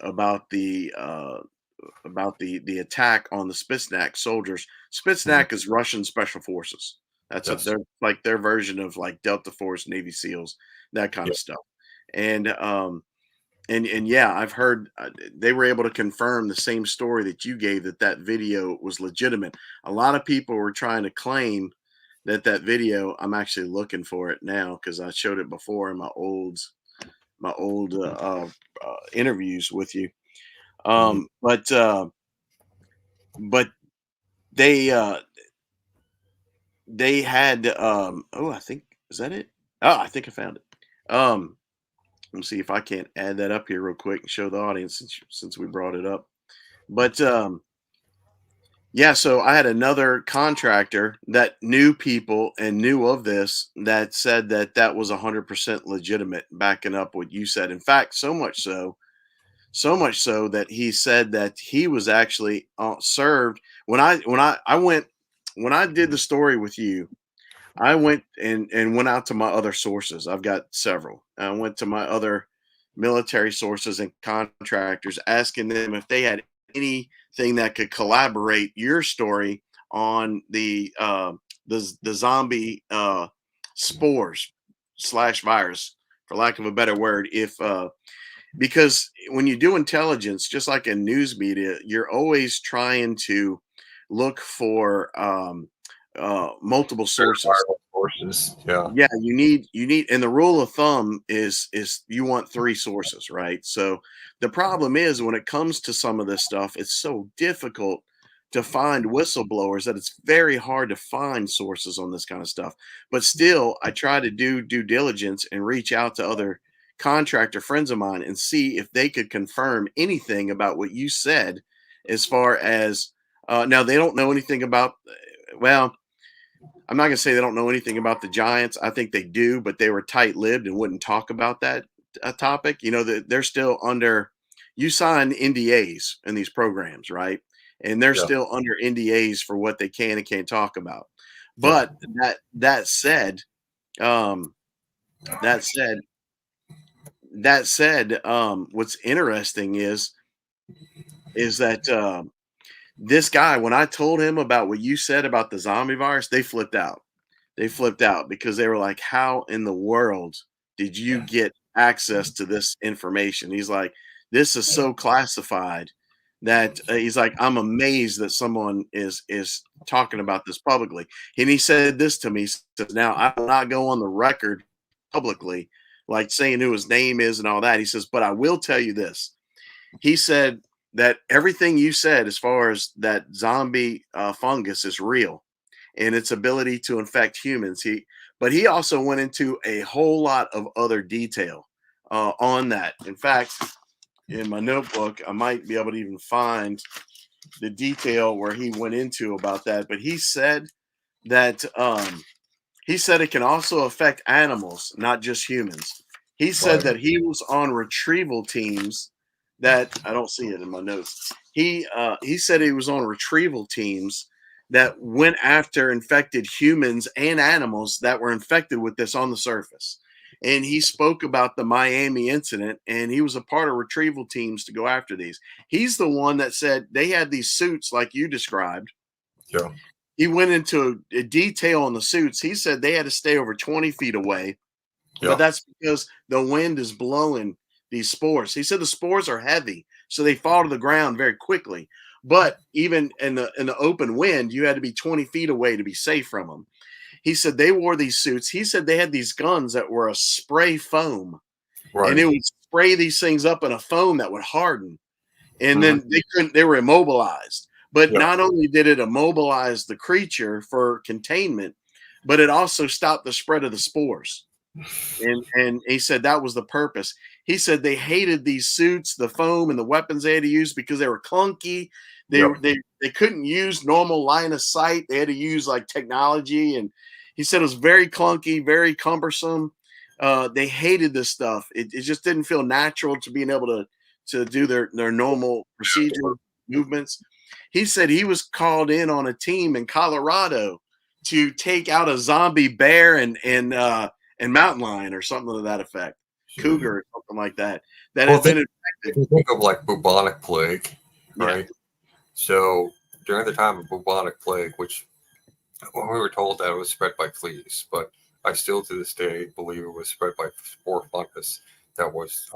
about the uh, the attack on the Spetsnaz soldiers. Spetsnaz is Russian special forces. That's Yes. they're like their version of like Delta Force, Navy SEALs, that kind of stuff. And yeah, I've heard they were able to confirm the same story that you gave, that video was legitimate. A lot of people were trying to claim that video. I'm actually looking for it now because I showed it before in my old interviews with you. But they had oh, I think, is that it? Oh, I think I found it. Let me see if I can't add that up here real quick and show the audience since we brought it up. But yeah, so I had another contractor that knew people and knew of this that said that was 100% legitimate, backing up what you said. In fact, so much so that he said that he was actually served when I did the story with you. I went and went out to my other sources. I've got several. I went to my other military sources and contractors, asking them if they had anything that could collaborate your story on the zombie spores slash virus, for lack of a better word. If Because when you do intelligence, just like in news media, you're always trying to look for multiple sources. Viral sources. Yeah. Yeah, you need, and the rule of thumb is you want 3 sources, right? So the problem is when it comes to some of this stuff, it's so difficult to find whistleblowers that it's very hard to find sources on this kind of stuff. But still, I try to do due diligence and reach out to other contractor friends of mine and see if they could confirm anything about what you said, as far as now they don't know anything about, well, I'm not going to say they don't know anything about the Giants. I think they do, but they were tight-lipped and wouldn't talk about that topic. You know, they're still under. You sign NDAs in these programs, right? And they're Yeah. still under NDAs for what they can and can't talk about. Yeah. But that said, um, that said, what's interesting is that this guy, when I told him about what you said about the zombie virus, they flipped out. They flipped out because they were like, "How in the world did you get access to this information?" He's like, "This is so classified that," he's like, "I'm amazed that someone is talking about this publicly." And he said this to me. He says, "Now I will not go on the record publicly, like saying who his name is and all that." He says, "But I will tell you this." He said that everything you said as far as that zombie fungus is real and its ability to infect humans. But he also went into a whole lot of other detail on that. In fact, in my notebook, I might be able to even find the detail where he went into about that. But he said that He said it can also affect animals, not just humans. He said Right. that he was on retrieval teams that I don't see it in my notes. He said he was on retrieval teams that went after infected humans and animals that were infected with this on the surface. And he spoke about the Miami incident, and he was a part of retrieval teams to go after these. He's the one that said they had these suits like you described. Yeah. He went into a detail on the suits. He said they had to stay over 20 feet away, Yeah. but that's because the wind is blowing these spores. He said the spores are heavy, so they fall to the ground very quickly. But even in the open wind, you had to be 20 feet away to be safe from them. He said they wore these suits. He said they had these guns that were a spray foam, and Right. it would spray these things up in a foam that would harden. And Mhm. then they were immobilized. But Yeah. not only did it immobilize the creature for containment, but it also stopped the spread of the spores. And he said that was the purpose. He said they hated these suits, the foam, and the weapons they had to use because they were clunky. They Yep. they couldn't use normal line of sight. They had to use like technology, and he said it was very clunky, very cumbersome. They hated this stuff. It just didn't feel natural to being able to do their normal procedure movements. He said he was called in on a team in Colorado to take out a zombie bear and mountain lion or something to that effect, cougar or something like that. That Well, had been if infected. you think of like bubonic plague, Yeah. right? So during the time of bubonic plague, which when we were told that it was spread by fleas, but I still to this day believe it was spread by spore fungus that was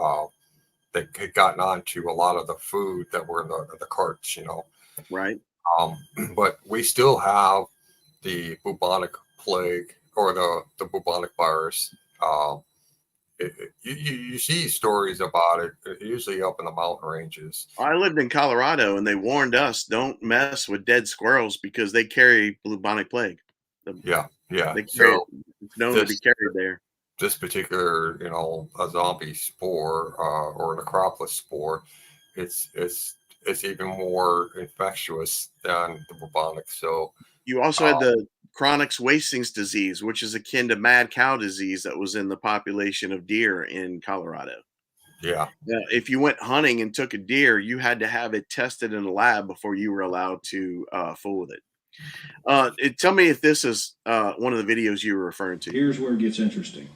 that had gotten on to a lot of the food that were in the carts, you know. Right. But we still have the bubonic plague or the bubonic virus. You see stories about it, usually up in the mountain ranges. I lived in Colorado, and they warned us don't mess with dead squirrels because they carry bubonic plague. Yeah, yeah. They carry So it's known to be carried there. this particular, you know, a zombie spore or an acropolis spore, it's even more infectious than the bubonic. So You also uh, had the chronic wasting's disease, which is akin to mad cow disease that was in the population of deer in Colorado. yeah, Now, if you went hunting and took a deer, you had to have it tested in a lab before you were allowed to fool with it. Tell me if this is one of the videos you were referring to. Here's where it gets interesting.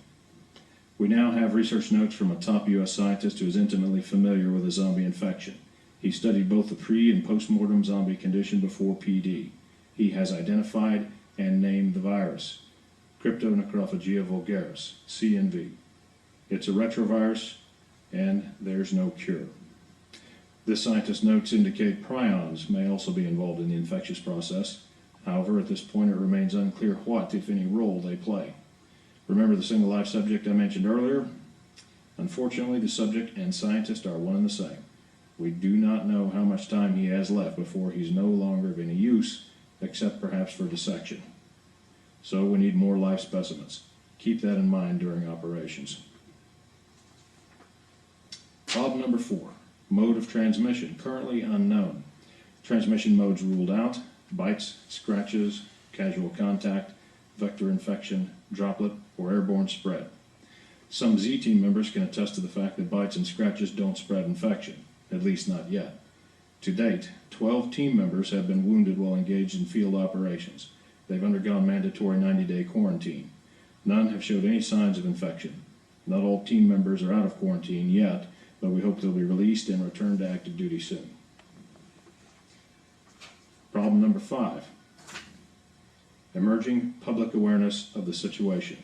We now have research notes from a top U.S. scientist who is intimately familiar with a zombie infection. He studied both the pre- and post-mortem zombie condition before PD. He has identified and named the virus, Cryptonecrophagia vulgaris, CNV. It's a retrovirus, and there's no cure. This scientist's notes indicate prions may also be involved in the infectious process. However, at this point it remains unclear what, if any, role they play. Remember the single life subject I mentioned earlier? Unfortunately, the subject and scientist are one and the same. We do not know how much time he has left before he's no longer of any use, except perhaps for dissection. So we need more live specimens. Keep that in mind during operations. Problem number 4. Mode of transmission, currently unknown. Transmission modes ruled out: bites, scratches, casual contact, vector infection, droplet, or airborne spread. Some Z team members can attest to the fact that bites and scratches don't spread infection, at least not yet. To date, 12 team members have been wounded while engaged in field operations. They've undergone mandatory 90-day quarantine. None have showed any signs of infection. Not all team members are out of quarantine yet, but we hope they'll be released and return to active duty soon. Problem number 5. Emerging public awareness of the situation.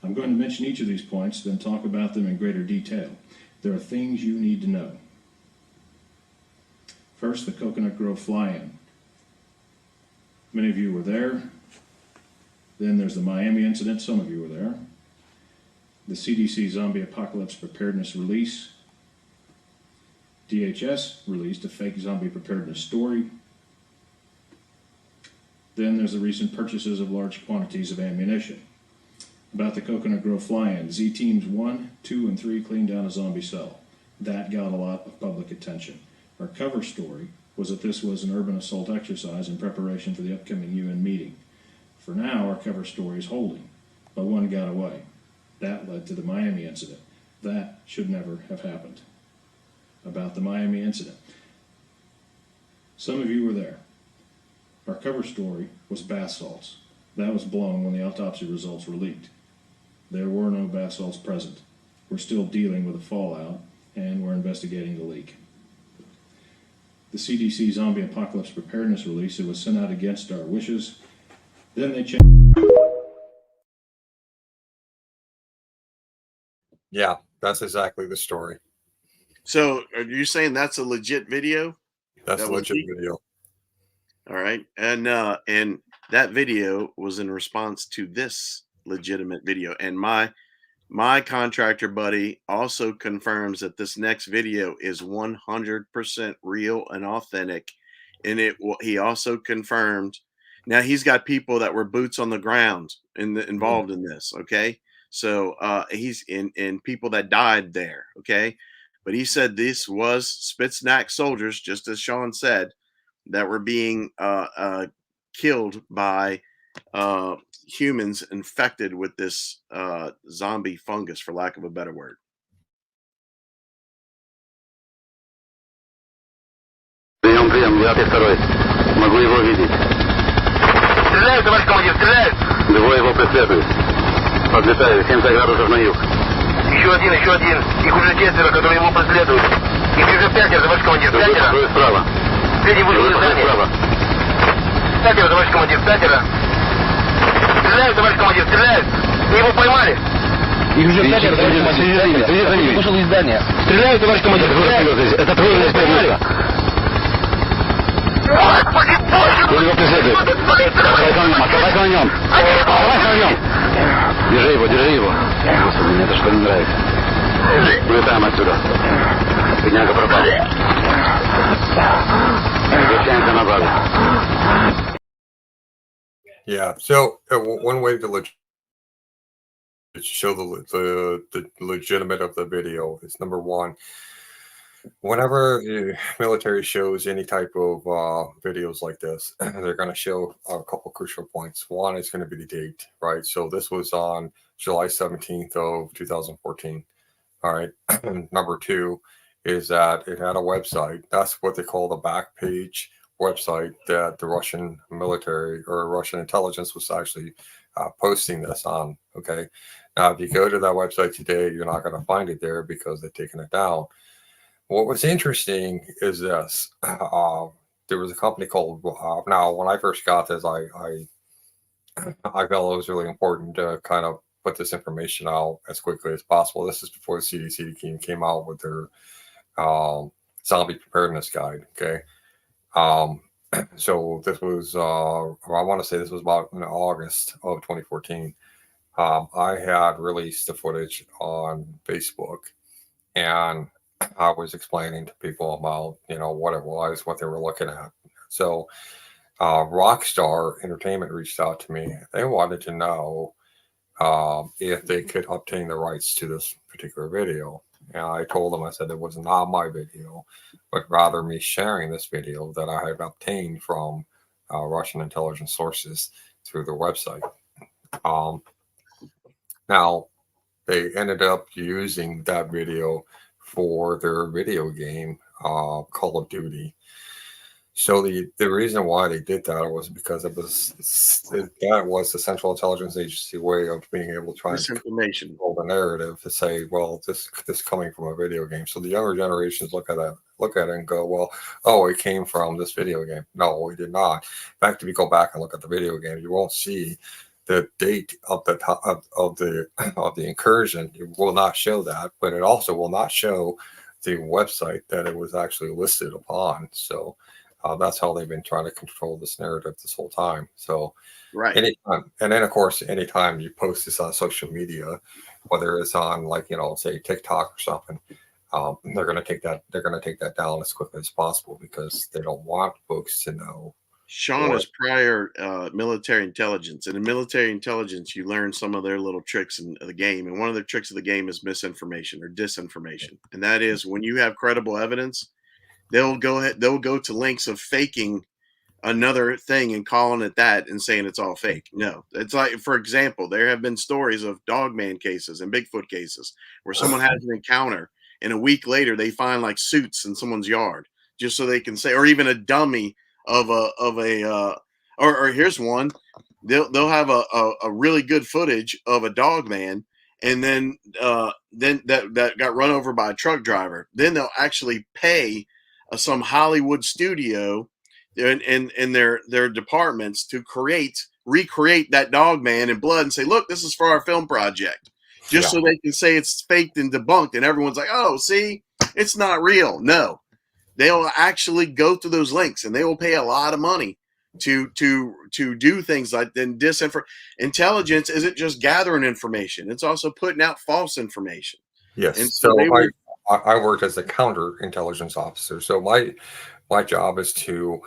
I'm going to mention each of these points, then talk about them in greater detail. There are things you need to know. First, the Coconut Grove fly-in. Many of you were there. Then there's the Miami incident. Some of you were there. The CDC Zombie Apocalypse Preparedness Release. DHS released a fake zombie preparedness story. Then there's the recent purchases of large quantities of ammunition. About the Coconut Grove fly-in, Z Teams 1, 2, and 3 cleaned down a zombie cell. That got a lot of public attention. Our cover story was that this was an urban assault exercise in preparation for the upcoming UN meeting. For now, our cover story is holding, but one got away. That led to the Miami incident. That should never have happened. About the Miami incident. Some of you were there. Our cover story was bath salts. That was blown when the autopsy results were leaked. There were no bath salts present. We're still dealing with the fallout, and we're investigating the leak. The CDC Zombie Apocalypse Preparedness release, it was sent out against our wishes. Then they changed. Yeah, that's exactly the story. So are you saying that's a legit video? That's That a was legit leaked? video. All right. And that video was in response to this legitimate video. And my contractor buddy also confirms that this next video is 100% real and authentic. And he also confirmed. Now he's got people that were boots on the ground involved in this. Okay. So he's in people that died there. Okay. But he said this was Spetsnaz soldiers, just as Shawn said, that were being killed by humans infected with this zombie fungus, for lack of a better word. Прием, 9-2. Могу его видеть. Стреляют, товарищ командир, стреляют! Двое его преследуют. Подлетаю, 70 градусов на юг. Еще один. Их уже 4, которые его преследуют. Их уже 5, товарищ командир, 5. Двое справа. Средний вышел из здания. 5, товарищ командир, 5. Стреляют, товарищ командир, стреляют! Мы его поймали! Их уже 5, товарищ командир, вышел из здания. Стреляют, товарищ командир, стреляют! Это трудная стрельба. Кто его преследует? Оставайся на нем! Держи его! Господи, мне это что не нравится. Улетаем отсюда. Бедняга пропал. Возвращаемся на базу. Yeah. So one way to show the legitimate of the video is, number one, whenever the military shows any type of videos like this, they're going to show a couple crucial points. One is going to be the date, right? So this was on July 17th of 2014. All right. Number two is that it had a website. That's what they call the back page website that the Russian military or Russian intelligence was actually posting this on. Okay. Now, if you go to that website today, you're not going to find it there because they've taken it down. What was interesting is this. There was a company called, now when I first got this, I felt it was really important to kind of put this information out as quickly as possible. This is before the CDC came out with their zombie preparedness guide. Okay. So this was, I want to say this was about in August of 2014. I had released the footage on Facebook, and I was explaining to people about, what it was, what they were looking at. So Rockstar Entertainment reached out to me. They wanted to know if they could obtain the rights to this particular video. And I told them, I said it was not my video, but rather me sharing this video that I had obtained from Russian intelligence sources through their website. Now, they ended up using that video for their video game, Call of Duty. So the reason why they did that was because that was the Central Intelligence Agency way of being able to try and control the narrative to say, well, this coming from a video game. So the younger generations look at it and go, well, oh, it came from this video game. No, it did not. In fact, if you go back and look at the video game, you won't see the date of the incursion. It will not show that, but it also will not show the website that it was actually listed upon. So that's how they've been trying to control this narrative this whole time. So right. Anytime, and then of course, anytime you post this on social media, whether it's on say TikTok or something, they're going to take that down as quickly as possible because they don't want folks to know. Shawn is prior military intelligence, and in military intelligence, you learn some of their little tricks in the game. And one of the tricks of the game is misinformation or disinformation, and that is when you have credible evidence, they'll go to links of faking another thing and calling it that and saying it's all fake. No, it's like, for example, there have been stories of dogman cases and Bigfoot cases where someone has an encounter and a week later they find like suits in someone's yard just so they can say, or even a dummy of or here's one, they'll have a really good footage of a dog man, and then that got run over by a truck driver. Then they'll actually pay some Hollywood studio in their departments to recreate that dog man in blood and say, look, this is for our film project, just so they can say it's faked and debunked, and everyone's like, oh, see, it's not real. No, they'll actually go through those links, and they will pay a lot of money to do things like then intelligence isn't just gathering information, it's also putting out false information. Yes. And so I worked as a counterintelligence officer. So my job is to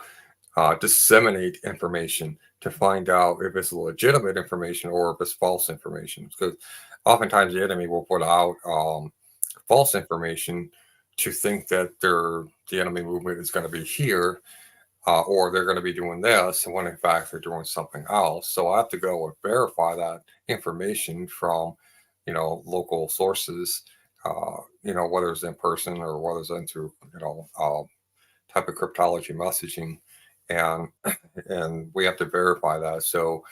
disseminate information to find out if it's legitimate information or if it's false information. Because oftentimes the enemy will put out false information to think that the enemy movement is going to be here, or they're going to be doing this, when in fact they're doing something else. So I have to go and verify that information from, local sources, whether it's in person or whether it's into, type of cryptology messaging, and we have to verify that. So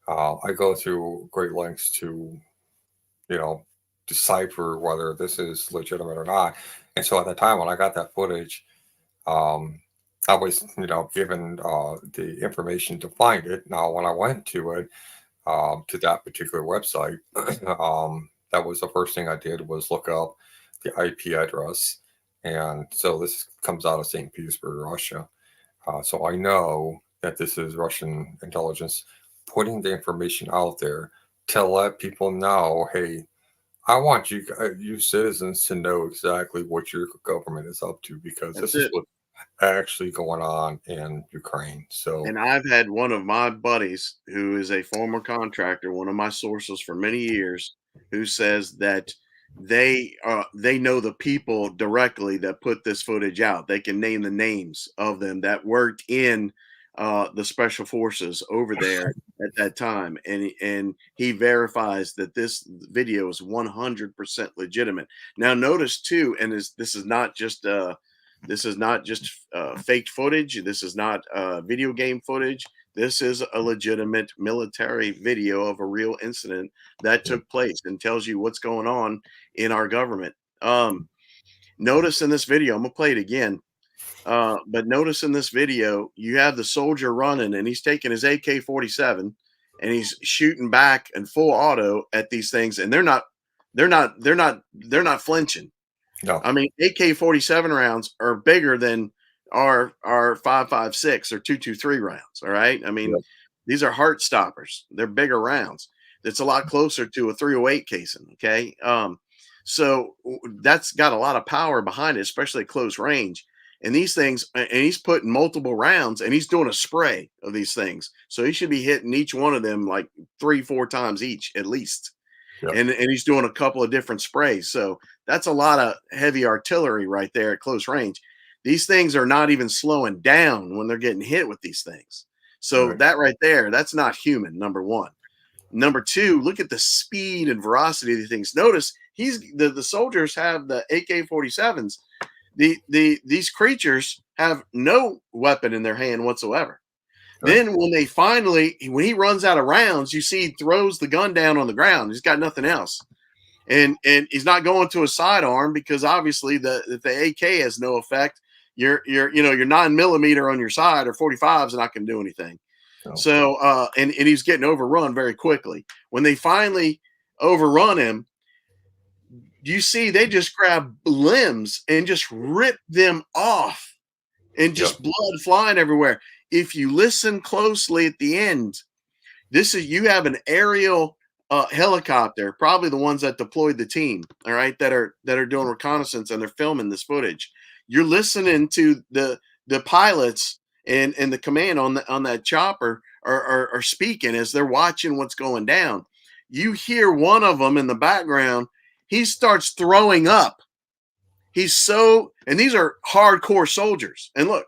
I go through great lengths to, decipher whether this is legitimate or not. And so at the time when I got that footage, I was, given the information to find it. Now, when I went to it, to that particular website, that was the first thing I did was look up the IP address. And so this comes out of St. Petersburg, Russia. So I know that this is Russian intelligence putting the information out there to let people know, hey, I want you citizens to know exactly what your government is up to, because this is what's actually going on in Ukraine. So, and I've had one of my buddies who is a former contractor, one of my sources for many years, who says that they know the people directly that put this footage out. They can name the names of them that worked in the special forces over there at that time, and he verifies that this video is 100% legitimate. Now, notice too, and this is not just faked footage. This is not video game footage. This is a legitimate military video of a real incident that took place and tells you what's going on in our government. Notice in this video, I'm gonna play it again. But notice in this video, you have the soldier running, and he's taking his AK-47 and he's shooting back in full auto at these things, and they're not flinching. no, I mean, AK-47 rounds are bigger than our 5.56 or 2.23 rounds. All right. I mean, these are heart stoppers. They're bigger rounds. It's a lot closer to a 308 casing. Okay. So that's got a lot of power behind it, especially at close range. And these things, and he's putting multiple rounds, and he's doing a spray of these things. So he should be hitting each one of them like 3-4 times each at least. Yep. And he's doing a couple of different sprays. So that's a lot of heavy artillery right there at close range. These things are not even slowing down when they're getting hit with these things. So that right there, that's not human, number one. Number two, look at the speed and veracity of these things. Notice the soldiers have the AK-47s. These creatures have no weapon in their hand whatsoever. Then when he runs out of rounds, you see he throws the gun down on the ground. He's got nothing else. And he's not going to a sidearm because obviously the AK has no effect. Your 9mm on your side or 45s is not going to do anything. No. So and he's getting overrun very quickly. When they finally overrun him, you see they just grab limbs and just rip them off, and just blood flying everywhere. If you listen closely at the end, you have an aerial helicopter, probably the ones that deployed the team, all right, that are doing reconnaissance, and they're filming this footage. You're listening to the pilots and the command on that chopper are speaking as they're watching what's going down. You hear one of them in the background. He starts throwing up. And these are hardcore soldiers. And look,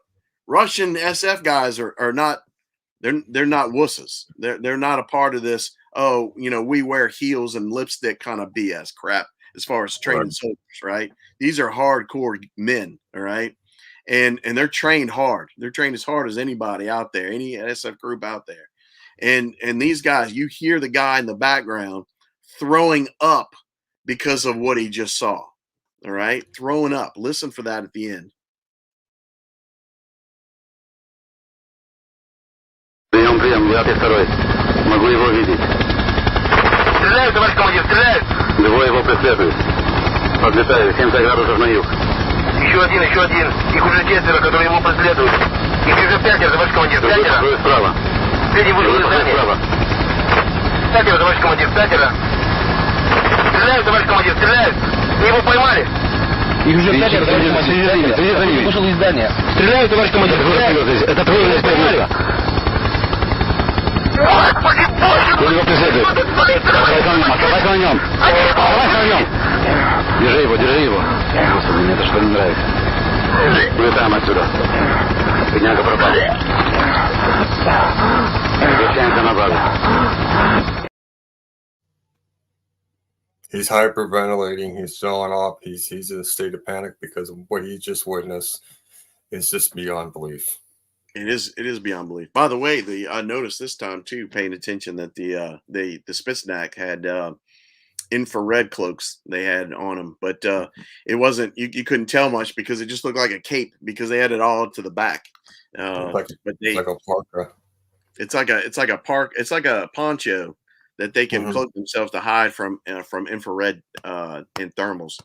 Russian SF guys are not, they're not wusses. They're not a part of this. Oh, we wear heels and lipstick kind of BS crap as far as training soldiers, right? These are hardcore men, all right, and they're trained hard. They're trained as hard as anybody out there, any SF group out there, and these guys, you hear the guy in the background throwing up because of what he just saw, all right, throwing up. Listen for that at the end. Прием, 9-2. Могу его видеть. Стреляют, товарищ командир, стреляют! Двое его преследуют. Подлетаю, 70 градусов на юг. Еще один. Их уже 4, которые его преследуют. Их уже 5, товарищ командир, 5. Другой справа. Третий вышел из здания. 5, товарищ командир, 5. Стреляют, товарищ командир, стреляют! Мы его поймали! Их уже 5, товарищ командир, вышел из здания. Стреляют, товарищ командир, стреляют! Это твое место. Он его преследует. Отставай на нем. Держи его. Господи, мне это что не нравится. Улетаем отсюда. Бедняга пропал. Возвращаемся на базу. He's hyperventilating. He's showing off. He's in a state of panic because of what he just witnessed is just beyond belief. It is beyond belief. By the way, I noticed this time too, paying attention, that the Spitsnaz had infrared cloaks they had on them, but it wasn't, you couldn't tell much because it just looked like a cape because they had it all to the back. But like a parka. It's like a poncho that they can cloak themselves to hide from infrared and thermals.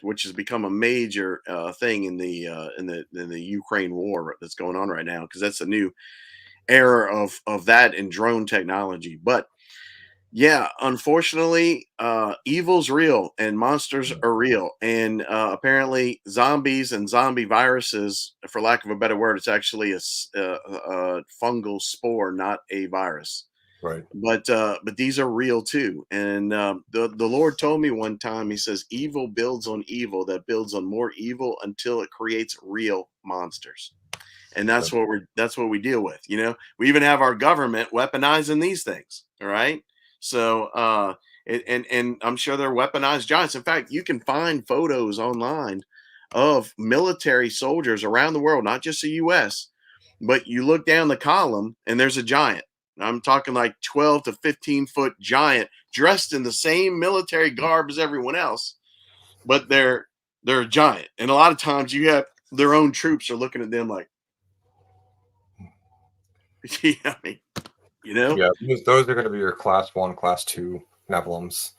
Which has become a major thing in the Ukraine war that's going on right now, because that's a new era of that and drone technology. But yeah, unfortunately, evil's real and monsters are real, and apparently zombies and zombie viruses, for lack of a better word, it's actually a fungal spore, not a virus. Right. But these are real too. And the Lord told me one time, he says, evil builds on evil that builds on more evil until it creates real monsters. And that's what we deal with. We even have our government weaponizing these things. All right. So and I'm sure they're weaponized giants. In fact, you can find photos online of military soldiers around the world, not just the US, but you look down the column and there's a giant. I'm talking like 12 to 15 foot giant dressed in the same military garb as everyone else, but they're a giant. And a lot of times you have their own troops are looking at them like, Yeah, those are going to be your class 1, class 2 Nephilims.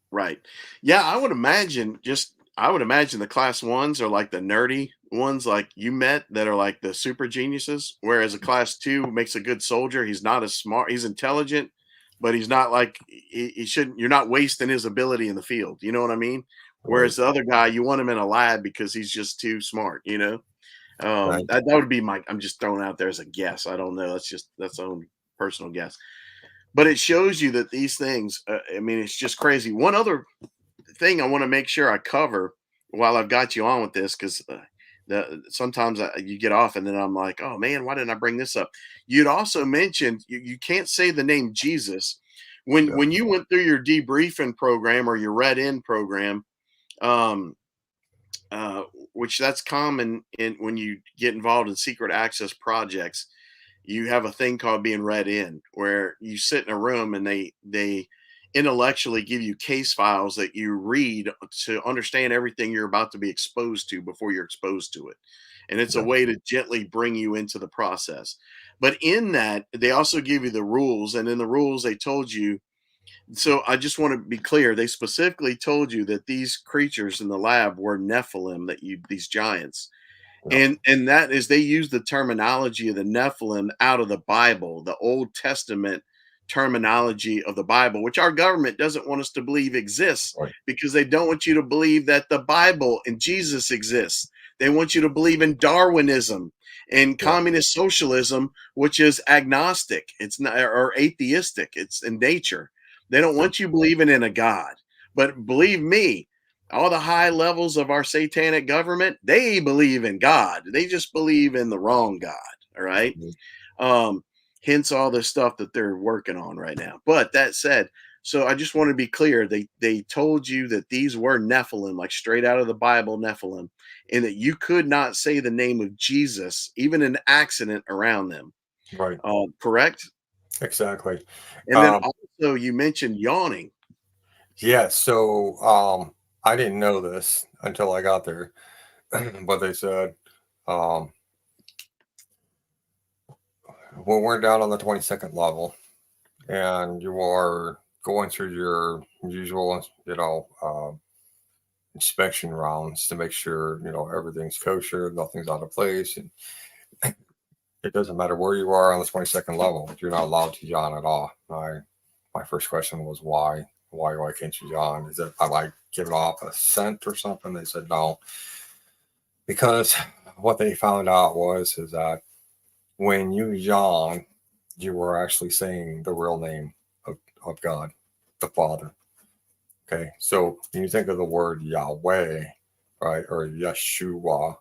Right. Yeah, I would imagine the class 1s are like the nerdy ones like you met that are like the super geniuses, whereas a class 2 makes a good soldier. He's not as smart. He's intelligent, but he's not like he shouldn't. You're not wasting his ability in the field. You know what I mean? Whereas the other guy, you want him in a lab because he's just too smart. That would be I'm just throwing out there as a guess. I don't know. That's own personal guess. But it shows you that these things, it's just crazy. One other thing I want to make sure I cover while I've got you on with this, because sometimes you get off and then I'm like, oh man, why didn't I bring this up? You'd also mentioned you can't say the name Jesus. When you went through your debriefing program or your read-in program, which that's common when you get involved in secret access projects, you have a thing called being read in, where you sit in a room and they intellectually give you case files that you read to understand everything you're about to be exposed to before you're exposed to it. And it's a way to gently bring you into the process. But in that, they also give you the rules. And in the rules, they told you, so I just want to be clear, they specifically told you that these creatures in the lab were Nephilim, these giants. And that is, they use the terminology of the Nephilim out of the Bible, the Old Testament terminology of the Bible, which our government doesn't want us to believe exists, because they don't want you to believe that the Bible and Jesus exists. They want you to believe in Darwinism and communist socialism, which is agnostic. It's not, or atheistic. It's in nature. They don't want you believing in a God. But believe me, all the high levels of our satanic government, they believe in God. They just believe in the wrong God. All right. Um, hence all the stuff that they're working on right now. But that said, so I just want to be clear. They told you that these were Nephilim, like straight out of the Bible, Nephilim, and that you could not say the name of Jesus, even an accident around them. Right. Correct? Exactly. And then also you mentioned yawning. Yeah. So I didn't know this until I got there, but they said, well, we're down on the 22nd level, and you are going through your usual, inspection rounds to make sure everything's kosher, nothing's out of place, and it doesn't matter where you are on the 22nd level. You're not allowed to yawn at all. My first question was why? Why can't you yawn? Is it am I giving off a scent or something? They said no, because what they found out is that when you yawn, you were actually saying the real name of God, the Father. Okay, so when you think of the word Yahweh, right, or Yeshua,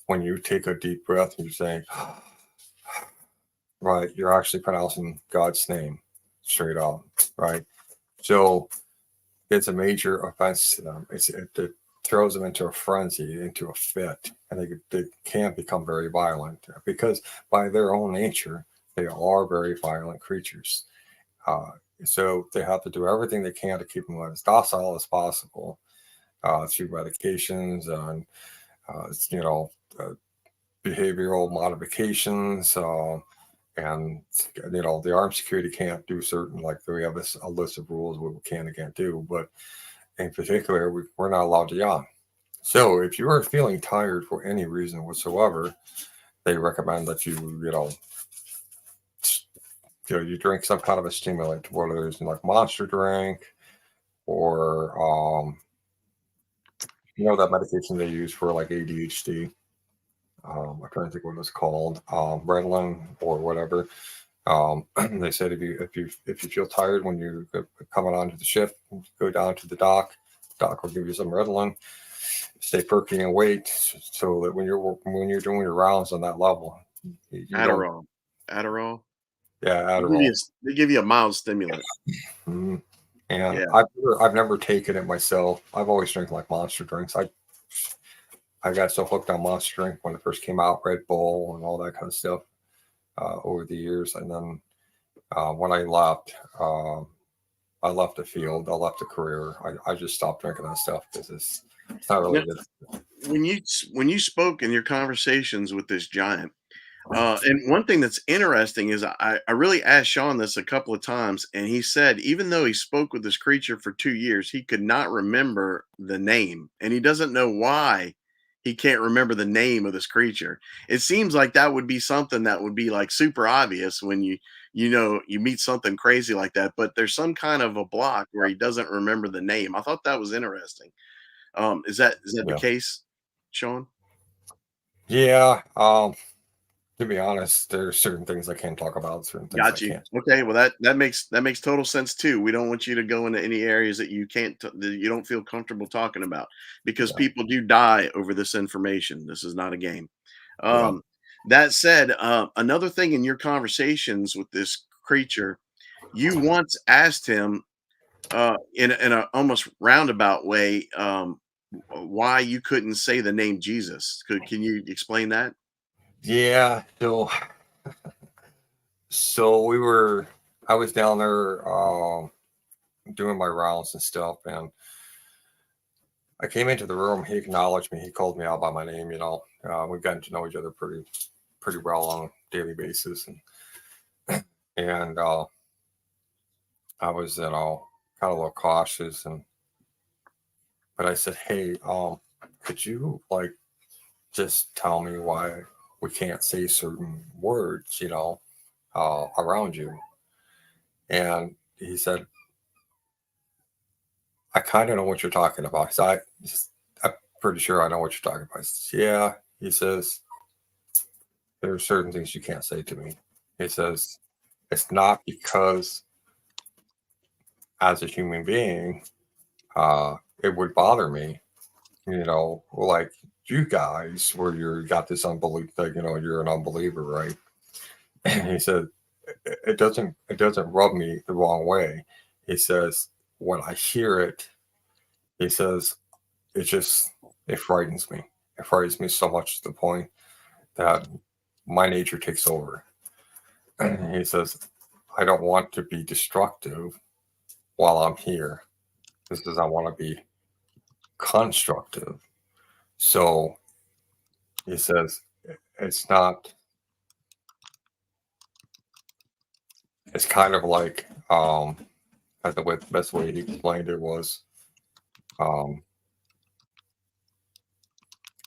when you take a deep breath and you're saying, right, you're actually pronouncing God's name straight up, right? So it's a major offense to them. It throws them into a frenzy, into a fit, and they can become very violent because by their own nature, they are very violent creatures. So they have to do everything they can to keep them as docile as possible through medications and, behavioral modifications. And the armed security can't do certain, like we have a list of rules what we can and can't do, but in particular we're not allowed to yawn. So if you are feeling tired for any reason whatsoever, they recommend that you you drink some kind of a stimulant, whether it's like Monster drink or that medication they use for like ADHD. I'm trying to think what it's called, Ritalin or whatever. They said if you feel tired when you're coming onto the shift, go down to the doc. Doc will give you some Ritalin. Stay perky and wait, so that when you're doing your rounds on that level, Adderall. Yeah, Adderall. They give you a mild stimulant. Mm-hmm. And yeah. I've never taken it myself. I've always drank like Monster drinks. I got so hooked on Monster drink when it first came out, Red Bull and all that kind of stuff over the years. And then when I left the field, I left the career. I just stopped drinking that stuff because it's not really good. When you spoke in your conversations with this giant, and one thing that's interesting is I really asked Shawn this a couple of times, and he said even though he spoke with this creature for 2 years, he could not remember the name, and he doesn't know why he can't remember the name of this creature. It seems like that would be something that would be like super obvious when you meet something crazy like that, but there's some kind of a block where he doesn't remember the name. I thought that was interesting. Is that the case, Shawn? Yeah. To be honest, there's certain things I can't talk about. Certain things Got you. I can't. Okay, well that makes total sense too. We don't want you to go into any areas that you can't that you don't feel comfortable talking about, because people do die over this information. This is not a game. That said, another thing in your conversations with this creature, you once asked him in a almost roundabout way why you couldn't say the name Jesus. Can you explain that? Yeah. So I was down there doing my rounds and stuff, and I came into the room. He acknowledged me. He called me out by my name. We've gotten to know each other pretty well on a daily basis, and I was kind of a little cautious, but I said, hey, could you just tell me why we can't say certain words, around you? And he said, I kind of know what you're talking about. I'm pretty sure I know what you're talking about. I said, yeah. He says, there are certain things you can't say to me. He says, it's not because as a human being, it would bother me, like you guys, where you got this unbelief, like, you're an unbeliever, right? And he said, it doesn't rub me the wrong way. He says, when I hear it, he says, it frightens me. It frightens me so much to the point that my nature takes over. And he says, I don't want to be destructive while I'm here. This is, I want to be constructive. So he says, it's not, it's kind of like, I think the best way he explained it was,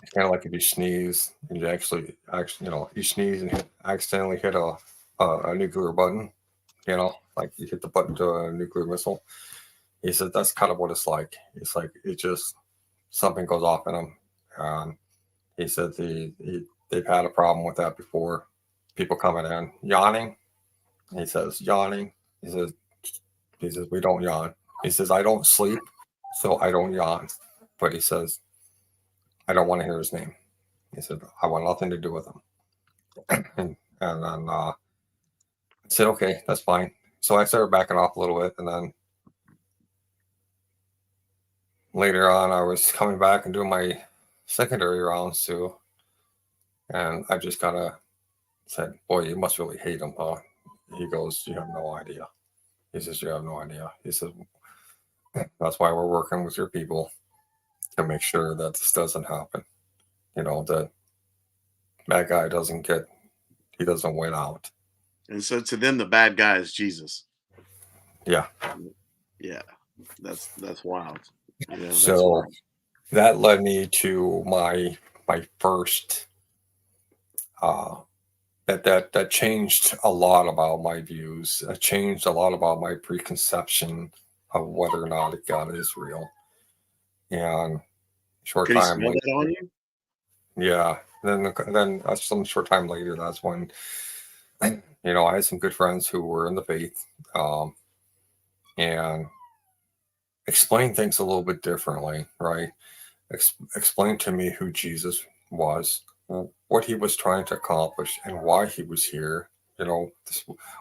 it's kind of like if you sneeze and you actually, you sneeze and accidentally hit a nuclear button, like you hit the button to a nuclear missile. He said that's kind of what it's like. It's like something goes off in him. He said they've had a problem with that before. People coming in yawning. He says yawning. He says we don't yawn. He says I don't sleep, so I don't yawn. But he says I don't want to hear his name. He said I want nothing to do with him. and then I said okay, that's fine. So I started backing off a little bit, and then later on, I was coming back and doing my secondary rounds too. And I just kind of said, boy, you must really hate him, huh? He goes, you have no idea. He says, you have no idea. He says, that's why we're working with your people to make sure that this doesn't happen. That bad guy doesn't win out. And so to them, the bad guy is Jesus. Yeah. Yeah. That's wild. Yeah, so that led me to my first that changed a lot about my views. It changed a lot about my preconception of whether or not God is real. And short time later, that on you? Yeah. Then some short time later, that's when I had some good friends who were in the faith, and explain things a little bit differently, right? Explain to me who Jesus was, what he was trying to accomplish, and why he was here,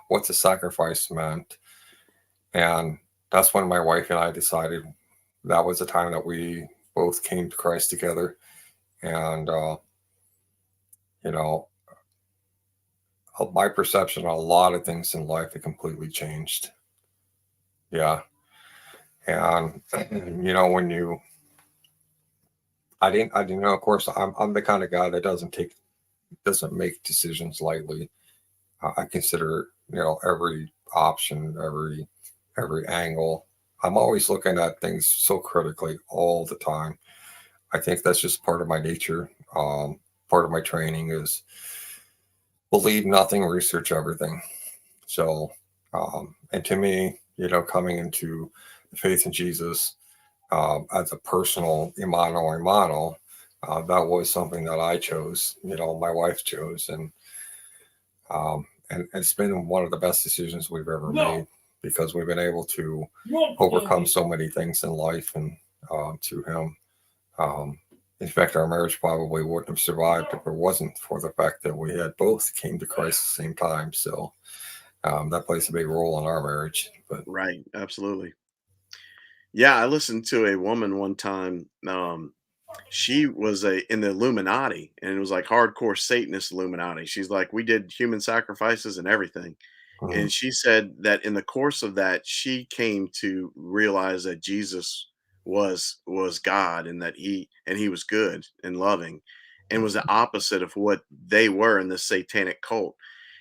what the sacrifice meant. And that's when my wife and I decided that was the time that we both came to Christ together. And, my perception on a lot of things in life had completely changed. Yeah. And, I didn't know, of course, I'm the kind of guy that doesn't make decisions lightly. I consider, every option, every angle. I'm always looking at things so critically all the time. I think that's just part of my nature. Part of my training is believe nothing, research everything. So, and to me, coming into the faith in Jesus, as a personal imano, that was something that I chose, my wife chose. And it's been one of the best decisions we've ever made, because we've been able to overcome so many things in life, and to him. In fact, our marriage probably wouldn't have survived if it wasn't for the fact that we had both came to Christ at the same time. So that plays a big role in our marriage. But right, absolutely. Yeah, I listened to a woman one time. She was in the Illuminati, and it was like hardcore Satanist Illuminati. She's like, we did human sacrifices and everything. And she said that in the course of that, she came to realize that Jesus was God, and that he was good and loving, and was the opposite of what they were in the satanic cult.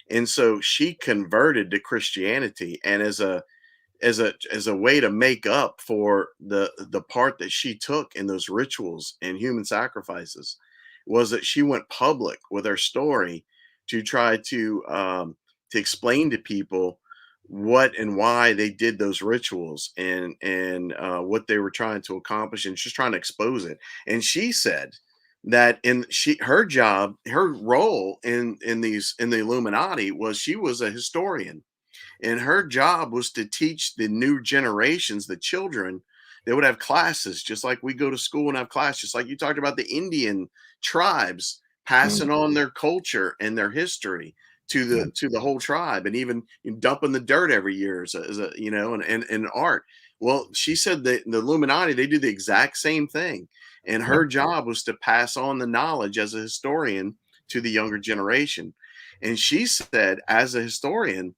And so she converted to Christianity, and as a way to make up for the part that she took in those rituals and human sacrifices, was that she went public with her story to try to explain to people what and why they did those rituals, and what they were trying to accomplish, and she's trying to expose it. And she said that her job, her role in the Illuminati, was she was a historian, and her job was to teach the new generations, the children, They would have classes just like we go to school and have class, just like you talked about the Indian tribes passing on their culture and their history to the whole tribe, and even dumping the dirt every year as a and art. Well, she said that the Illuminati, they do the exact same thing, and her job was to pass on the knowledge as a historian to the younger generation. And she said, as a historian,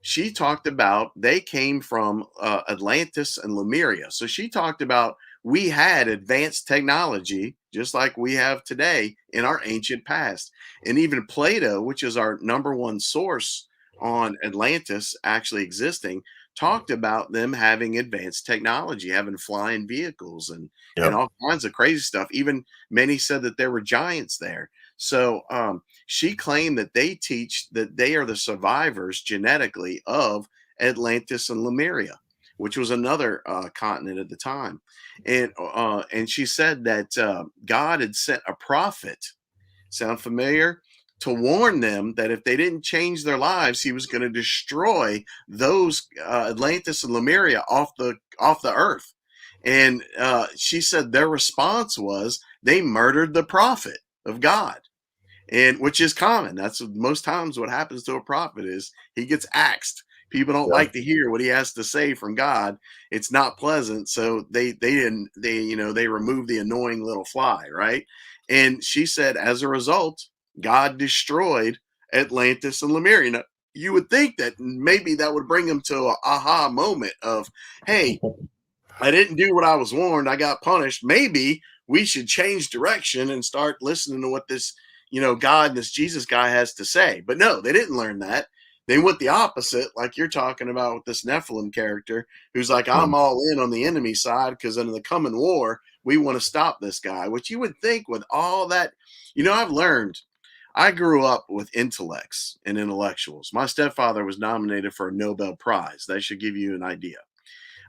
she talked about they came from Atlantis and Lemuria. So she talked about we had advanced technology just like we have today in our ancient past. And even Plato, which is our number one source on Atlantis actually existing, talked about them having advanced technology, having flying vehicles and all kinds of crazy stuff. Even many said that there were giants there. So she claimed that they teach that they are the survivors genetically of Atlantis and Lemuria, which was another continent at the time. And she said that God had sent a prophet, sound familiar, to warn them that if they didn't change their lives, he was going to destroy those Atlantis and Lemuria off the earth. And she said their response was they murdered the prophet of God, and which is common. That's most times what happens to a prophet is he gets axed. People don't like to hear what he has to say from God. It's not pleasant, so they remove the annoying little fly, right? And she said as a result, God destroyed Atlantis and Lemuria. Now, you would think that maybe that would bring them to an aha moment of, hey, I didn't do what I was warned. I got punished. Maybe we should change direction and start listening to what this, God and this Jesus guy has to say. But no, they didn't learn that. They went the opposite, like you're talking about with this Nephilim character, who's like, I'm all in on the enemy side because in the coming war, we want to stop this guy. Which you would think with all that, I've learned. I grew up with intellects and intellectuals. My stepfather was nominated for a Nobel Prize. That should give you an idea.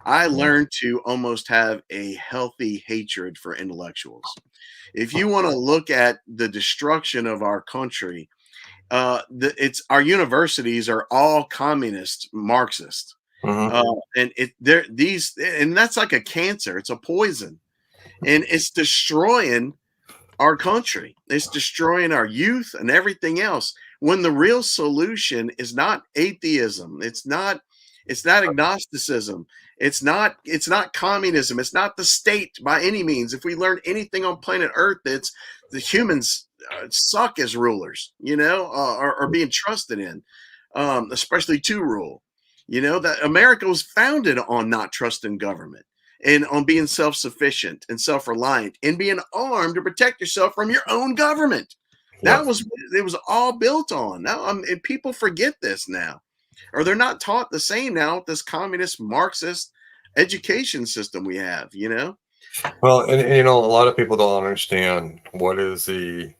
I learned to almost have a healthy hatred for intellectuals. If you want to look at the destruction of our country, our universities are all communist, Marxist, and that's like a cancer. It's a poison, and it's destroying our country. It's destroying our youth and everything else. When the real solution is not atheism, it's not agnosticism. It's not communism. It's not the state by any means. If we learn anything on planet Earth, it's the humans suck as rulers, are being trusted in, especially to rule. That America was founded on not trusting government and on being self-sufficient and self-reliant and being armed to protect yourself from your own government. That was it was all built on. Now, and people forget this now, or they're not taught the same now with this communist Marxist education system we have, Well, and a lot of people don't understand what's the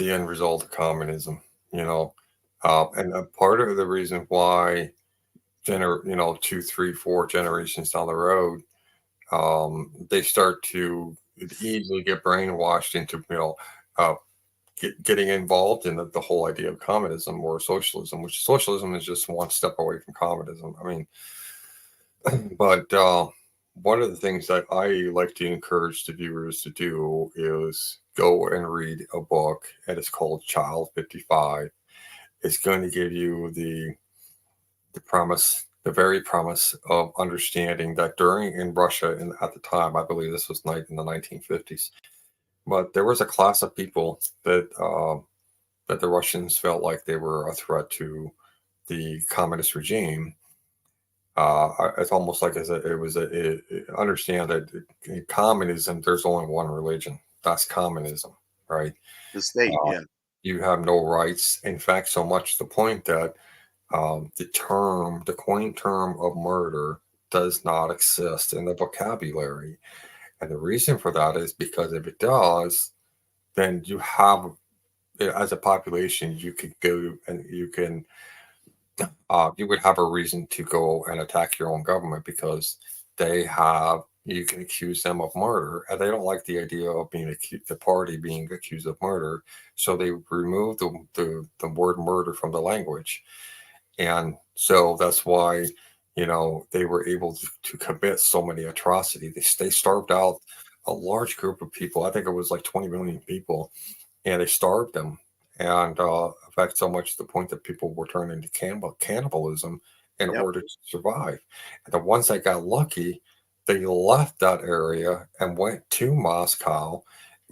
end result of communism, and a part of the reason why 2, 3, 4 generations down the road, they start to easily get brainwashed into, getting involved in the whole idea of communism or socialism, which socialism is just one step away from communism. I mean, but one of the things that I like to encourage the viewers to do is go and read a book, and it's called Child 55. It's going to give you the very premise of understanding that in Russia at the time, I believe this was in the 1950s, but there was a class of people that the Russians felt like they were a threat to the communist regime. It's almost like understand that in communism, there's only one religion. That's communism, right? The state, You have no rights. In fact, so much to the point that the coined term of murder does not exist in the vocabulary. And the reason for that is because if it does, then you have, as a population, you could go and you would have a reason to go and attack your own government because you can accuse them of murder, and they don't like the idea of the party being accused of murder. So they remove the word murder from the language. And so that's why, they were able to commit so many atrocities. They starved out a large group of people. I think it was like 20 million people, and they starved them. And in fact, so much to the point that people were turning to cannibalism in Yep. order to survive. And the ones that got lucky, they left that area and went to Moscow,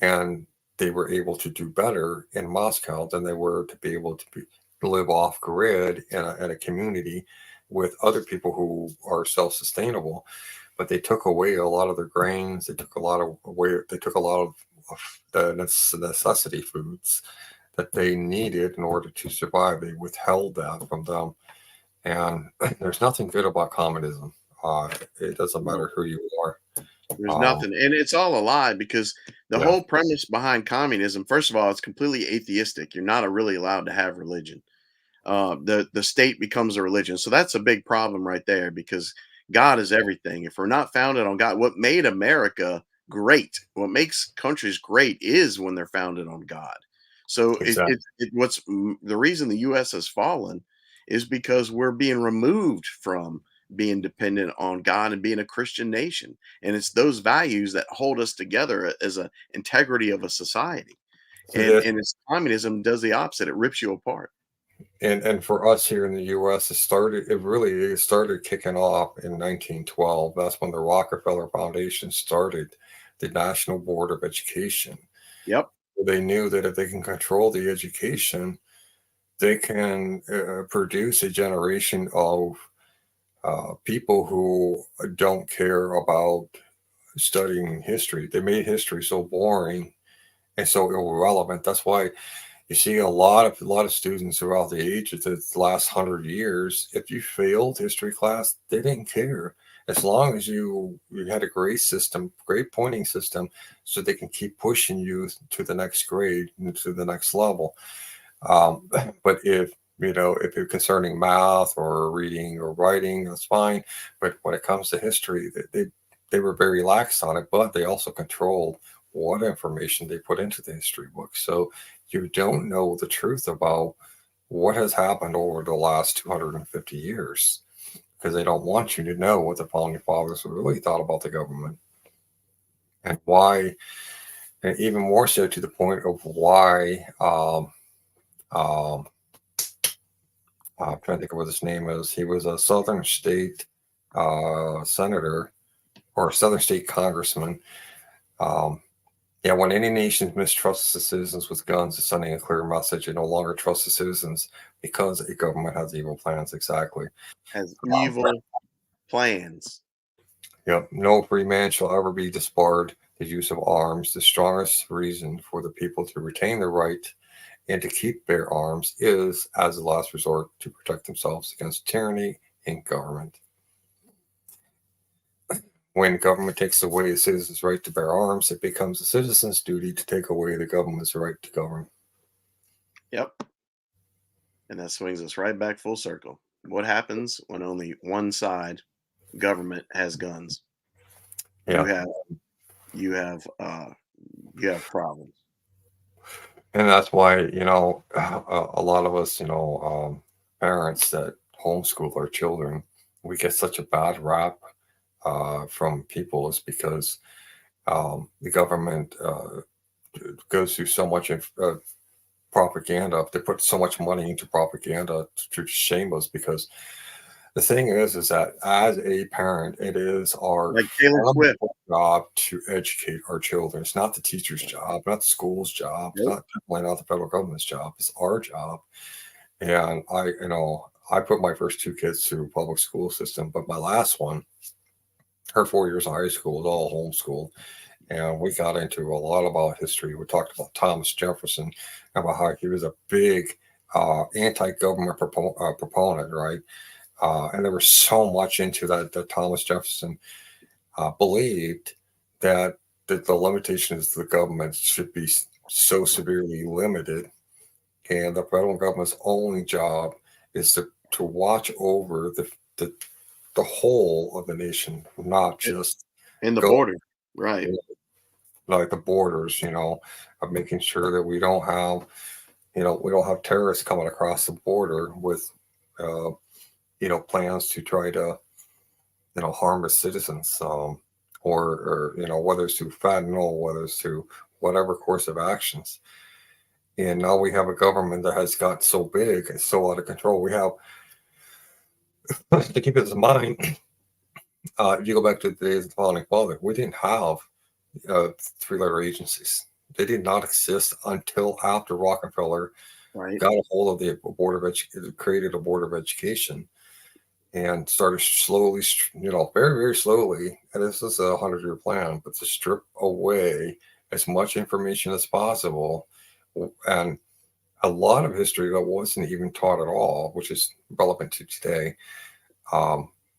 and they were able to do better in Moscow than they were to be able to live off grid in a community with other people who are self-sustainable. But they took away a lot of their grains. They took a lot of the necessity foods that they needed in order to survive. They withheld that from them. And there's nothing good about communism. It doesn't matter who you are. There's nothing, and it's all a lie, because the Yeah. whole premise behind communism, first of all, it's completely atheistic. You're not really allowed to have religion. The state becomes a religion, so that's a big problem right there, because God is everything. If we're not founded on God, what made America great, what makes countries great, is when they're founded on God. So Exactly. the reason the U.S. has fallen is because we're being removed from being dependent on God and being a Christian nation. And it's those values that hold us together as a integrity of a society. See, this, And it's communism does the opposite. It rips you apart. and for us here in the U.S., it started kicking off in 1912. That's when the Rockefeller Foundation started the National Board of Education. Yep. They knew that if they can control the education, they can produce a generation of people who don't care about studying history. They made history so boring and so irrelevant. That's why you see a lot of students throughout the age of the last 100 years. If you failed history class, they didn't care, as long as you had a grade pointing system, so they can keep pushing you to the next grade and to the next level. But if you're concerning math or reading or writing, that's fine. But when it comes to history, they were very lax on it, but they also controlled what information they put into the history book. So you don't know the truth about what has happened over the last 250 years, because they don't want you to know what the founding fathers really thought about the government and why, and even more so to the point of why. I'm trying to think of what his name is. He was a Southern state senator or Southern state congressman. When any nation mistrusts the citizens with guns, it's sending a clear message. It no longer trusts the citizens because a government has evil plans. Exactly. Has evil plans. Yep. No free man shall ever be disbarred the use of arms. The strongest reason for the people to retain their right and to keep bear arms is, as a last resort, to protect themselves against tyranny and government. When government takes away a citizen's right to bear arms, it becomes a citizen's duty to take away the government's right to govern. Yep. And that swings us right back full circle. What happens when only one side, government, has guns? Yeah. You have problems. And that's why, a lot of us, parents that homeschool our children, we get such a bad rap from people, is because the government goes through so much propaganda. They put so much money into propaganda to shame us, because the thing is that as a parent, it is our Like Taylor Swift. job to educate our children. It's not the teacher's job, not the school's job. It's definitely not the federal government's job. It's our job. And I put my first two kids through public school system, but my last one, her 4 years of high school, was all homeschooled. And we got into a lot about history. We talked about Thomas Jefferson, about how he was a big anti-government proponent, right? And there was so much into that Thomas Jefferson believed that the limitations of the government should be so severely limited, and the federal government's only job is to watch over the whole of the nation, not just in the border, right? Like the borders, of making sure that we don't have terrorists coming across the border with plans to try to harmless citizens, or whether it's through fentanyl, whether it's through whatever course of actions. And now we have a government that has got so big and so out of control. We have, to keep it in mind, if you go back to the days of the founding father, we didn't have 3-letter agencies. They did not exist until after Rockefeller got a hold of the created a board of education, and started slowly, very, very slowly. And this is a 100-year plan, but to strip away as much information as possible, and a lot of history that wasn't even taught at all, which is relevant to today.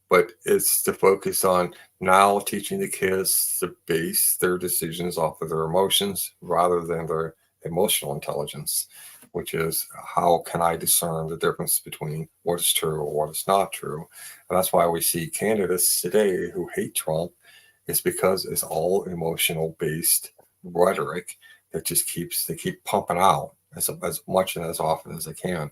But it's to focus on now teaching the kids to base their decisions off of their emotions rather than their emotional intelligence, which is how can I discern the difference between what is true or what is not true. And that's why we see candidates today who hate Trump, is because it's all emotional based rhetoric that just keep pumping out as much and as often as they can.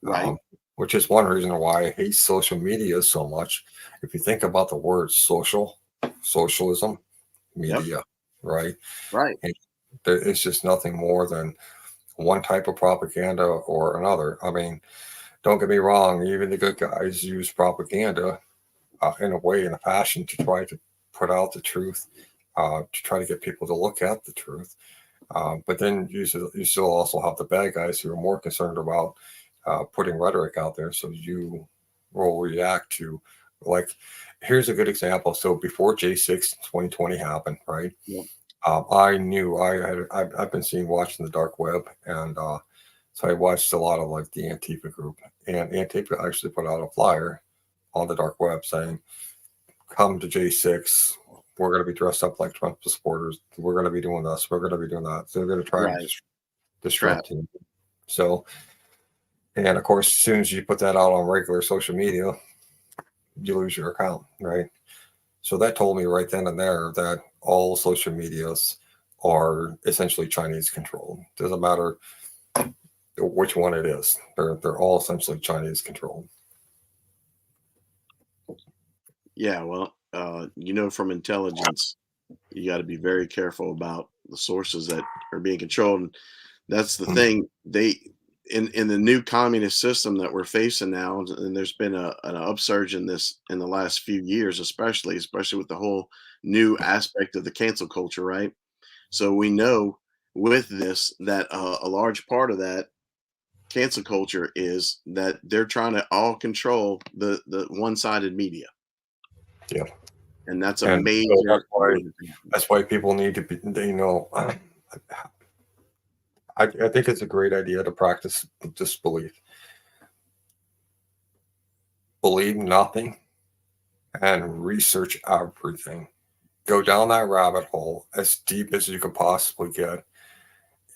Right. Which is one reason why I hate social media so much. If you think about the word socialism, media, right? Right. And it's just nothing more than one type of propaganda or another. I mean, don't get me wrong, even the good guys use propaganda in a fashion to try to put out the truth, to try to get people to look at the truth. But then you still also have the bad guys who are more concerned about putting rhetoric out there, so you will react to, like, here's a good example. So before J6 2020 happened, right? Yep. I knew I've been watching the dark web, and so I watched a lot of like the Antifa group, and Antifa actually put out a flyer on the dark web saying, "Come to J6. We're going to be dressed up like Trump supporters. We're going to be doing this. We're going to be doing that." So they're going to try and disrupt him. So. And of course, as soon as you put that out on regular social media, you lose your account, right? So that told me right then and there that all social medias are essentially Chinese controlled. Doesn't matter which one it is. They're all essentially Chinese controlled. Yeah, well, from intelligence, you got to be very careful about the sources that are being controlled. And that's the thing. In the new communist system that we're facing now, and there's been an upsurge in this in the last few years, especially with the whole new aspect of the cancel culture, right? So we know with this that a large part of that cancel culture is that they're trying to all control the one-sided media. Yeah, and that's a major. So that's why people need to be. I think it's a great idea to practice disbelief. Believe nothing and research everything. Go down that rabbit hole as deep as you can possibly get,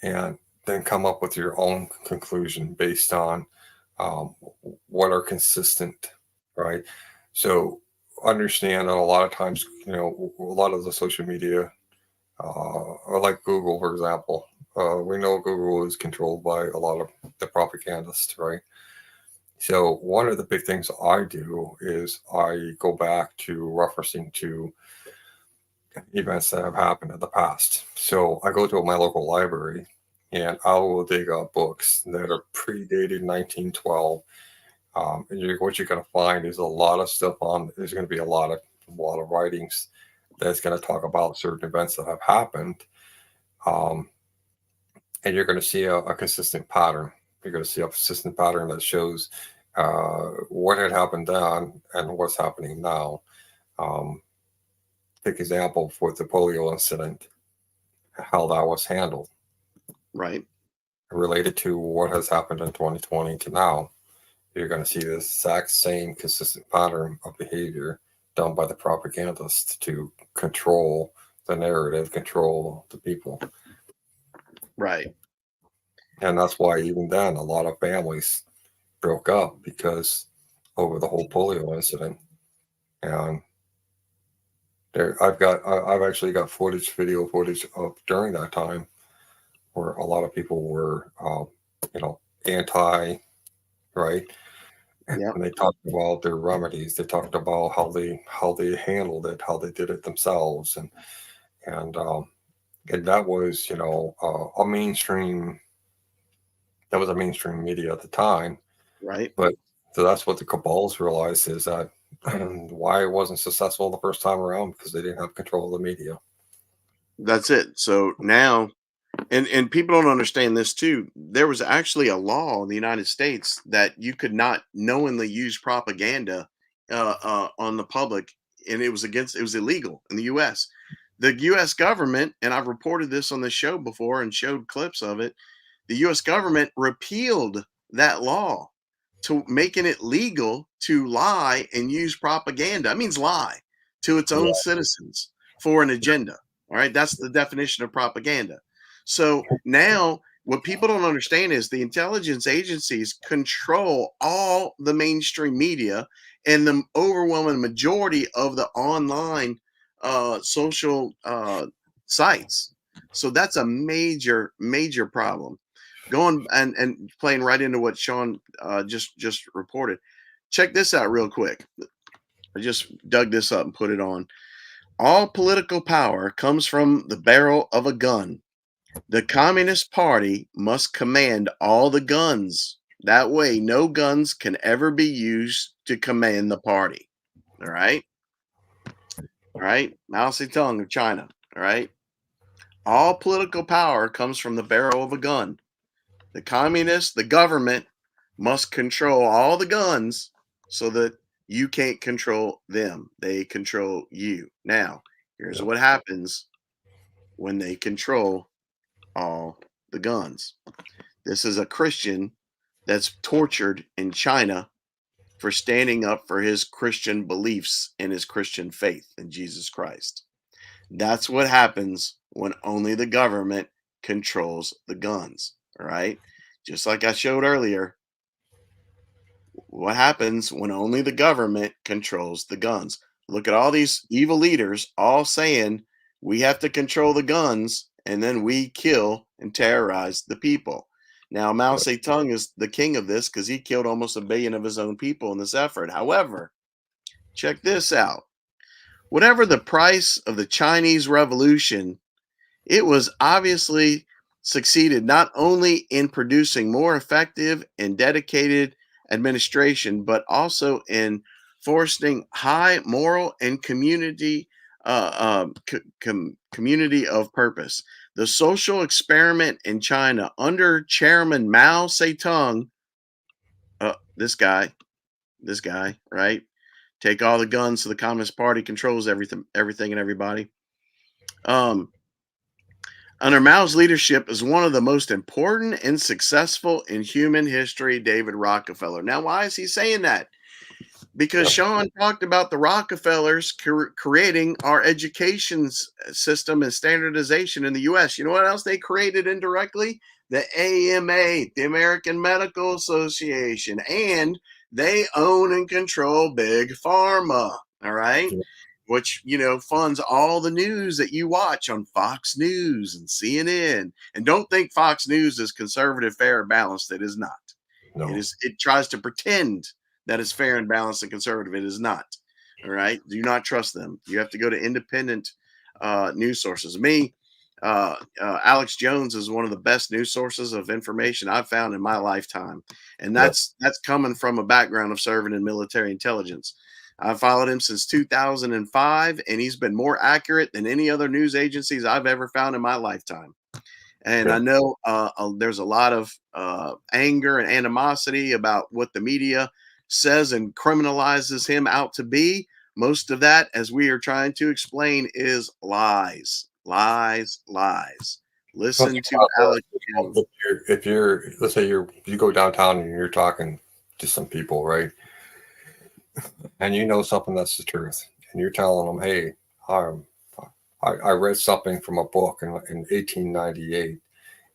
and then come up with your own conclusion based on what are consistent, right? So understand that a lot of times, a lot of the social media, or like Google, for example, we know Google is controlled by a lot of the propagandists, right? So one of the big things I do is I go back to referencing to events that have happened in the past. So I go to my local library and I will dig up books that are predated 1912. And what you're going to find is a lot of stuff there's going to be a lot of writings that's going to talk about certain events that have happened. And you're going to see a consistent pattern. You're going to see a consistent pattern that shows what had happened then and what's happening now. Take example for the polio incident, how that was handled. Right. Related to what has happened in 2020 to now, you're going to see the exact same consistent pattern of behavior done by the propagandists to control the narrative, control the people. Right. And that's why even then a lot of families broke up, because over the whole polio incident. And I've actually got video footage of during that time where a lot of people were, anti, right? Yeah. And they talked about their remedies. They talked about how they handled it, how they did it themselves, and that was, a mainstream. That was a mainstream media at the time. Right. But so that's what the cabals realized, is that why it wasn't successful the first time around, because they didn't have control of the media. That's it. So now, and people don't understand this too. There was actually a law in the United States that you could not knowingly use propaganda on the public, and it was illegal in the U.S. The U.S. government, and I've reported this on the show before and showed clips of it. The U.S. government repealed that law to making it legal to lie and use propaganda. That means lie to its own citizens for an agenda. All right, that's the definition of propaganda. So now, what people don't understand is the intelligence agencies control all the mainstream media and the overwhelming majority of the online social sites. So that's a major, major problem. Going and playing right into what Shawn just reported. Check this out real quick. I just dug this up and put it on. All political power comes from the barrel of a gun. The Communist Party must command all the guns. That way, no guns can ever be used to command the party. All right. All right. Mao Zedong of China. All right. All political power comes from the barrel of a gun. The communists, the government, must control all the guns so that you can't control them. They control you. Now, here's what happens when they control all the guns. This is a Christian that's tortured in China for standing up for his Christian beliefs and his Christian faith in Jesus Christ. That's what happens when only the government controls the guns. All right. Just like I showed earlier, what happens when only the government controls the guns? Look at all these evil leaders all saying we have to control the guns, and then we kill and terrorize the people. Now, Mao Zedong is the king of this because he killed almost 1 billion of his own people in this effort. However, check this out. Whatever the price of the Chinese Revolution, it was obviously succeeded not only in producing more effective and dedicated administration, but also in fostering high moral and community community of purpose. The social experiment in China under Chairman Mao Zedong, this guy, right? Take all the guns so the Communist Party controls everything and everybody. Under Mao's leadership is one of the most important and successful in human history, David Rockefeller. Now, why is he saying that? Because Shawn talked about the Rockefellers creating our education system and standardization in the U.S. You know what else they created indirectly? The AMA, the American Medical Association, and they own and control Big Pharma. All right. Which, funds all the news that you watch on Fox News and CNN. And don't think Fox News is conservative, fair, and balanced. It is not. No. It tries to pretend that it's fair and balanced and conservative. It is not. All right. Do not trust them. You have to go to independent news sources. Alex Jones is one of the best news sources of information I've found in my lifetime. And that's coming from a background of serving in military intelligence. I followed him since 2005, and he's been more accurate than any other news agencies I've ever found in my lifetime. And I know there's a lot of anger and animosity about what the media says and criminalizes him out to be. Most of that, as we are trying to explain, is lies. Listen to Alex Jones. If let's say you go downtown and you're talking to some people, right? And you know something that's the truth, and you're telling them, hey, I read something from a book in 1898,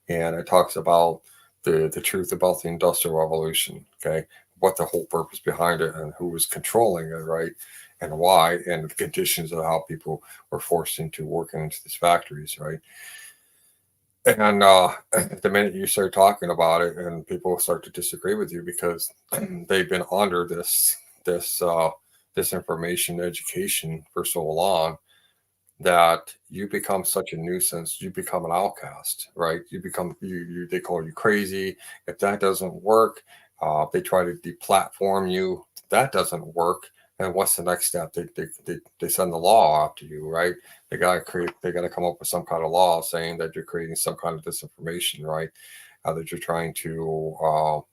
and it talks about the truth about the Industrial Revolution, okay, what the whole purpose behind it and who was controlling it, right, and why, and the conditions of how people were forced into working into these factories, right. And the minute you start talking about it, and people start to disagree with you because they've been under this disinformation education for so long, that you become such a nuisance. You become an outcast, right? You become they call you crazy. If that doesn't work, they try to deplatform you. That doesn't work. And what's the next step? They send the law after you, right? They got to come up with some kind of law saying that you're creating some kind of disinformation, right? That you're trying to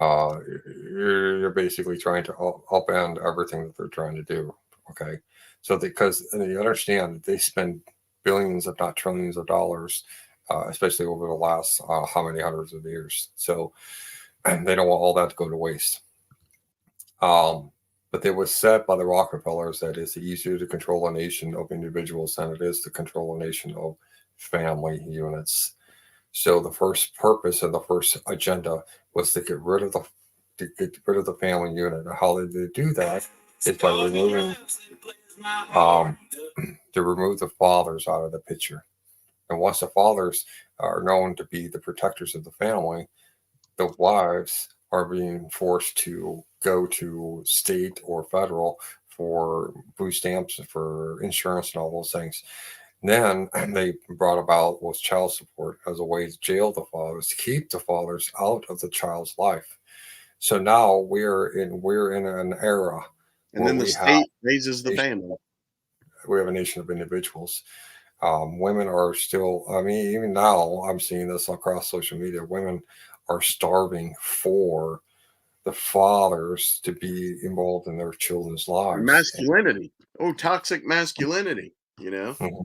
you're basically trying to upend everything that they're trying to do. Okay, so because you understand that they spend billions, if not trillions, of dollars, especially over the last how many hundreds of years. So and they don't want all that to go to waste. But it was said by the Rockefellers that it's easier to control a nation of individuals than it is to control a nation of family units. So the first purpose and the first agenda was to get rid of the family unit. And how did they do that? Is by removing to remove the fathers out of the picture. And once the fathers are known to be the protectors of the family, the wives are being forced to go to state or federal for food stamps, for insurance, and all those things. Then they brought about was child support as a way to jail the fathers, to keep the fathers out of the child's life. So now we're in an era And where then the state raises the family. we have a nation of individuals. Women are still, I mean, even now I'm seeing this across social media. Women are starving for the fathers to be involved in their children's lives. Masculinity. Oh, toxic masculinity, you know? Mhm.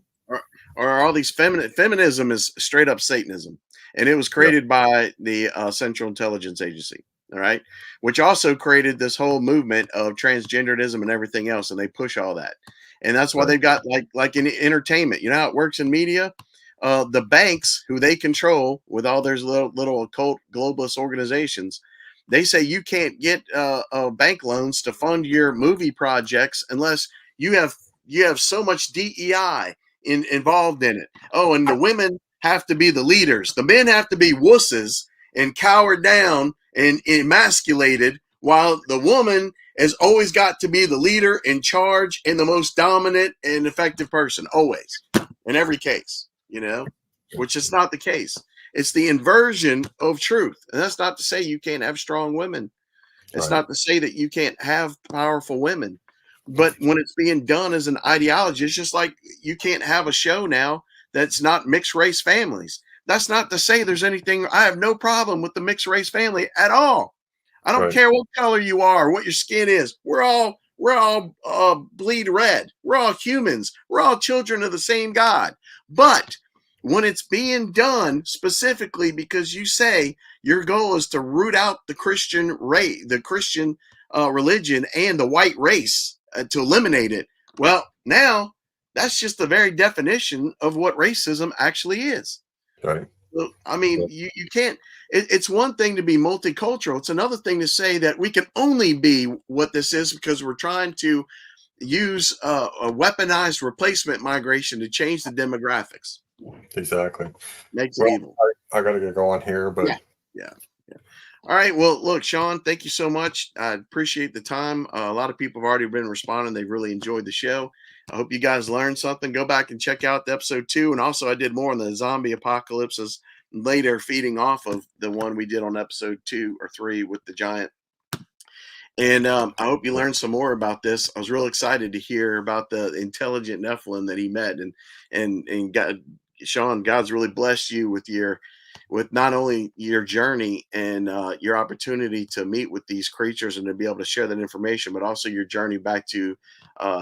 Or all these feminism is straight up Satanism. And it was created by the Central Intelligence Agency, all right? Which also created this whole movement of transgenderism and everything else. And they push all that. And that's why Right. they've got like in entertainment, you know how it works in media? The banks who they control with all their little occult globalist organizations, they say you can't get bank loans to fund your movie projects unless you have so much DEI involved in it. Oh, and the women have to be the leaders. The men have to be wusses and cowered down and emasculated, while the woman has always got to be the leader, in charge, and the most dominant and effective person, always, in every case, you know, which is not the case. It's the inversion of truth. And that's not to say you can't have strong women. It's Right. not to say that you can't have powerful women. But when it's being done as an ideology, it's just like you can't have a show now that's not mixed race families. That's not to say there's anything. I have no problem with the mixed race family at all. I don't Right. care what color you are, what your skin is. We're all bleed red. We're all humans. We're all children of the same God. But when it's being done specifically because you say your goal is to root out the Christian race, the Christian religion, and the white race, to eliminate it, well, now that's just the very definition of what racism actually is. Right. So, I mean, you can't. It's one thing to be multicultural. It's another thing to say that we can only be what this is because we're trying to use a weaponized replacement migration to change the demographics. Exactly. Makes it Well, evil. I got to get going here, but Yeah. All right. Well, look, Shawn, thank you so much. I appreciate the time. A lot of people have already been responding. They've really enjoyed the show. I hope you guys learned something. Go back and check out the episode 2. And also, I did more on the zombie apocalypses later, feeding off of the one we did on episode 2 or 3 with the giant. And I hope you learned some more about this. I was real excited to hear about the intelligent Nephilim that he met, and God, Shawn, God's really blessed you with not only your journey and your opportunity to meet with these creatures and to be able to share that information, but also your journey back to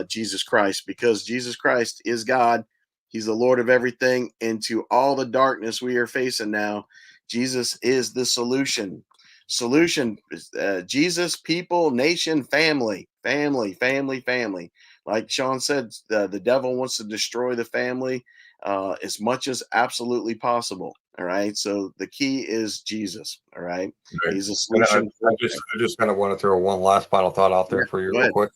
Jesus Christ, because Jesus Christ is God. He's the Lord of everything, and to all the darkness we are facing now, Jesus is the solution. Jesus, people, nation, family. Like Shawn said, the devil wants to destroy the family as much as absolutely possible. All right. So the key is Jesus. All right. right. He's a And solution. I just kind of want to throw one last final thought out there Yeah, for you go real ahead. quick.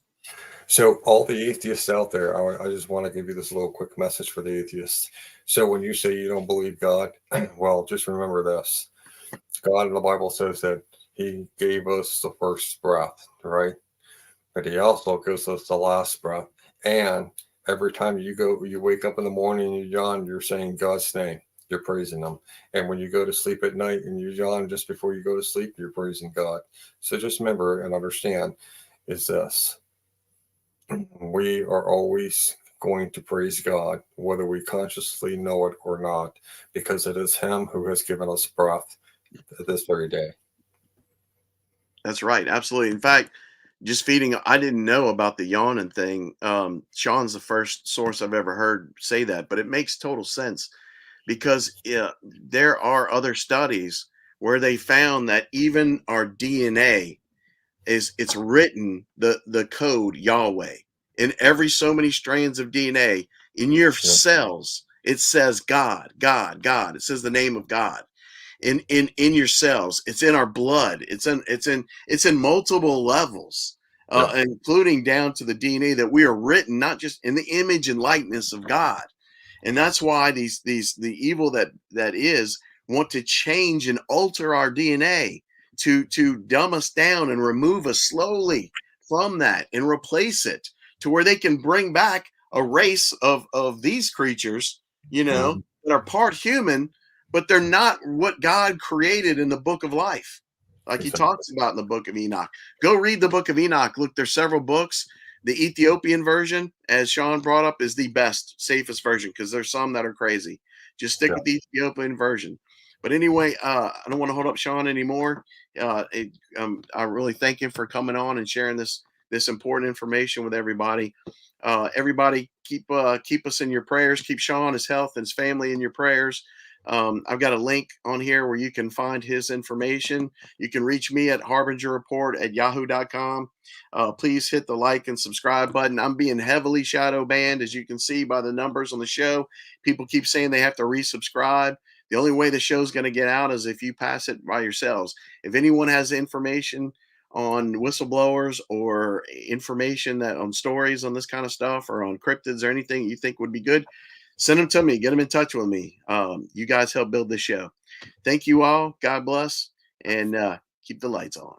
So all the atheists out there, I just want to give you this little quick message for the atheists. So when you say you don't believe God, well, just remember this. God in the Bible says that he gave us the first breath, right? But he also gives us the last breath. And every time you wake up in the morning and you yawn, you're saying God's name. You're praising him. And when you go to sleep at night and you yawn just before you go to sleep, you're praising God. So just remember and understand is this. We are always going to praise God, whether we consciously know it or not, because it is him who has given us breath this very day. That's right. Absolutely. In fact, just feeding, I didn't know about the yawning thing. Sean's the first source I've ever heard say that, but it makes total sense because there are other studies where they found that even our DNA it's written the code Yahweh in every so many strands of DNA in your cells. It says God, God, God. It says the name of God in your cells. It's in our blood. It's in multiple levels, including down to the DNA that we are written not just in the image and likeness of God. And that's why the evil that is want to change and alter our DNA to dumb us down and remove us slowly from that and replace it to where they can bring back a race of these creatures, that are part human, but they're not what God created in the book of life. Like he talks about in the book of Enoch. Go read the book of Enoch. Look, there's several books. The Ethiopian version, as Sean brought up, is the best, safest version because there's some that are crazy. Just stick with the Ethiopian version. But anyway, I don't want to hold up Sean anymore. I really thank him for coming on and sharing this important information with everybody. Everybody, keep us in your prayers. Keep Sean, his health, and his family in your prayers. I've got a link on here where you can find his information. You can reach me at HarbingerReport@yahoo.com. Please hit the like and subscribe button. I'm being heavily shadow banned, as you can see by the numbers on the show. People keep saying they have to resubscribe. The only way the show's going to get out is if you pass it by yourselves. If anyone has information on whistleblowers or information that on stories on this kind of stuff or on cryptids or anything you think would be good, send them to me. Get them in touch with me. You guys help build this show. Thank you all. God bless, and keep the lights on.